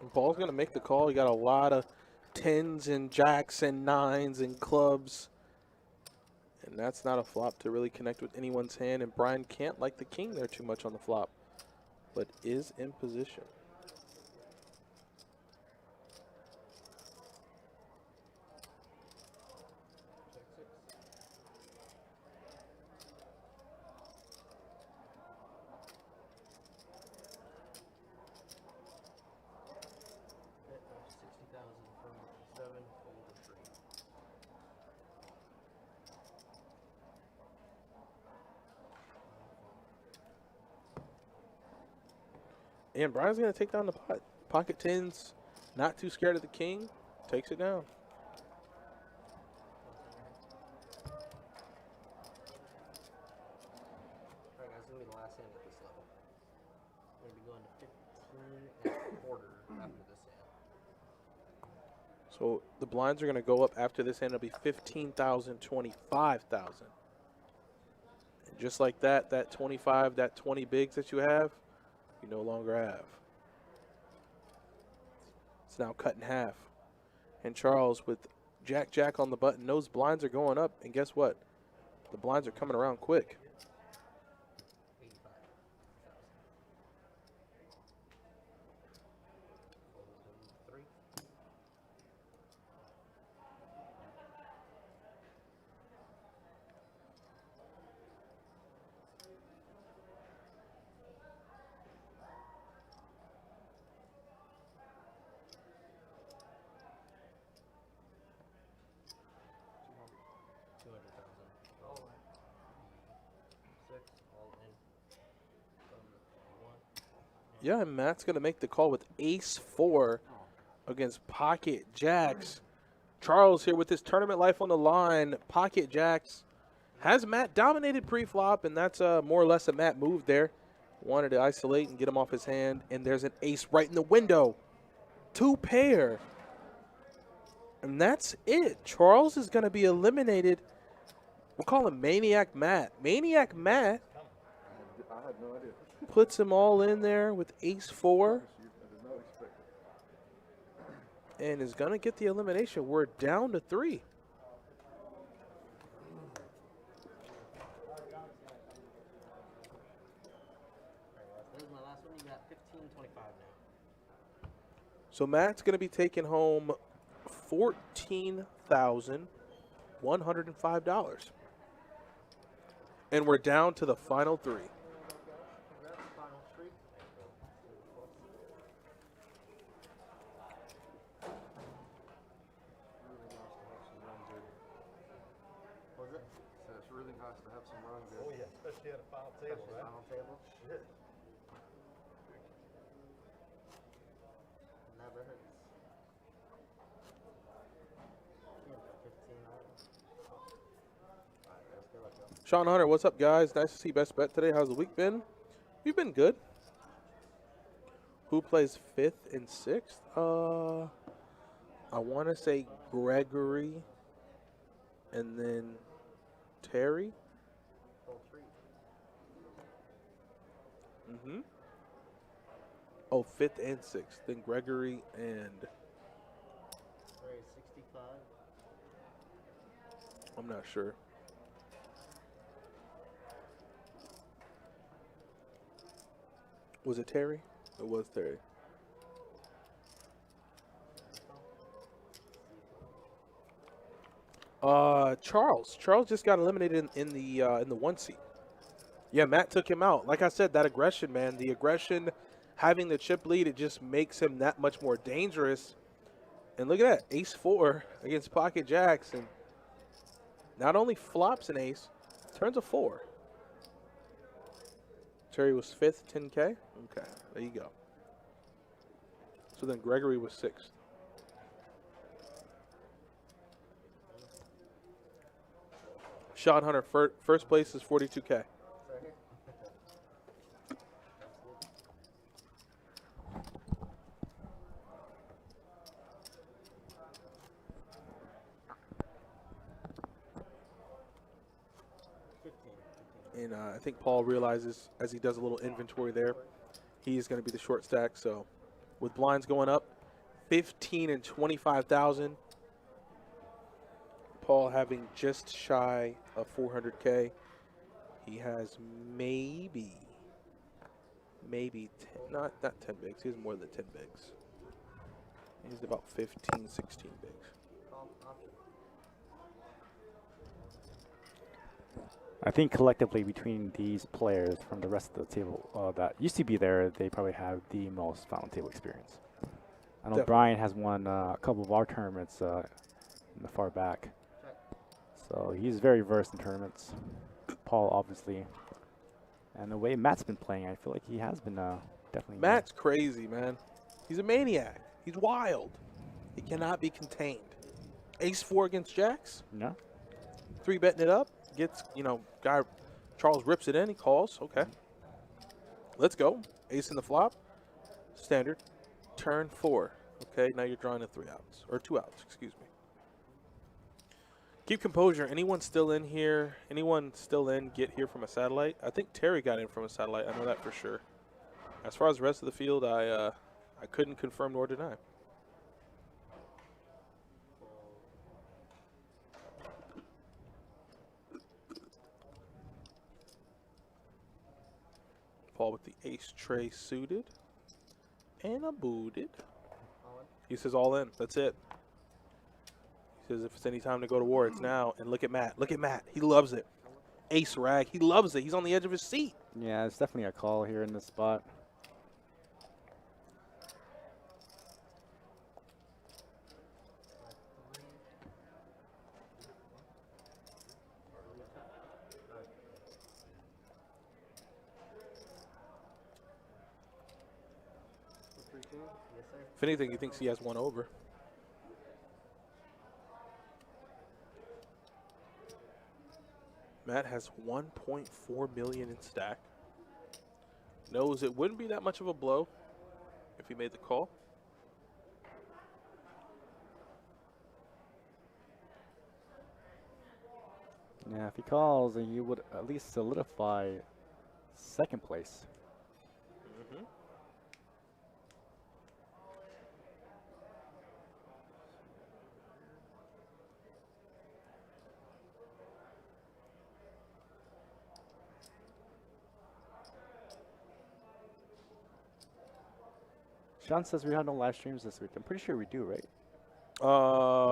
And Paul's going to make the call. He got a lot of 10s and jacks and 9s and clubs. And that's not a flop to really connect with anyone's hand. And Brian can't like the king there too much on the flop, but is in position. And Brian's going to take down the pot. Pocket 10s, not too scared of the king, takes it down. Alright guys, this is going to be the last hand at this level. We're going to be going to 15 and a quarter after this hand. So the blinds are going to go up after this hand. It'll be 15,000, 25,000. just like that, that 25, that 20 bigs that you have, you no longer have. It's now cut in half. And Charles with Jack on the button, those blinds are going up, and guess what? The blinds are coming around quick. 200,000. Six, all in. One. Yeah, and Matt's going to make the call with ace-4 against pocket jacks. Charles here with his tournament life on the line. Pocket jacks has Matt dominated pre-flop, and that's more or less a Matt move there. Wanted to isolate and get him off his hand, and there's an ace right in the window. 2 pair. And that's it. Charles is going to be eliminated. We'll call him Maniac Matt. Maniac Matt I had no idea. puts them all in there with ace-4 I did not expect it. and is going to get the elimination. We're down to 3. This is my last one. You got 15.25 now. So Matt's going to be taking home $14,105. And we're down to the final 3. Congrats, final three. Was it? So it's really nice to have some runs. Oh yeah, especially at a final table, Especially right? final table. Shit. Never hurts. Yeah, 15 items. Alright, let's go, let's go. Sean Hunter, what's up, guys? Nice to see Best Bet today. How's the week been? We've been good. Who plays 5th and 6th? I want to say Gregory and then Terry. Full three. Mm-hmm. Oh, 5th and 6th. Then Gregory and Ray 65. I'm not sure. Was it Terry? It was Terry. Charles. Charles just got eliminated in the 1 seat. Yeah, Matt took him out. Like I said, that aggression, man. The aggression, having the chip lead, it just makes him that much more dangerous. And look at that, ace-4 against pocket jacks, and not only flops an ace, turns a 4. Terry was 5th, 10K. Okay, there you go. So then Gregory was 6th. Shot Hunter, first place is 42K. Right here. And I think Paul realizes as he does a little inventory there, he's going to be the short stack. So with blinds going up, 15 and 25,000. Paul having just shy of 400K. He has maybe 10, not 10 bigs. He has more than 10 bigs. He's about 15, 16 bigs. Option. I think collectively between these players from the rest of the table that used to be there, they probably have the most final table experience. I know Definitely. Brian has won a couple of our tournaments in the far back. Check. So he's very versed in tournaments. Paul, obviously. And the way Matt's been playing, I feel like he has been definitely... Matt's crazy, man. He's a maniac. He's wild. He cannot be contained. Ace-4 against jacks. No? 3-betting it up. Gets, guy, Charles rips it in. He calls. Okay. Let's go. Ace in the flop. Standard. Turn 4. Okay, now you're drawing a 3 outs. Or 2 outs, excuse me. Keep composure. Anyone still in here? Anyone still in? Get here from a satellite. I think Terry got in from a satellite. I know that for sure. As far as the rest of the field, I couldn't confirm nor deny. Paul with the ace tray suited and a booted. He says all in. That's it. He says if it's any time to go to war, it's now. And look at Matt. Look at Matt. He loves it. Ace rag. He loves it. He's on the edge of his seat. Yeah, it's definitely a call here in this spot. If anything, he thinks he has one over. Matt has 1.4 million in stack. Knows it wouldn't be that much of a blow if he made the call. Yeah, if he calls, then you would at least solidify second place. Mm-hmm. Sean says we have no live streams this week. I'm pretty sure we do, right?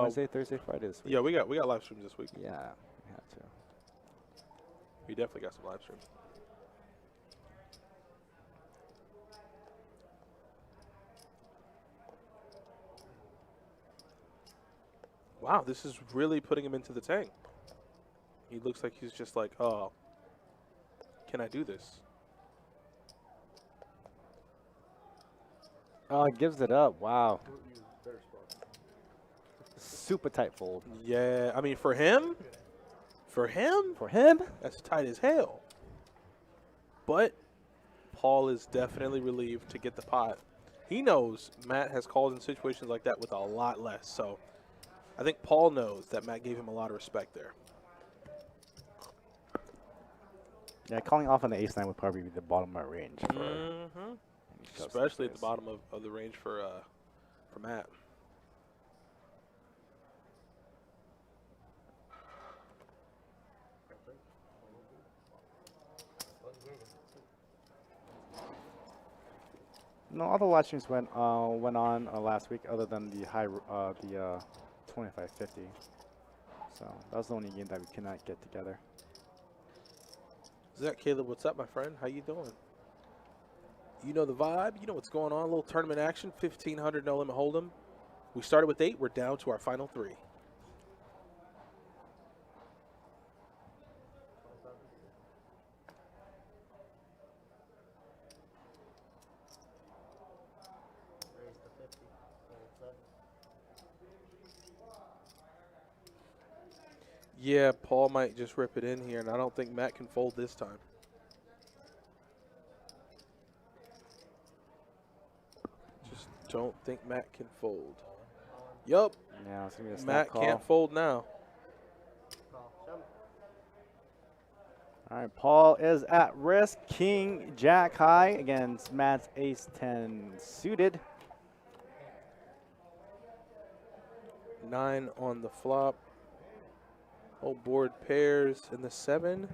Wednesday, Thursday, Friday this week. Yeah, we got live streams this week. Yeah, we have to. We definitely got some live streams. Wow, this is really putting him into the tank. He looks like he's just like, oh, can I do this? Oh, it gives it up. Wow. Super tight fold. Yeah, I mean, for him, For him? that's tight as hell. But Paul is definitely relieved to get the pot. He knows Matt has called in situations like that with a lot less. So I think Paul knows that Matt gave him a lot of respect there. Yeah, calling off on the ace nine would probably be the bottom of range. For Mm-hmm. Justin Especially at the Chris. bottom of the range for Matt. No, all the live streams went on last week, other than the 2550. So that was the only game that we could not get together. Zach, Caleb, what's up, my friend? How you doing? You know the vibe. You know what's going on. A little tournament action. 1,500 no limit hold'em. We started with 8. We're down to our final 3. Raise to 50. Hold 7. Yeah, Paul might just rip it in here, and I don't think Matt can fold this time. Just don't think Matt can fold. Yup, Yeah, it's gonna be a snap Matt call. can't fold now. Call. Shove. All right, Paul is at risk. King Jack high against Matt's ace 10 suited. 9 on the flop. Whole board pairs in the 7.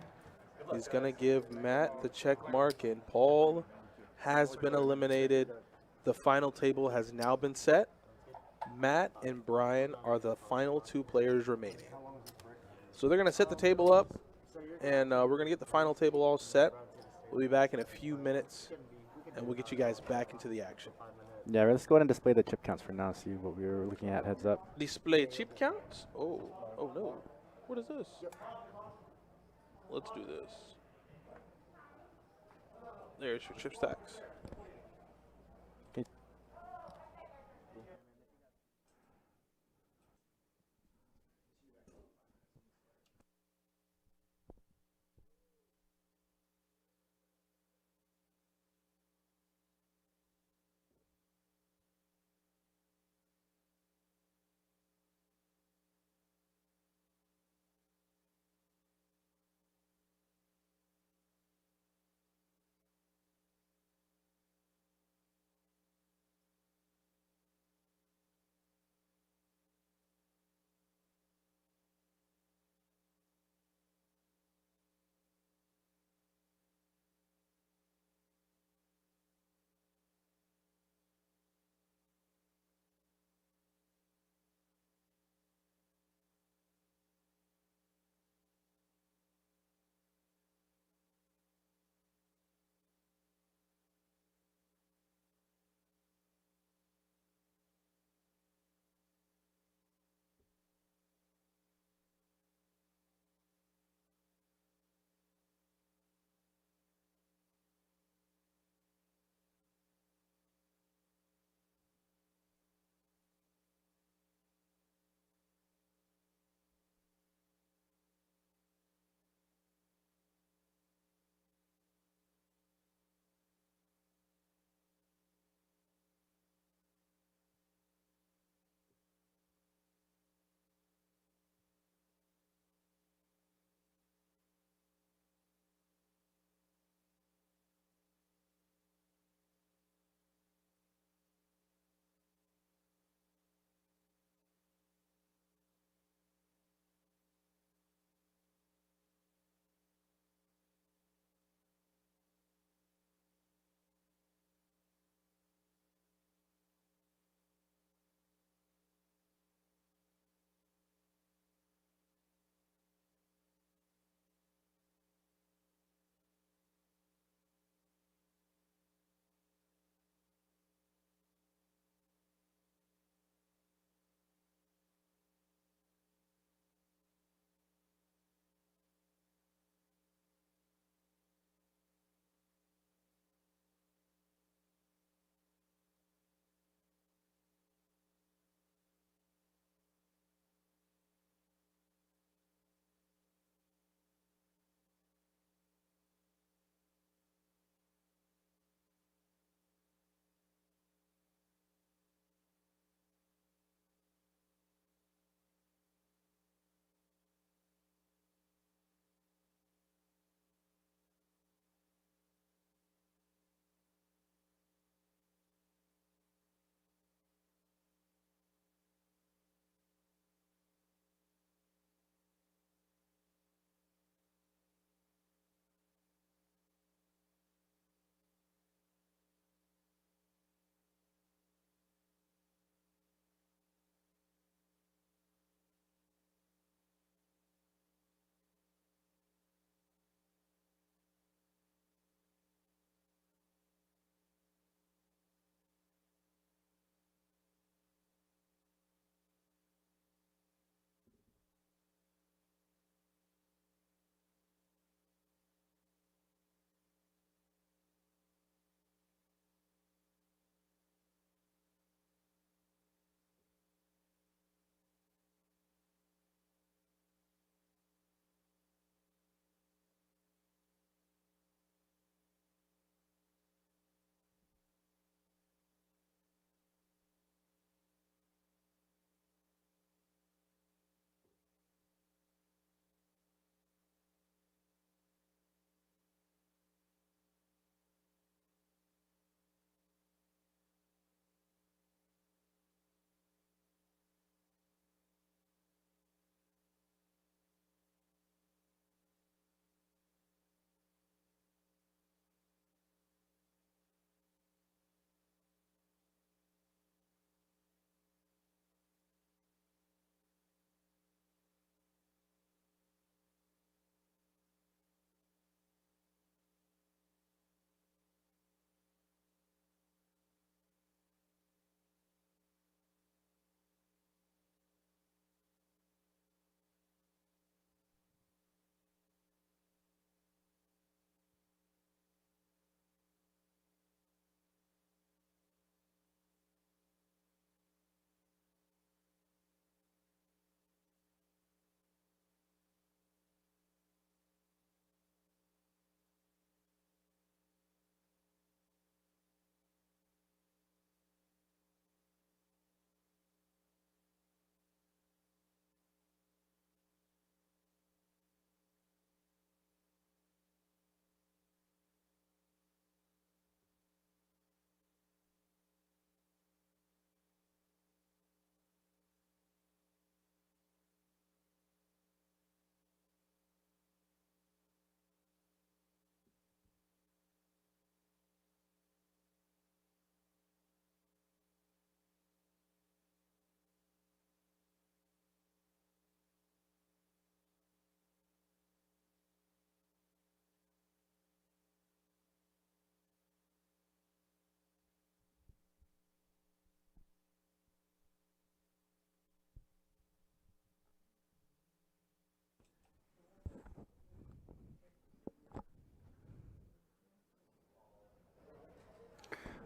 He's going to give Matt the check mark, and Paul has been eliminated. The final table has now been set. Matt and Brian are the final 2 players remaining. So they're going to set the table up, and we're going to get the final table all set. We'll be back in a few minutes, and we'll get you guys back into the action. Yeah, let's go ahead and display the chip counts for now, see what we were looking at heads up. Display chip counts? Oh no. What is this? Let's do this. There's your chip stacks.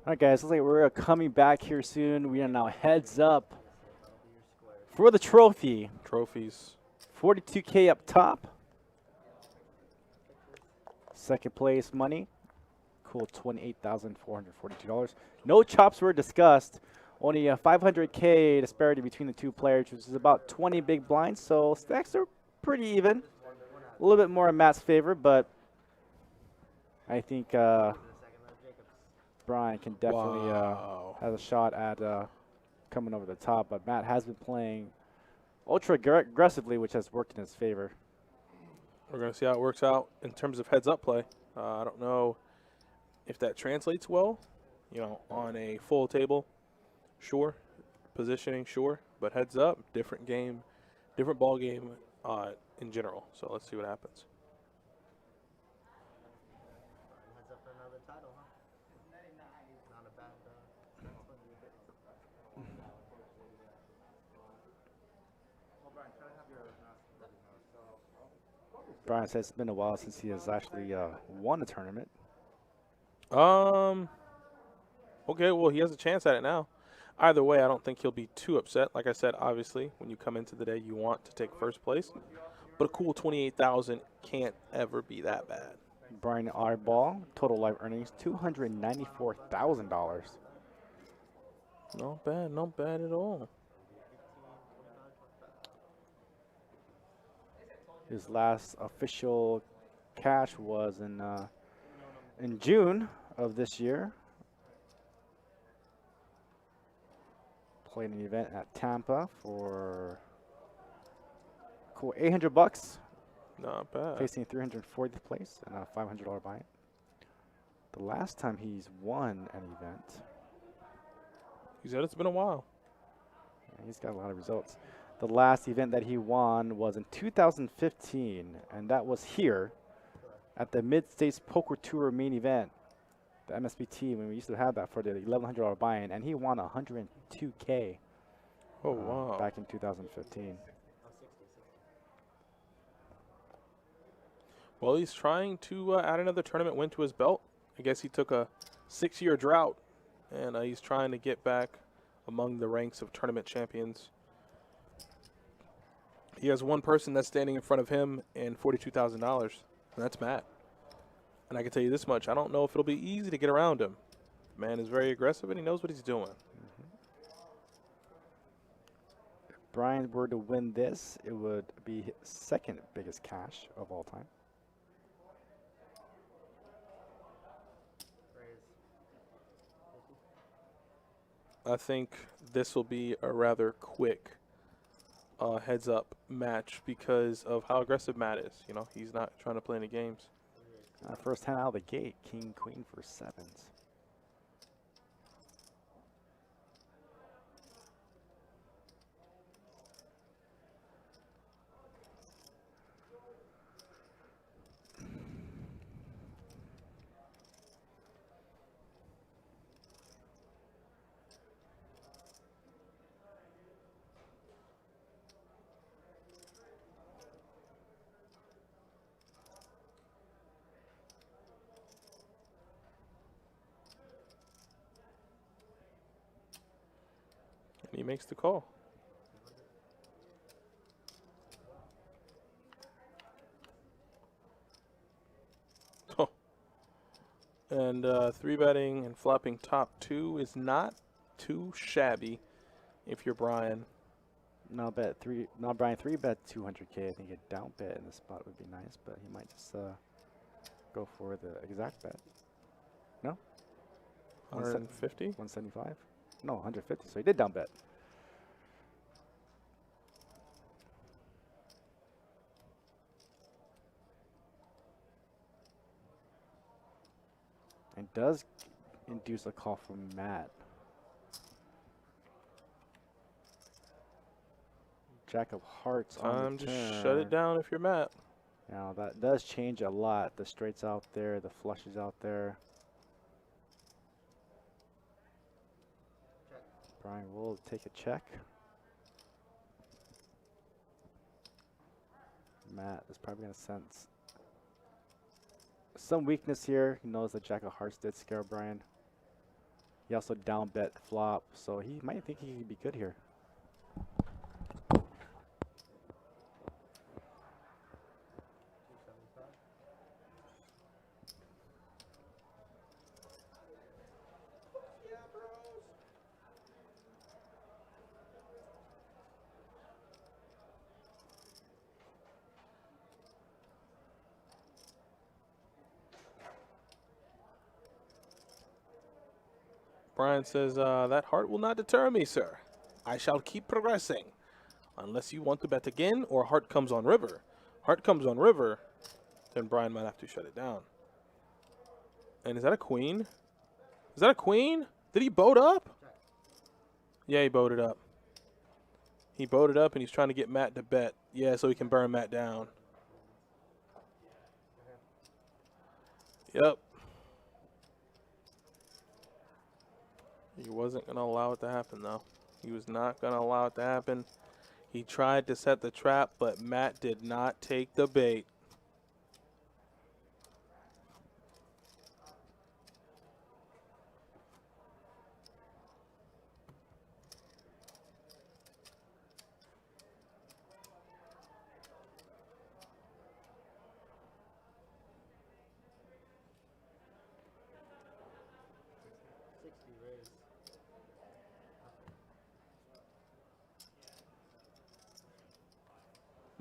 All right, guys, looks like we're coming back here soon. We are now heads up for the trophy. Trophies. 42K up top. Second place money. Cool, $28,442. No chops were discussed. Only a 500K disparity between the two players, which is about 20 big blinds. So stacks are pretty even. A little bit more in Matt's favor, but I think Brian can definitely Wow. have a shot at coming over the top. But Matt has been playing ultra aggressively, which has worked in his favor. We're going to see how it works out in terms of heads-up play. I don't know if that translates well, on a full table. Sure. Positioning, sure. But heads up, different game, different ball game in general. So let's see what happens. Heads up for another title, huh? Not a bad Brian says it's been a while since he has actually won a tournament. Okay, well, he has a chance at it now. Either way, I don't think he'll be too upset. Like I said, obviously, when you come into the day, you want to take first place. But a cool 28,000 can't ever be that bad. Brian R. Ball, total live earnings, $294,000. Not bad at all. His last official cash was in June of this year. Played an event at Tampa for cool $800, Not bad. facing 340th place and a $500 buy-in. The last time he's won an event, He said it's been a while. yeah, he's got a lot of results. The last event that he won was in 2015, and that was here at the Mid-States Poker Tour main event, the MSBT, when we used to have that for the $1,100 buy-in, and he won 102K. Oh, wow. Back in 2015. Well, he's trying to add another tournament win to his belt. I guess he took a 6-year drought, and he's trying to get back among the ranks of tournament champions. He has one person that's standing in front of him and $42,000, and that's Matt. And I can tell you this much, I don't know if it'll be easy to get around him. The man is very aggressive, and he knows what he's doing. If Brian were to win this, it would be his second biggest cash of all time. I think this will be a rather quick heads-up match because of how aggressive Matt is. He's not trying to play any games. First hand out of the gate, king, queen for sevens. And he makes the call. Oh. And 3-betting and flopping top 2 is not too shabby if you're Brian. Now Brian 3-bet 200K. I think a down bet in this spot would be nice, but he might just go for the exact bet. No? 150? 175? No, 150. So he did down bet. And does induce a call from Matt. Jack of hearts on the Just turn. shut it down if you're Matt. Now that does change a lot. The straights out there, the flushes out there. Brian will take a check. Matt is probably going to sense some weakness here. He knows that Jack of hearts did scare Brian. He also down bet flop, so he might think he could be good here. Brian says, that heart will not deter me, sir. I shall keep progressing. Unless you want to bet again or heart comes on river. Heart comes on river, then Brian might have to shut it down. And is that a queen? Is that a queen? Did he boat up? Yeah, he boated up. He boated up and he's trying to get Matt to bet. Yeah, so he can burn Matt down. Yep. He wasn't going to allow it to happen, though. He was not going to allow it to happen. He tried to set the trap, but Matt did not take the bait.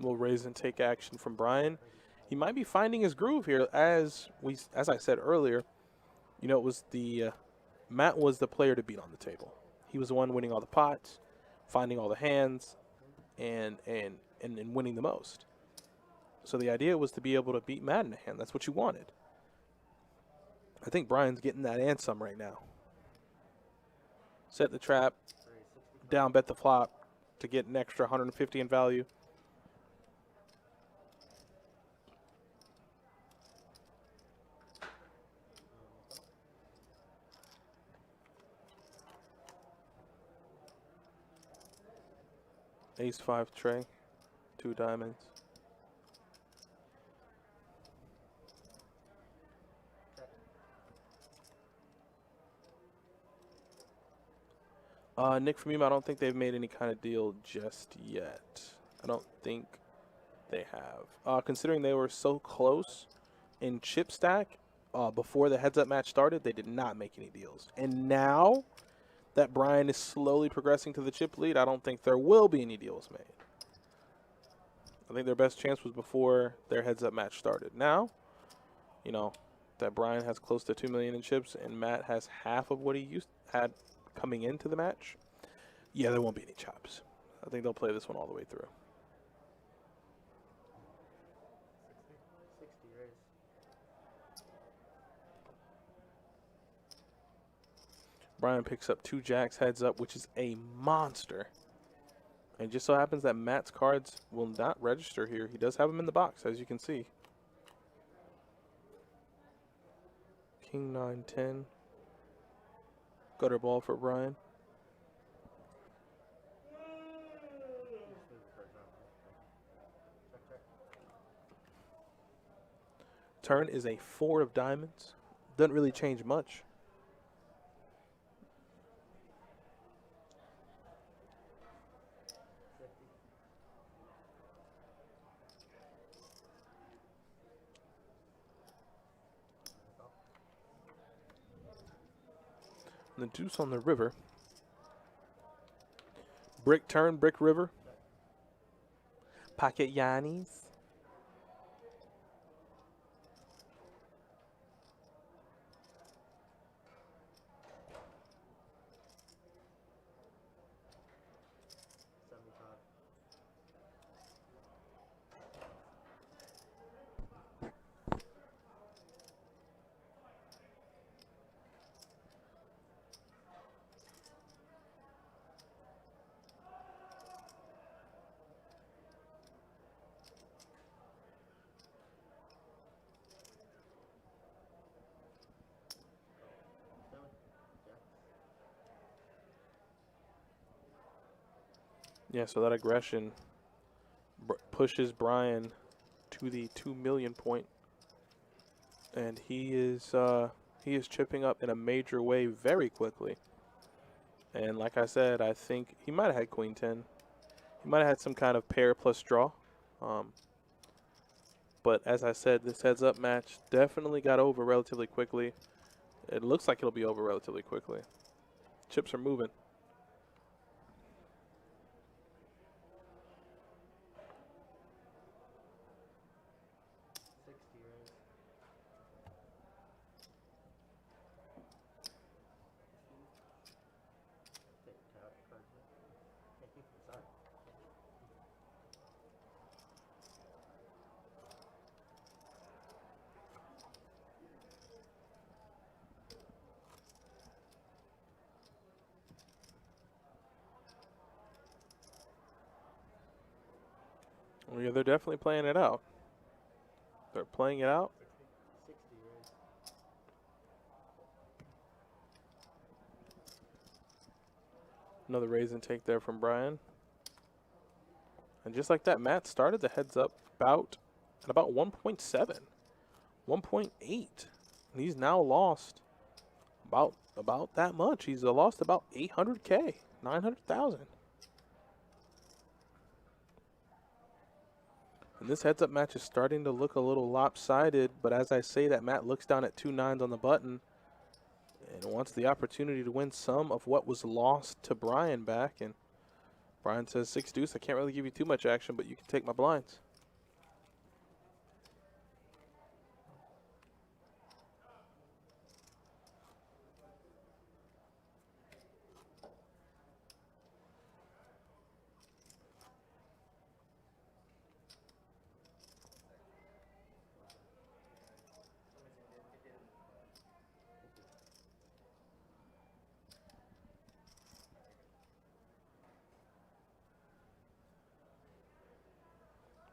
We'll raise and take action from Brian. He might be finding his groove here, as I said earlier. You know, it was Matt was the player to beat on the table. He was the one winning all the pots, finding all the hands, and winning the most. So the idea was to be able to beat Matt in a hand. That's what you wanted. I think Brian's getting that and some right now. Set the trap, down bet the flop to get an extra 150 in value. Ace-5 tray, 2 diamonds. Nick, from you, I don't think they've made any kind of deal just yet. I don't think they have. Considering they were so close in chip stack before the heads-up match started, they did not make any deals. And now that Brian is slowly progressing to the chip lead, I don't think there will be any deals made. I think their best chance was before their heads-up match started. Now, you know, that Brian has close to 2 million in chips and Matt has half of what he had coming into the match, yeah, there won't be any chops. I think they'll play this one all the way through. 60 raise. Brian picks up 2 jacks heads up, which is a monster. And just so happens that Matt's cards will not register here. He does have them in the box, as you can see. King 9-10. Gutter ball for Brian. Turn is a 4 of diamonds. Doesn't really change much. The deuce on the river. Brick turn, brick river. Pocket Yannis. Yeah, so that aggression pushes Brian to the 2 million point. And he is He is chipping up in a major way very quickly. And like I said, I think he might have had queen 10. He might have had some kind of pair plus draw. But as I said, this heads up match definitely got over relatively quickly. It looks like it'll be over relatively quickly. Chips are moving. Well, yeah, they're definitely playing it out. They're playing it out. 60 raise. Another raise and take there from Brian. And just like that, Matt started the heads up at about 1.7, 1.8. And he's now lost about that much. He's lost about 800K, 900,000. And this heads up match is starting to look a little lopsided, but as I say that, Matt looks down at 2 9s on the button and wants the opportunity to win some of what was lost to Brian back. And Brian says 6 deuce. I can't really give you too much action, but you can take my blinds.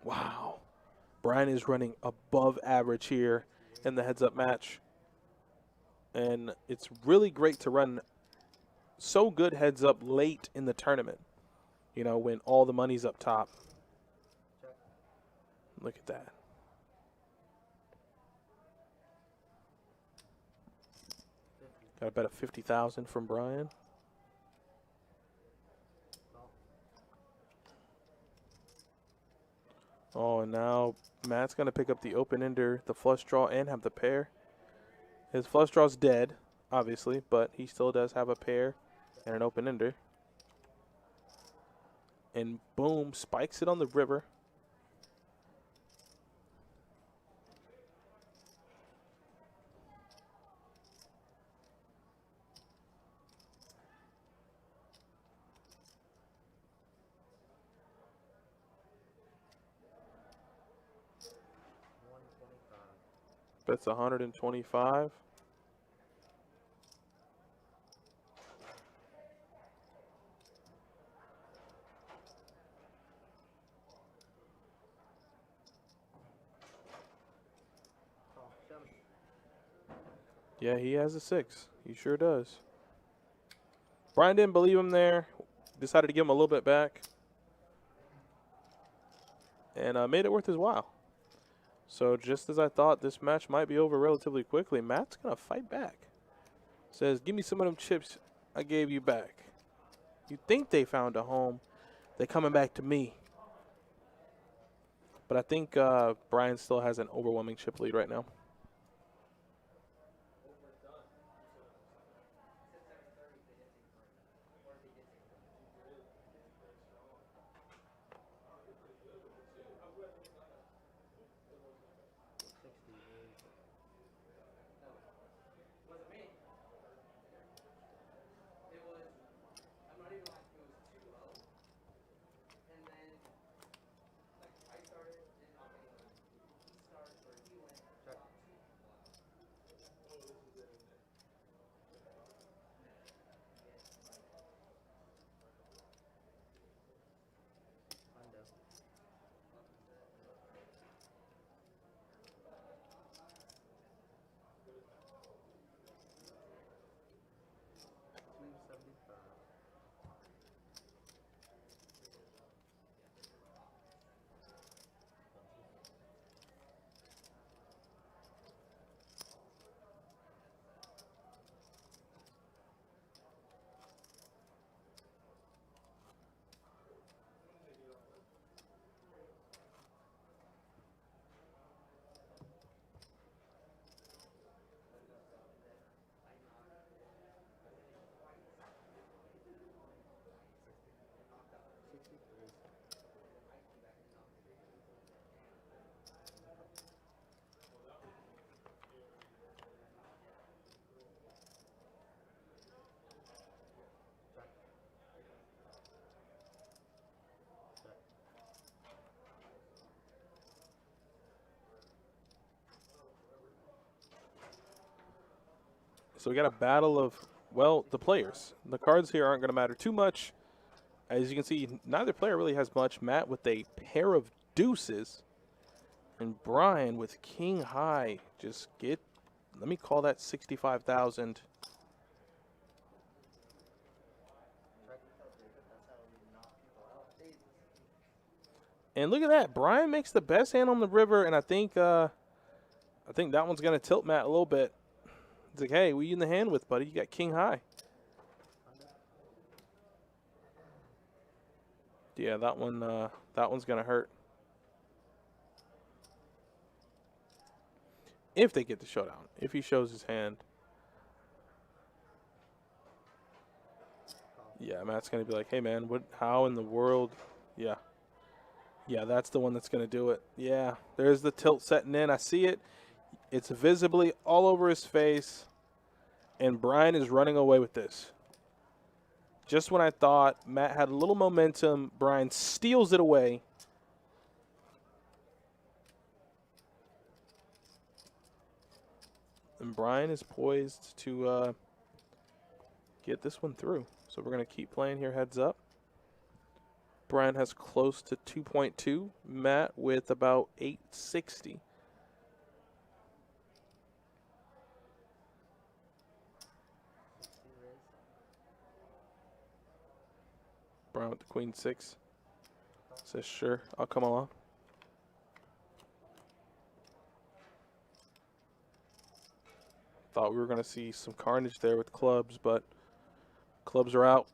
Wow. Brian is running above average here in the heads up match. And it's really great to run so good heads up late in the tournament. You know, when all the money's up top. Look at that. Got a bet of 50,000 from Brian. Oh, and now Matt's going to pick up the open ender, the flush draw, and have the pair. His flush draw's dead, obviously, but he still does have a pair and an open ender. And boom, spikes it on the river. Bets 125. Yeah, he has a 6. He sure does. Brian didn't believe him there. Decided to give him a little bit back. And made it worth his while. So just as I thought this match might be over relatively quickly, Matt's going to fight back. Says, give me some of them chips I gave you back. You think they found a home. They're coming back to me. But I think Brian still has an overwhelming chip lead right now. So we got a battle of, well, the players. The cards here aren't going to matter too much. As you can see, neither player really has much. Matt with a pair of deuces. And Brian with king high. Just get, let me call that 65,000. And look at that. Brian makes the best hand on the river, and I think that one's going to tilt Matt a little bit. It's like, hey, what you in the hand with, buddy? You got king high. Yeah, that one's going to hurt. If they get the showdown. If he shows his hand. Yeah, Matt's going to be like, hey, man, how in the world? Yeah. Yeah, that's the one that's going to do it. Yeah, there's the tilt setting in. I see it. It's visibly all over his face. And Brian is running away with this. Just when I thought Matt had a little momentum, Brian steals it away. And Brian is poised to get this one through. So we're going to keep playing here heads up. Brian has close to 2.2. Matt with about 860. Brian with the queen 6. Says, sure, I'll come along. Thought we were going to see some carnage there with clubs, but clubs are out.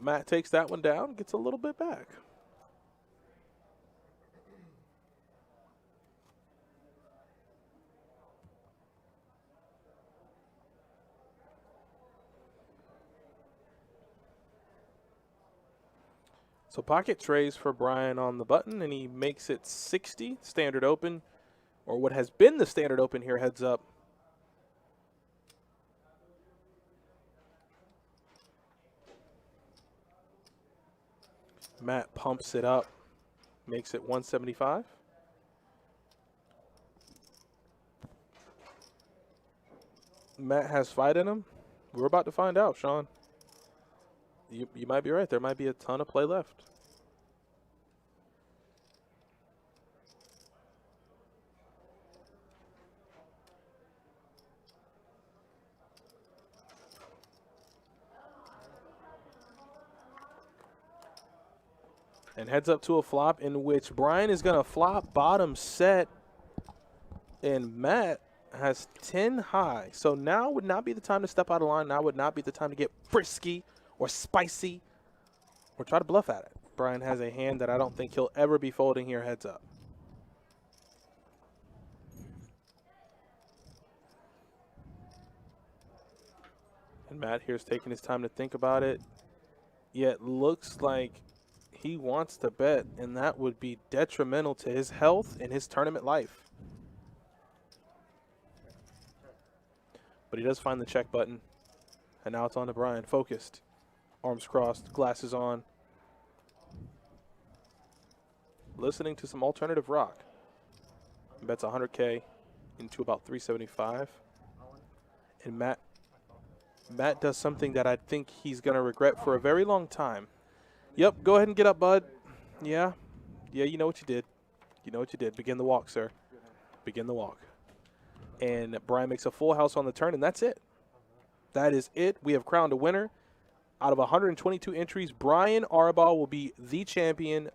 Matt takes that one down, gets a little bit back. So pocket trays for Brian on the button, and he makes it 60, standard open, or what has been the standard open here, heads up. Matt pumps it up, makes it 175. Matt has fight in him. We're about to find out, Sean. You might be right. There might be a ton of play left. And heads up to a flop in which Brian is going to flop bottom set. And Matt has 10 high. So now would not be the time to step out of line. Now would not be the time to get frisky or spicy or try to bluff at it. Brian has a hand that I don't think he'll ever be folding here, heads up. And Matt here's taking his time to think about it. Yet looks like he wants to bet, and that would be detrimental to his health and his tournament life. But he does find the check button. And now it's on to Brian. Focused. Arms crossed. Glasses on. Listening to some alternative rock. Bets 100K into about 375. And Matt does something that I think he's going to regret for a very long time. Yep, go ahead and get up, bud. Yeah. Yeah, you know what you did. You know what you did. Begin the walk, sir. Begin the walk. And Brian makes a full house on the turn, and that's it. That is it. We have crowned a winner. Out of 122 entries, Brian Arbaugh will be the champion.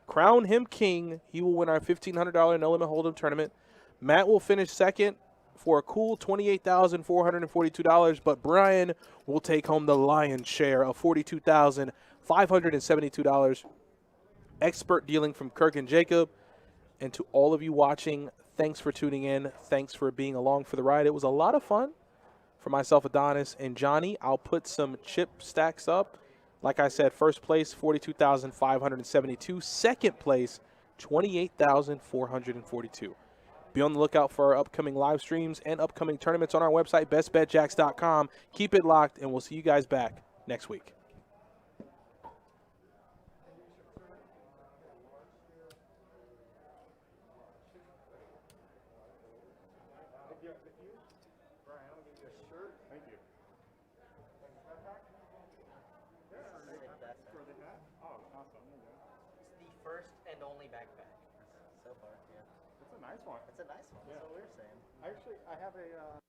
Crown him king. He will win our $1,500 no limit hold'em tournament. Matt will finish second for a cool $28,442, but Brian will take home the lion's share of $42,572. Expert dealing from Kirk and Jacob. And to all of you watching, thanks for tuning in. Thanks for being along for the ride. It was a lot of fun. For myself, Adonis, and Johnny, I'll put some chip stacks up. Like I said, first place, $42,572. Second place, $28,442. Be on the lookout for our upcoming live streams and upcoming tournaments on our website, bestbetjacks.com. Keep it locked, and we'll see you guys back next week. It's the first and only backpack so far. Yeah. It's a nice one. It's a nice one. That's what we were saying. Actually, I have a